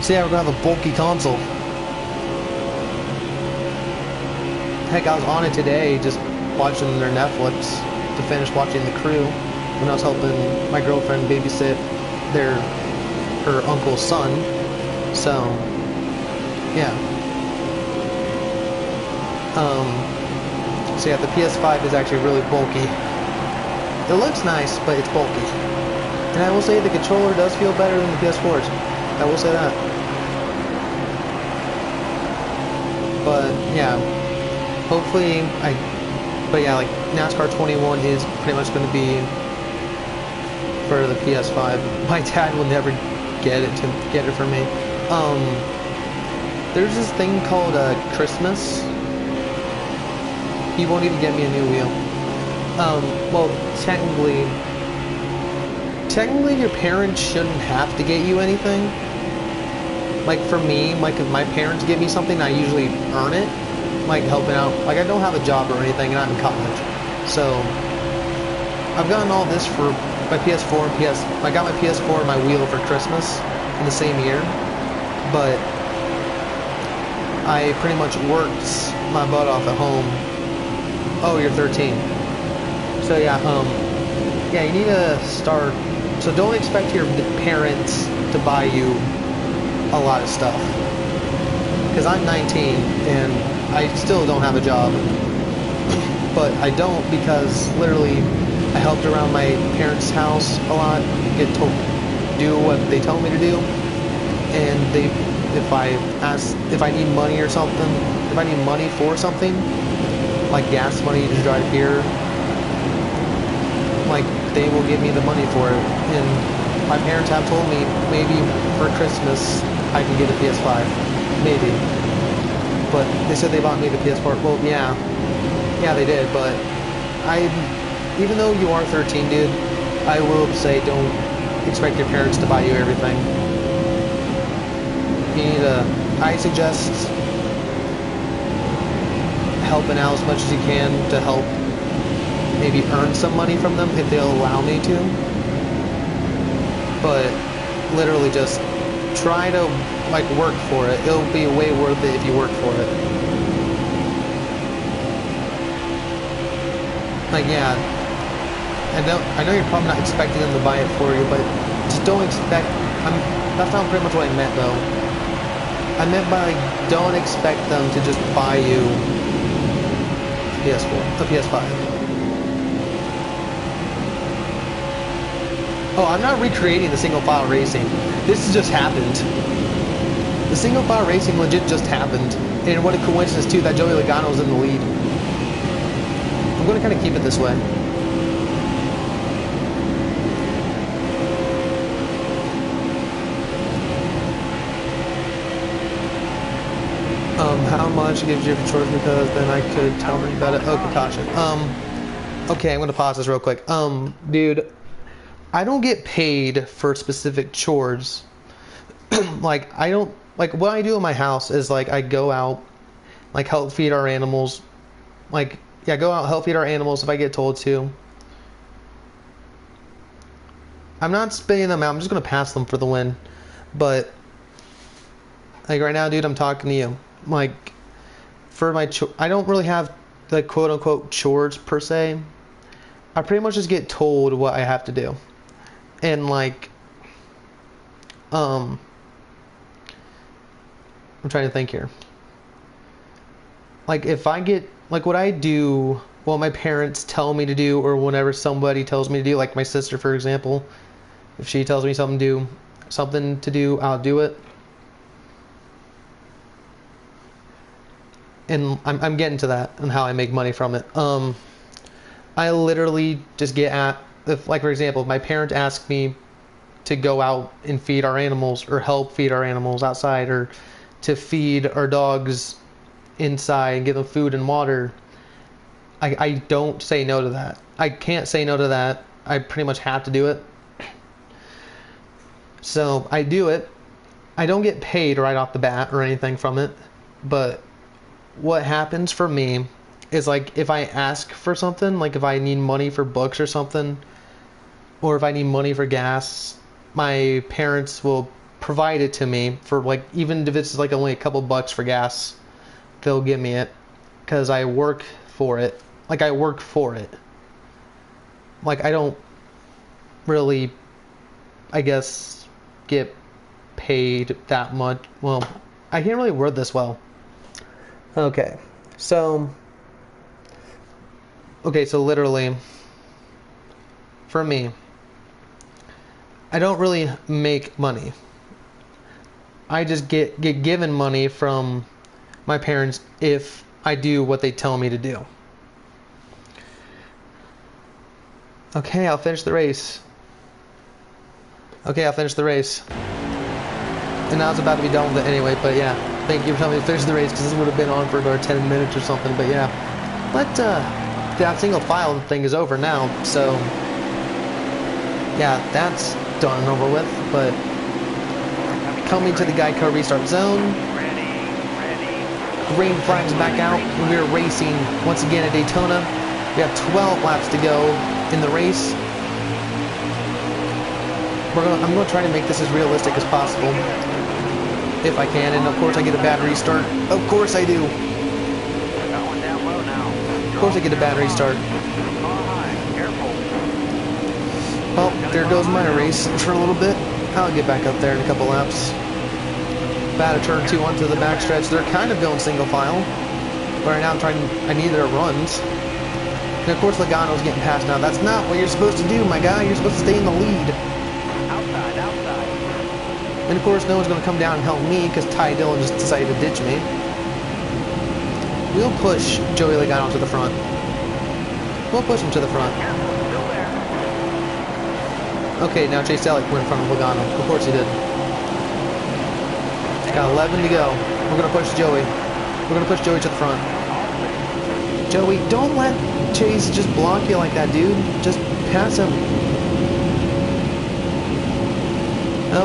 S1: So yeah, we're gonna have a bulky console. Heck, I was on it today, just watching their Netflix to finish watching The Crew when I was helping my girlfriend babysit her uncle's son. So, yeah. So yeah, the PS5 is actually really bulky. It looks nice, but it's bulky. And I will say the controller does feel better than the PS4's. I will say that. But yeah, hopefully but yeah, like NASCAR 21 is pretty much going to be for the PS5. My dad will never get it for me. There's this thing called Christmas. He won't even get me a new wheel. Well, technically your parents shouldn't have to get you anything. Like for me, like if my parents give me something, I usually earn it. Like helping out. Like I don't have a job or anything, and I'm in college. So I've gotten all this for my PS4 and I got my PS4 and my wheel for Christmas in the same year. But I pretty much worked my butt off at home. Oh, you're 13. So yeah, yeah, you need to start. So don't expect your parents to buy you a lot of stuff. Because I'm 19 and I still don't have a job. But I don't because literally I helped around my parents' house a lot, get told do what they tell me to do, and if I need money or something, if I need money for something, like gas money to drive here, like they will give me the money for it. And my parents have told me maybe for Christmas I can get a PS5, maybe. But they said they bought me the PS4. Well, yeah, they did. But even though you are 13, dude, I will say don't expect your parents to buy you everything. You need to, I suggest helping out as much as you can to help maybe earn some money from them if they'll allow me to. But literally just try to like work for it. It'll be way worth it if you work for it. Like yeah, I know you're probably not expecting them to buy it for you, but just don't expect. That's not pretty much what I meant though. I meant by like, don't expect them to just buy you a PS5. Oh, I'm not recreating the single file racing. This has just happened. The single file racing legit just happened. And what a coincidence too that Joey Logano's in the lead. I'm going to kind of keep it this way. How much gives you chores because then I could tell them about it. Okay, caution. Okay, I'm going to pause this real quick. Dude, I don't get paid for specific chores. Like what I do in my house is like I go out, like help feed our animals. Like yeah, go out, help feed our animals if I get told to. I'm not spitting them out. I'm just gonna pass them for the win. But like right now, dude, I'm talking to you. Like for my I don't really have the quote unquote chores per se. I pretty much just get told what I have to do. And like I'm trying to think here. Like if I get like what I do, what my parents tell me to do, or whenever somebody tells me to do, like my sister for example, if she tells me something to do, I'll do it. And I'm getting to that and how I make money from it. I literally just get at, if like for example, if my parents ask me to go out and feed our animals or help feed our animals outside, or to feed our dogs inside and give them food and water, I don't say no to that. I can't say no to that. I pretty much have to do it. So I do it. I don't get paid right off the bat or anything from it, but what happens for me is like if I ask for something, like if I need money for books or something, or if I need money for gas, my parents will provide it to me for like, even if it's like only a couple bucks for gas, they'll give me it because I work for it. Like I work for it. Like I don't really, I guess, get paid that much. Well, I can't really word this well. Okay, so literally, for me, I don't really make money. I just get given money from my parents if I do what they tell me to do. Okay, I'll finish the race. Okay, I'll finish the race. And I was about to be done with it anyway, but yeah. Thank you for telling me to finish the race, because this would have been on for about 10 minutes or something, but yeah. But, that single file thing is over now, so... yeah, that's done and over with, but... coming to the Geico restart zone. Green flags back out, and we're racing once again at Daytona. We have 12 laps to go in the race. I'm going to try to make this as realistic as possible, if I can, and of course I get a bad restart. Of course I do. Of course I get a bad restart. Well, there goes my race for a little bit. I'll get back up there in a couple laps. About to turn 2 onto the backstretch. They're kind of going single file. But right now I need their runs. And of course Logano's getting past now. That's not what you're supposed to do, my guy. You're supposed to stay in the lead.
S2: Outside.
S1: And of course no one's going to come down and help me because Ty Dillon just decided to ditch me. We'll push Joey Logano to the front. We'll push him to the front.
S2: Still there.
S1: Okay, now Chase Elliott went in front of Logano. Of course he did. Got 11 to go. We're going to push Joey. We're going to push Joey to the front. Joey, don't let Chase just block you like that, dude. Just pass him.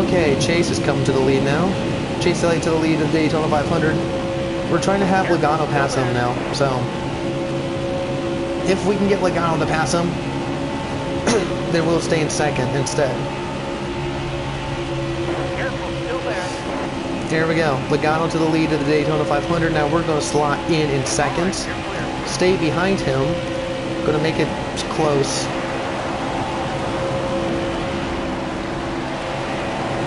S1: Okay, Chase is coming to the lead now. Chase Elliott to the lead of Daytona 500. We're trying to have Logano pass him now, so... if we can get Logano to pass him, then we'll stay in second instead. Here we go. Logano to the lead of the Daytona 500. Now we're going to slot in second. Stay behind him. Going to make it close.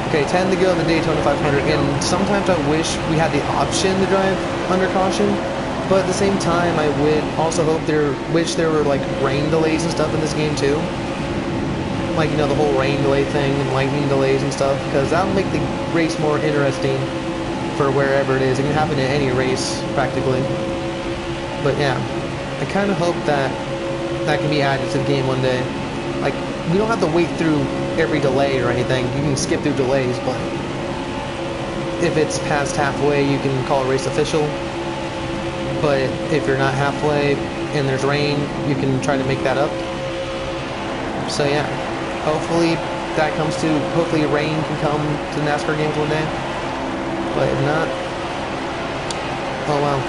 S1: Okay, 10 to go in the Daytona 500. And sometimes I wish we had the option to drive under caution. But at the same time, I would also wish there were like rain delays and stuff in this game too. Like, you know, the whole rain delay thing and lightning delays and stuff, because that'll make the race more interesting for wherever it is. It can happen in any race, practically. But yeah, I kind of hope that can be added to the game one day. Like, we don't have to wait through every delay or anything. You can skip through delays, but if it's past halfway, you can call a race official. But if you're not halfway and there's rain, you can try to make that up. So yeah. Hopefully that comes to, hopefully rain can come to NASCAR games one day. But if not, oh well.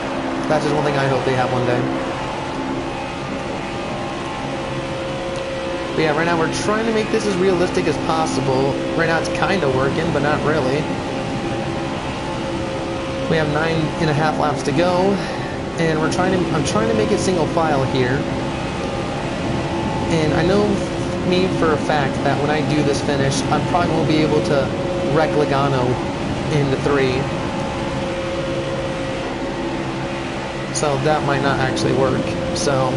S1: That's just one thing I hope they have one day. But yeah, right now we're trying to make this as realistic as possible. Right now it's kind of working, but not really. We have 9.5 laps to go. And I'm trying to make it single file here. And I know me for a fact that when I do this finish, I probably won't be able to wreck Logano into 3. So that might not actually work. So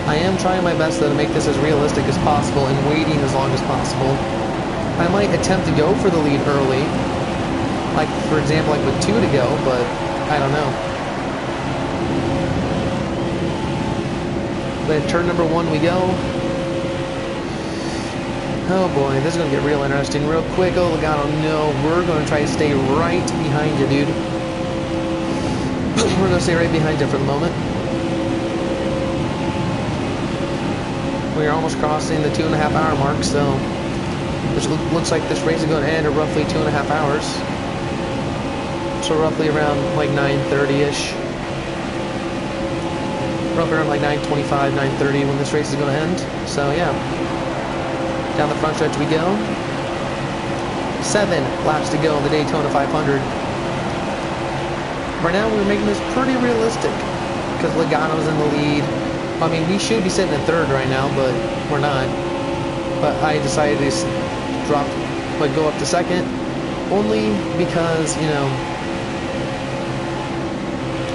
S1: I am trying my best though to make this as realistic as possible and waiting as long as possible. I might attempt to go for the lead early, like for example like with 2 to go, but I don't know. But turn number 1 we go. Oh boy, this is going to get real interesting real quick. Oh, Logano, no. We're going to try to stay right behind you, dude. We're going to stay right behind you for the moment. We are almost crossing the 2.5 hour mark, so... which looks like this race is going to end at roughly 2.5 hours. So roughly around like 9:30-ish. Roughly around like 9:25, 9:30 when this race is going to end. So yeah, down the front stretch we go. 7 laps to go in the Daytona 500. Right now we're making this pretty realistic because Logano's in the lead. I mean, we should be sitting in 3rd right now, but we're not. But I decided to go up to 2nd only because, you know,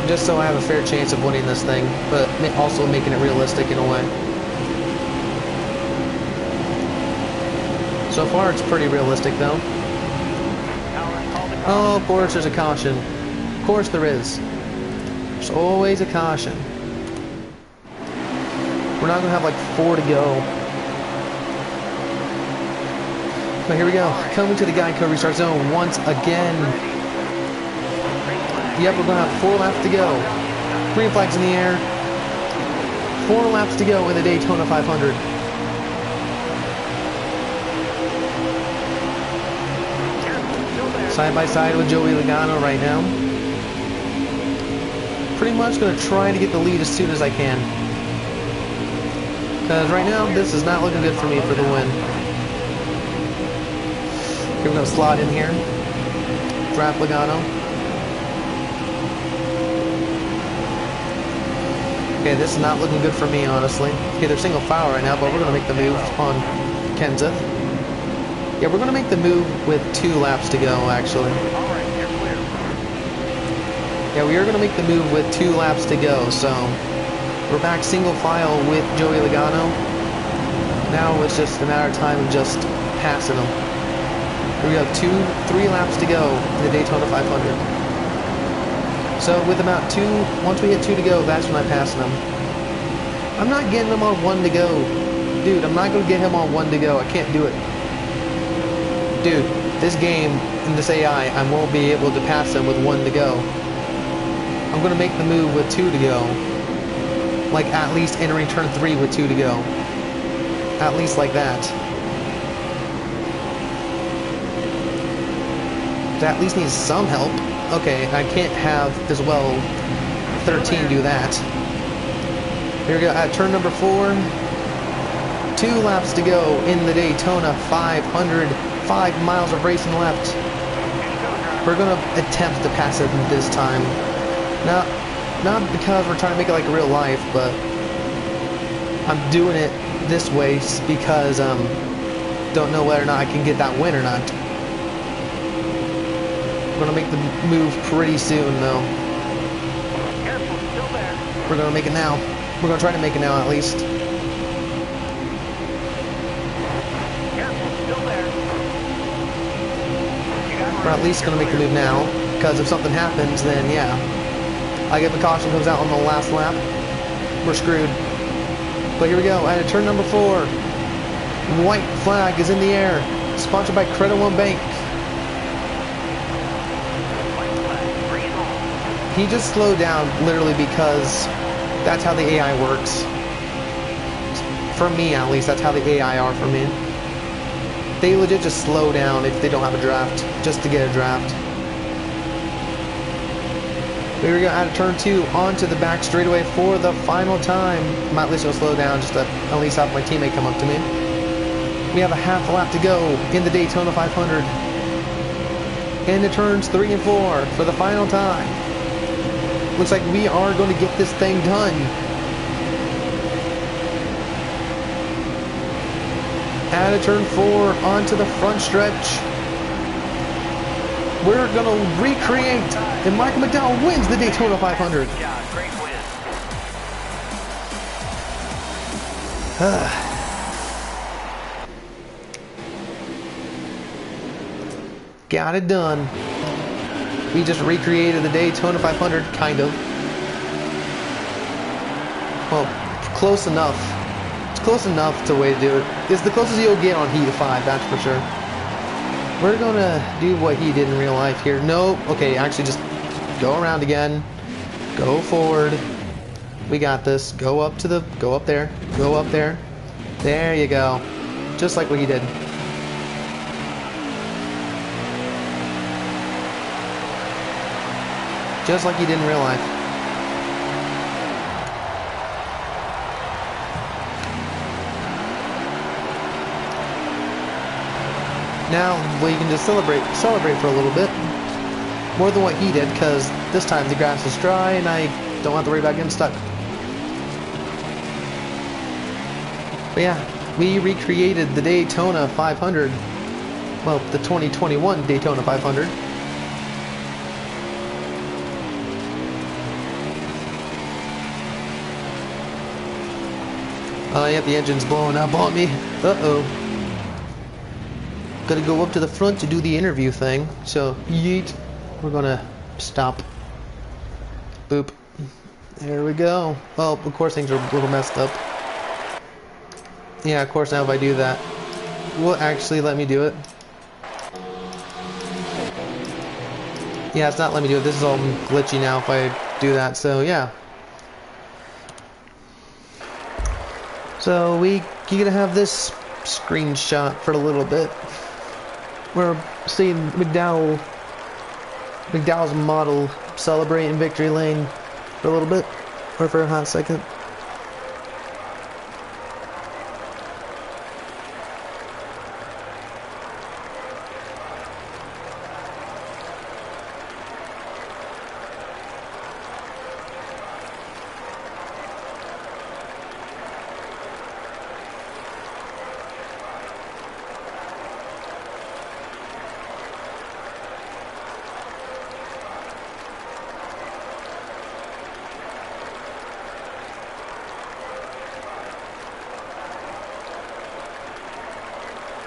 S1: just so I have a fair chance of winning this thing, but also making it realistic in a way. So far, it's pretty realistic, though. Oh, of course, there's a caution. Of course there is. There's always a caution. We're not going to have like 4 to go. But here we go. Coming to the Geico restart zone once again. Yep, we're going to have 4 laps to go. Green flags in the air. 4 laps to go in the Daytona 500. Side by side with Joey Logano right now. Pretty much going to try to get the lead as soon as I can. Because right now, this is not looking good for me for the win. Here we're going to slot in here. Draft Logano. Okay, this is not looking good for me, honestly. Okay, they're single file right now, but we're going to make the move on Kenseth. Yeah, we're going to make the move with 2 laps to go, actually. Yeah, we are going to make the move with 2 laps to go, so we're back single file with Joey Logano. Now it's just a matter of time of just passing him. We have 3 laps to go in the Daytona 500. So with about 2, once we hit 2 to go, that's when I pass him. I'm not getting him on 1 to go. Dude, I'm not going to get him on 1 to go. I can't do it. Dude, this game, in this AI, I won't be able to pass him with 1 to go. I'm going to make the move with 2 to go. Like, at least entering turn 3 with 2 to go. At least like that. That at least needs some help. Okay, I can't have, as well, 13 do that. Here we go, at turn number 4. 2 laps to go in the Daytona 500. 5 miles of racing left. We're going to attempt to pass it this time. Not because we're trying to make it like real life, but I'm doing it this way because don't know whether or not I can get that win or not. I'm going to make the move pretty soon, though. We're going to make it now. We're going to try to make it now, at least. We're at least going to make the move now, because if something happens, then yeah. I get the caution comes out on the last lap. We're screwed. But here we go, at turn number 4. White flag is in the air. Sponsored by Credit One Bank. He just slowed down, literally, because that's how the AI works. For me, at least, that's how the AI are for me. They legit just slow down if they don't have a draft, just to get a draft. Here we go, out of turn 2, onto the back straightaway for the final time. I'm at least going to slow down just to at least have my teammate come up to me. We have a half a lap to go in the Daytona 500. Into turns 3 and 4 for the final time. Looks like we are going to get this thing done. Out of turn 4 onto the front stretch. We're going to recreate, and Michael McDowell wins the Daytona 500.
S2: Great win.
S1: Got it done. We just recreated the Daytona 500, kind of. Well, close enough. It's close enough to the way to do it. It's the closest you'll get on Heat 5, that's for sure. We're gonna do what he did in real life here. Nope. Okay, actually just go around again. Go forward. We got this. Go up there. Go up there. There you go. Just like what he did. Just like he did in real life. Now, well, you can just celebrate for a little bit. More than what he did, because this time the grass is dry and I don't have to worry about getting stuck. But yeah, we recreated the Daytona 500. Well, the 2021 Daytona 500. Oh yeah, the engine's blowing up on me. Uh-oh. Gotta go up to the front to do the interview thing. So, yeet. We're gonna stop. Boop. There we go. Well, of course things are a little messed up. Yeah, of course now if I do that, will it actually let me do it? Yeah, it's not letting me do it. This is all glitchy now if I do that, so yeah. So you're gonna have this screenshot for a little bit. We're seeing McDowell's model celebrating victory lane for a little bit, or for a hot second.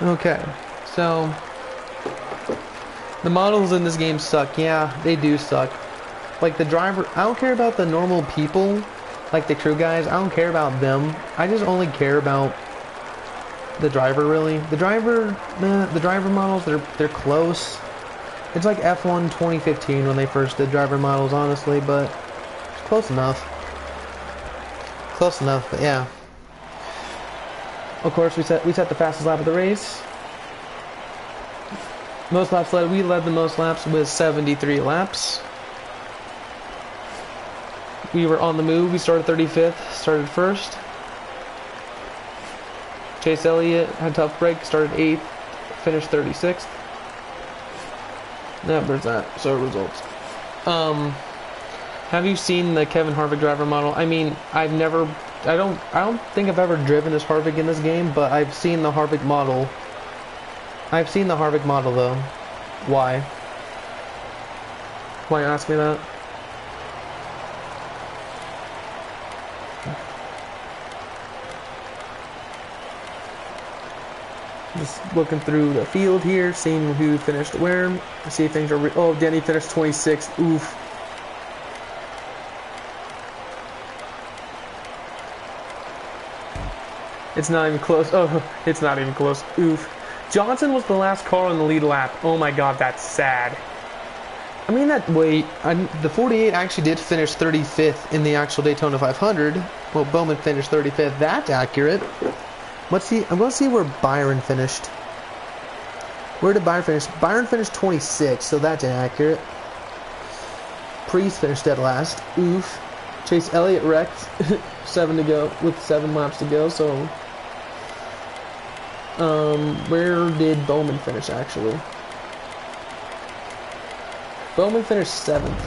S1: Okay, so the models in this game suck. Yeah, they do suck. Like the driver, I don't care about the normal people, like the crew guys. I don't care about them. I just only care about the driver, really. The driver models, they're close. It's like F1 2015 when they first did driver models, honestly, but it's close enough. Close enough, but yeah. Of course, we set the fastest lap of the race. Most laps led. We led the most laps with 73 laps. We were on the move. We started 35th. Started first. Chase Elliott had a tough break. Started 8th. Finished 36th. Yeah, there's that. So results. Have you seen the Kevin Harvick driver model? I mean, I don't think I've ever driven as Harvick in this game, but I've seen the Harvick model. I've seen the Harvick model though. Why? Why ask me that? Just looking through the field here, seeing who finished where. See if things are. Oh, Denny finished 26th. Oof. It's not even close. Oh, it's not even close. Oof. Johnson was the last car on the lead lap. Oh my god, that's sad. I mean, the 48 actually did finish 35th in the actual Daytona 500. Well, Bowman finished 35th. That's accurate. Let's see. I'm going to see where Byron finished. Where did Byron finish? Byron finished 26th, so that's inaccurate. Priest finished dead last. Oof. Chase Elliott wrecked. 7 to go with 7 laps to go. So, where did Bowman finish actually? Bowman finished 7th.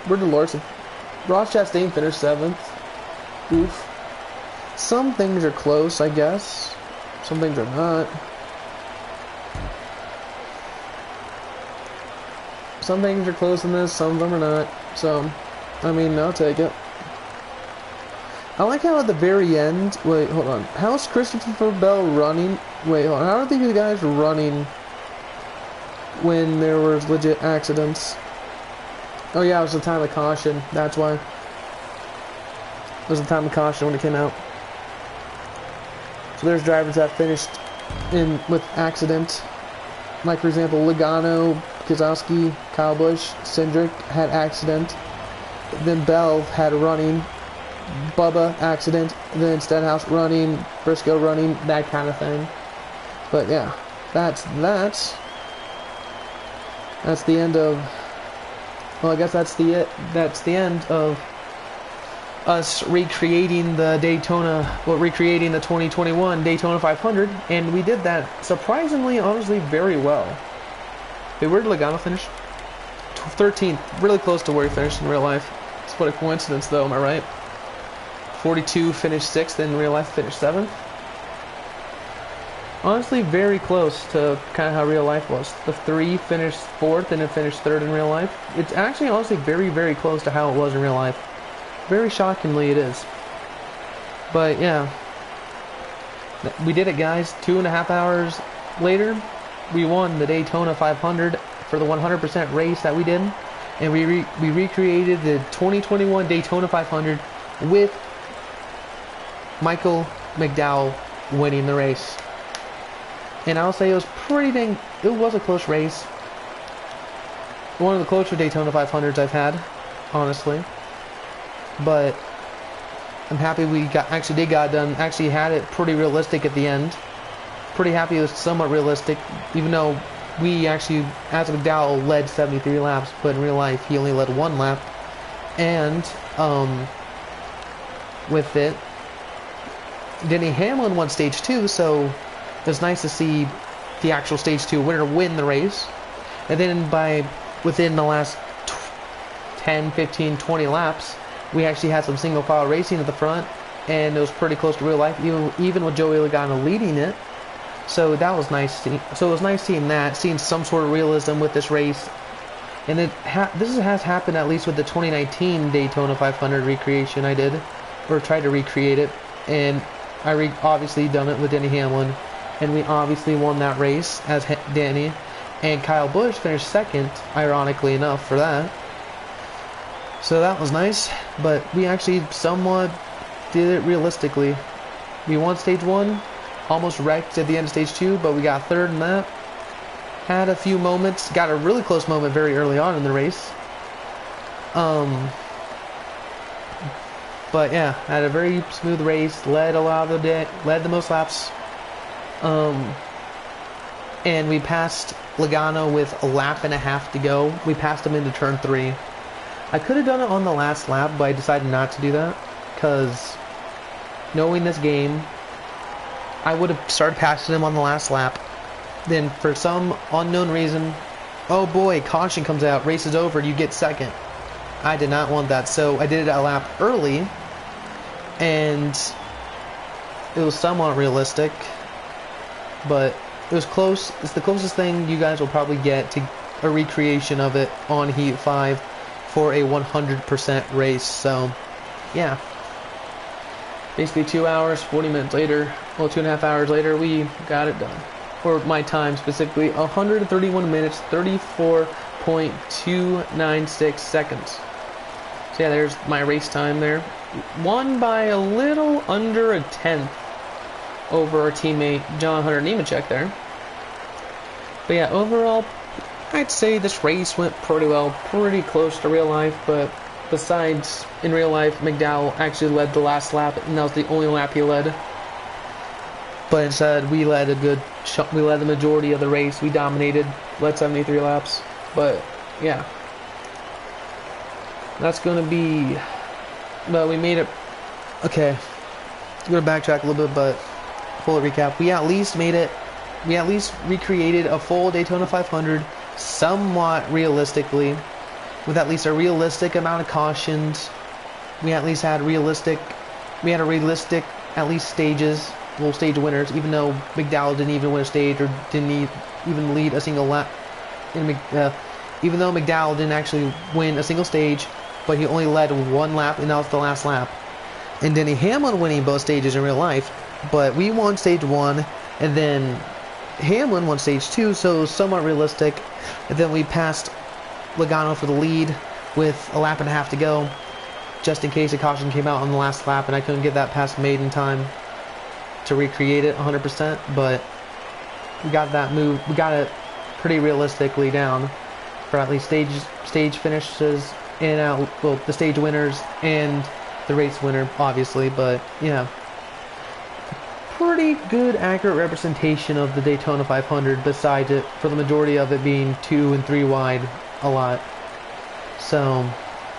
S1: Where did Larson? Ross Chastain finished 7th. Oof. Some things are close, I guess. Some things are not. Some things are close in this, some of them are not. So, I mean, I'll take it. I like how at the very end... Wait, hold on. How's Christopher Bell running? Wait, hold on. How are these guys running when there was legit accidents? Oh yeah, it was the time of caution. That's why. It was the time of caution when it came out. So there's drivers that finished with accident. Like, for example, Logano, Kozowski, Kyle Busch, Cindric had accident. Then Bell had running. Bubba accident. Then Stenhouse running. Briscoe running. That kind of thing. But yeah, that's the end of... Well, I guess that's the end of us recreating the recreating the 2021 Daytona 500, and we did that surprisingly, honestly, very well. Hey, where did Logano finish? 13th, really close to where he finished in real life. It's what a coincidence, though, am I right? 42 finished 6th, in real life finished 7th. Honestly, very close to kind of how real life was. The 3 finished 4th and it finished 3rd in real life. It's actually, honestly, very, very close to how it was in real life. Very shockingly, it is. But, yeah. We did it, guys. 2.5 hours later. we won the Daytona 500 for the 100% race that we did, and we recreated the 2021 Daytona 500 with Michael McDowell winning the race. And I'll say it was it was a close race. One of the closer Daytona 500s I've had, honestly. But I'm happy we actually got done. Actually had it pretty realistic at the end. Pretty happy it was somewhat realistic, even though we actually, as McDowell, led 73 laps, but in real life he only led 1 lap. And with it, Denny Hamlin won stage 2, so it was nice to see the actual stage 2 winner win the race. And then within the last 10, 15, 20 laps, we actually had some single file racing at the front, and it was pretty close to real life, even with Joey Logano leading it. So that was nice. So it was nice seeing some sort of realism with this race. And this has happened at least with the 2019 Daytona 500 recreation I did, or tried to recreate it, and I obviously done it with Denny Hamlin, and we obviously won that race as Denny, and Kyle Busch finished second, ironically enough, for that. So that was nice, but we actually somewhat did it realistically. We won stage 1, almost wrecked at the end of stage 2, but we got 3rd in that. Had a few moments, got a really close moment very early on in the race. But yeah, had a very smooth race, led the most laps. And we passed Logano with a lap and a half to go. We passed him into turn 3. I could have done it on the last lap, but I decided not to do that, because knowing this game, I would have started passing him on the last lap. Then for some unknown reason, oh boy, caution comes out, race is over, you get second. I did not want that, so I did it a lap early, and it was somewhat realistic, but it was close. It's the closest thing you guys will probably get to a recreation of it on Heat 5 for a 100% race. So yeah, basically 2 hours 40 minutes later, well, 2.5 hours later, we got it done. For my time specifically, 131 minutes 34.296 seconds. So yeah, there's my race time there. Won by a little under a tenth over our teammate John Hunter Nemechek there. But yeah, overall, I'd say this race went pretty well, pretty close to real life, but besides, in real life, McDowell actually led the last lap, and that was the only lap he led. But instead, we led the majority of the race. We dominated, led 73 laps. But yeah, that's gonna be. But we made it. Okay, I'm gonna backtrack a little bit, but full recap. We at least made it. We at least recreated a full Daytona 500, somewhat realistically, with at least a realistic amount of cautions. We at least had realistic. We had a realistic at least stages. Well, stage winners, even though McDowell didn't even win a stage or didn't even lead a single lap. Even though McDowell didn't actually win a single stage, but he only led 1 lap, and that was the last lap. And Denny Hamlin winning both stages in real life, but we won stage 1, and then Hamlin won stage 2, so it was somewhat realistic. And then we passed Logano for the lead with a lap and a half to go, just in case a caution came out on the last lap, and I couldn't get that pass made in time to recreate it 100%, but we got it pretty realistically down for at least stage finishes and the stage winners and the race winner, obviously. But yeah, pretty good accurate representation of the Daytona 500, besides it for the majority of it being 2 and 3 wide a lot. So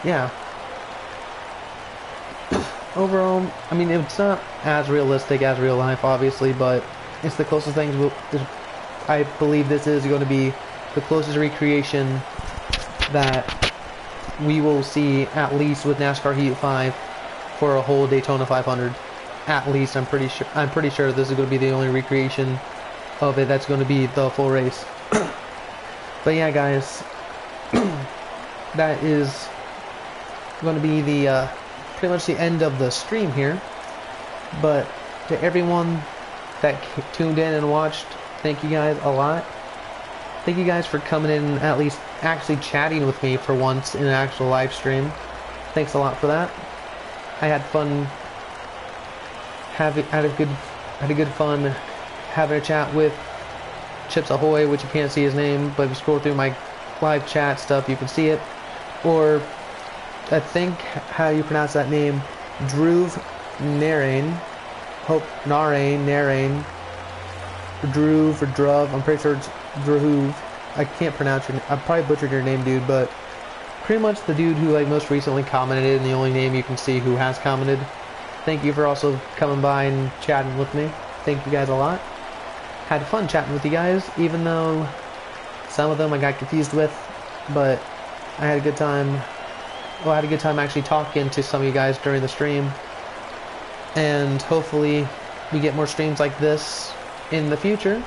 S1: yeah, overall, I mean, it's not as realistic as real life, obviously, but it's the closest things I believe this is going to be the closest recreation that we will see, at least with NASCAR Heat 5 for a whole Daytona 500. At least, I'm pretty sure this is going to be the only recreation of it that's going to be the full race. But yeah, guys, that is going to be the pretty much the end of the stream here. But to everyone that tuned in and watched, thank you guys a lot. thank you guys for coming in and at least actually chatting with me for once in an actual live stream. Thanks a lot for that. I had fun. Had a good fun having a chat with Chips Ahoy, which you can't see his name, but if you scroll through my live chat stuff, you can see it. Or I think how you pronounce that name, Dhruv Narain. Hope Narain, Dhruv or Druv. I'm pretty sure it's Dhruv. I can't pronounce your name. I probably butchered your name, dude, but pretty much the dude who like most recently commented and the only name you can see who has commented. Thank you for also coming by and chatting with me. Thank you guys a lot. Had fun chatting with you guys, even though some of them I got confused with, but I had a good time. Well, I had a good time actually talking to some of you guys during the stream. And hopefully we get more streams like this in the future.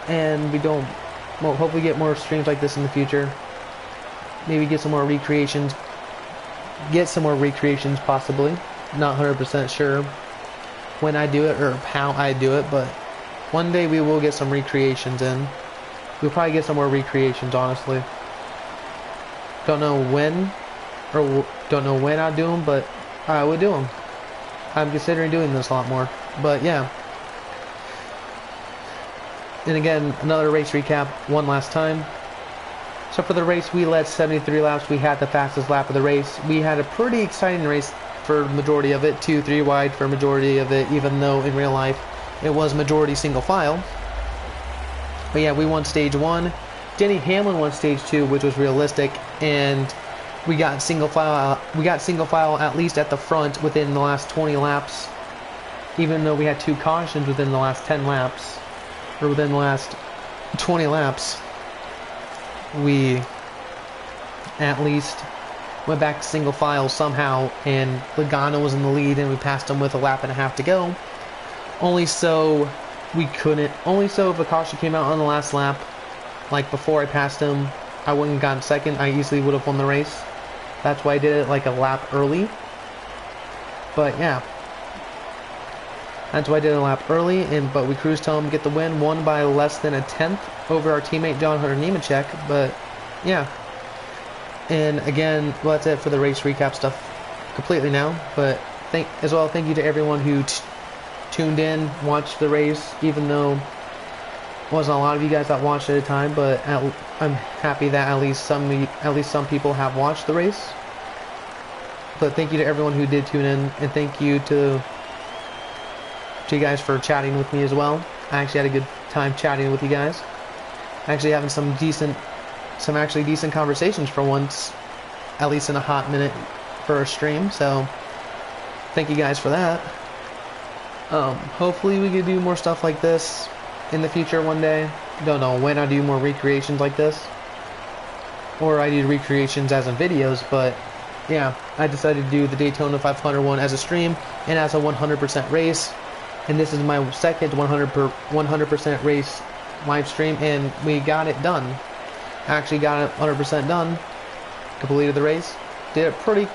S1: And we don't, well, hopefully get more streams like this in the future. Maybe get some more recreations. Get some more recreations possibly. Not 100% sure when I do it or how I do it, but one day we will get some recreations in. We'll probably get some more recreations, honestly. Don't know when, or don't know when I'll do them, but I will do them. I'm considering doing this a lot more, but yeah. And again, another race recap one last time. So for the race, we led 73 laps. We had the fastest lap of the race. We had a pretty exciting race for the majority of it, 2-3 wide for majority of it, even though in real life it was majority single file. But yeah, we won stage 1. Denny Hamlin won stage 2, which was realistic, and we got single file. We got single file at least at the front within the last 20 laps, even though we had 2 cautions within the last 10 laps, or within the last 20 laps. We at least went back to single file somehow, and Logano was in the lead, and we passed him with a lap and a half to go. Only so if a caution came out on the last lap, like before I passed him, I wouldn't have gotten second. I easily would have won the race. That's why I did it like a lap early. But yeah, that's why I did it a lap early, but we cruised home, get the win, won by less than a tenth over our teammate John Hunter Nemechek. But yeah. And again, well, that's it for the race recap stuff completely now. But thank you to everyone who tuned in, watched the race, even though it wasn't a lot of you guys that watched at a time. But I'm happy that at least some people have watched the race. But thank you to everyone who did tune in, and thank you to you guys for chatting with me as well. I actually had a good time chatting with you guys. Actually having some actually decent conversations for once, at least in a hot minute for a stream, so thank you guys for that. Hopefully we can do more stuff like this in the future one day. Don't know when I do more recreations like this, or I do recreations as in videos, but yeah, I decided to do the Daytona 500 one as a stream and as a 100% race, and this is my second 100% race live stream, and we got it done. Actually got it 100% done. Completed the race. Did a pretty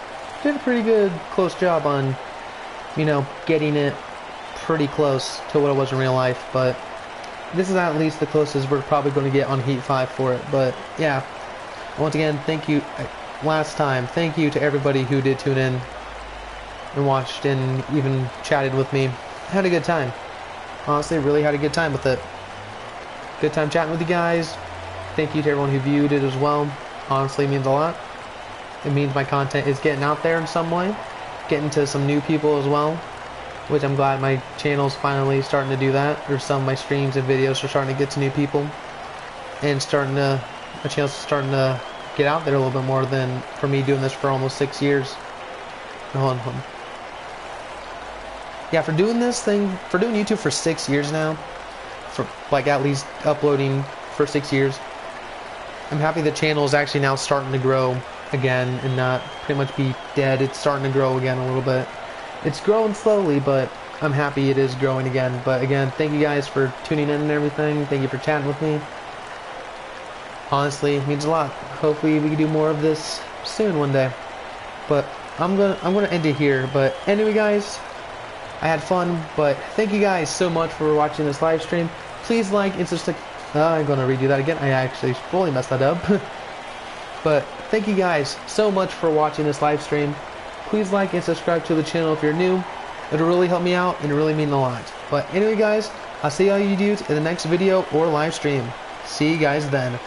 S1: good close job on, you know, getting it pretty close to what it was in real life. But this is at least the closest we're probably going to get on Heat 5 for it. But yeah, once again, thank you. Thank you to everybody who did tune in and watched and even chatted with me. Had a good time. Honestly, really had a good time with it. Good time chatting with you guys. Thank you to everyone who viewed it as well. Honestly, it means a lot. It means my content is getting out there in some way. Getting to some new people as well. Which I'm glad my channel's finally starting to do that. Or some of my streams and videos are starting to get to new people. And my channel's starting to get out there a little bit more than for me doing this for almost 6 years. Hold on. Yeah, for doing YouTube for 6 years now. For like at least uploading for 6 years. I'm happy the channel is actually now starting to grow again and not pretty much be dead. It's starting to grow again a little bit. It's growing slowly, but I'm happy it is growing again. But again, thank you guys for tuning in and everything. Thank you for chatting with me. Honestly, it means a lot. Hopefully we can do more of this soon one day. But I'm gonna end it here. But anyway, guys, I had fun. But thank you guys so much for watching this live stream. Please like and I'm gonna redo that again. I actually fully messed that up. But thank you guys so much for watching this live stream. Please like and subscribe to the channel if you're new. It'll really help me out and it really mean a lot. But anyway guys, I'll see all you dudes in the next video or live stream. See you guys then.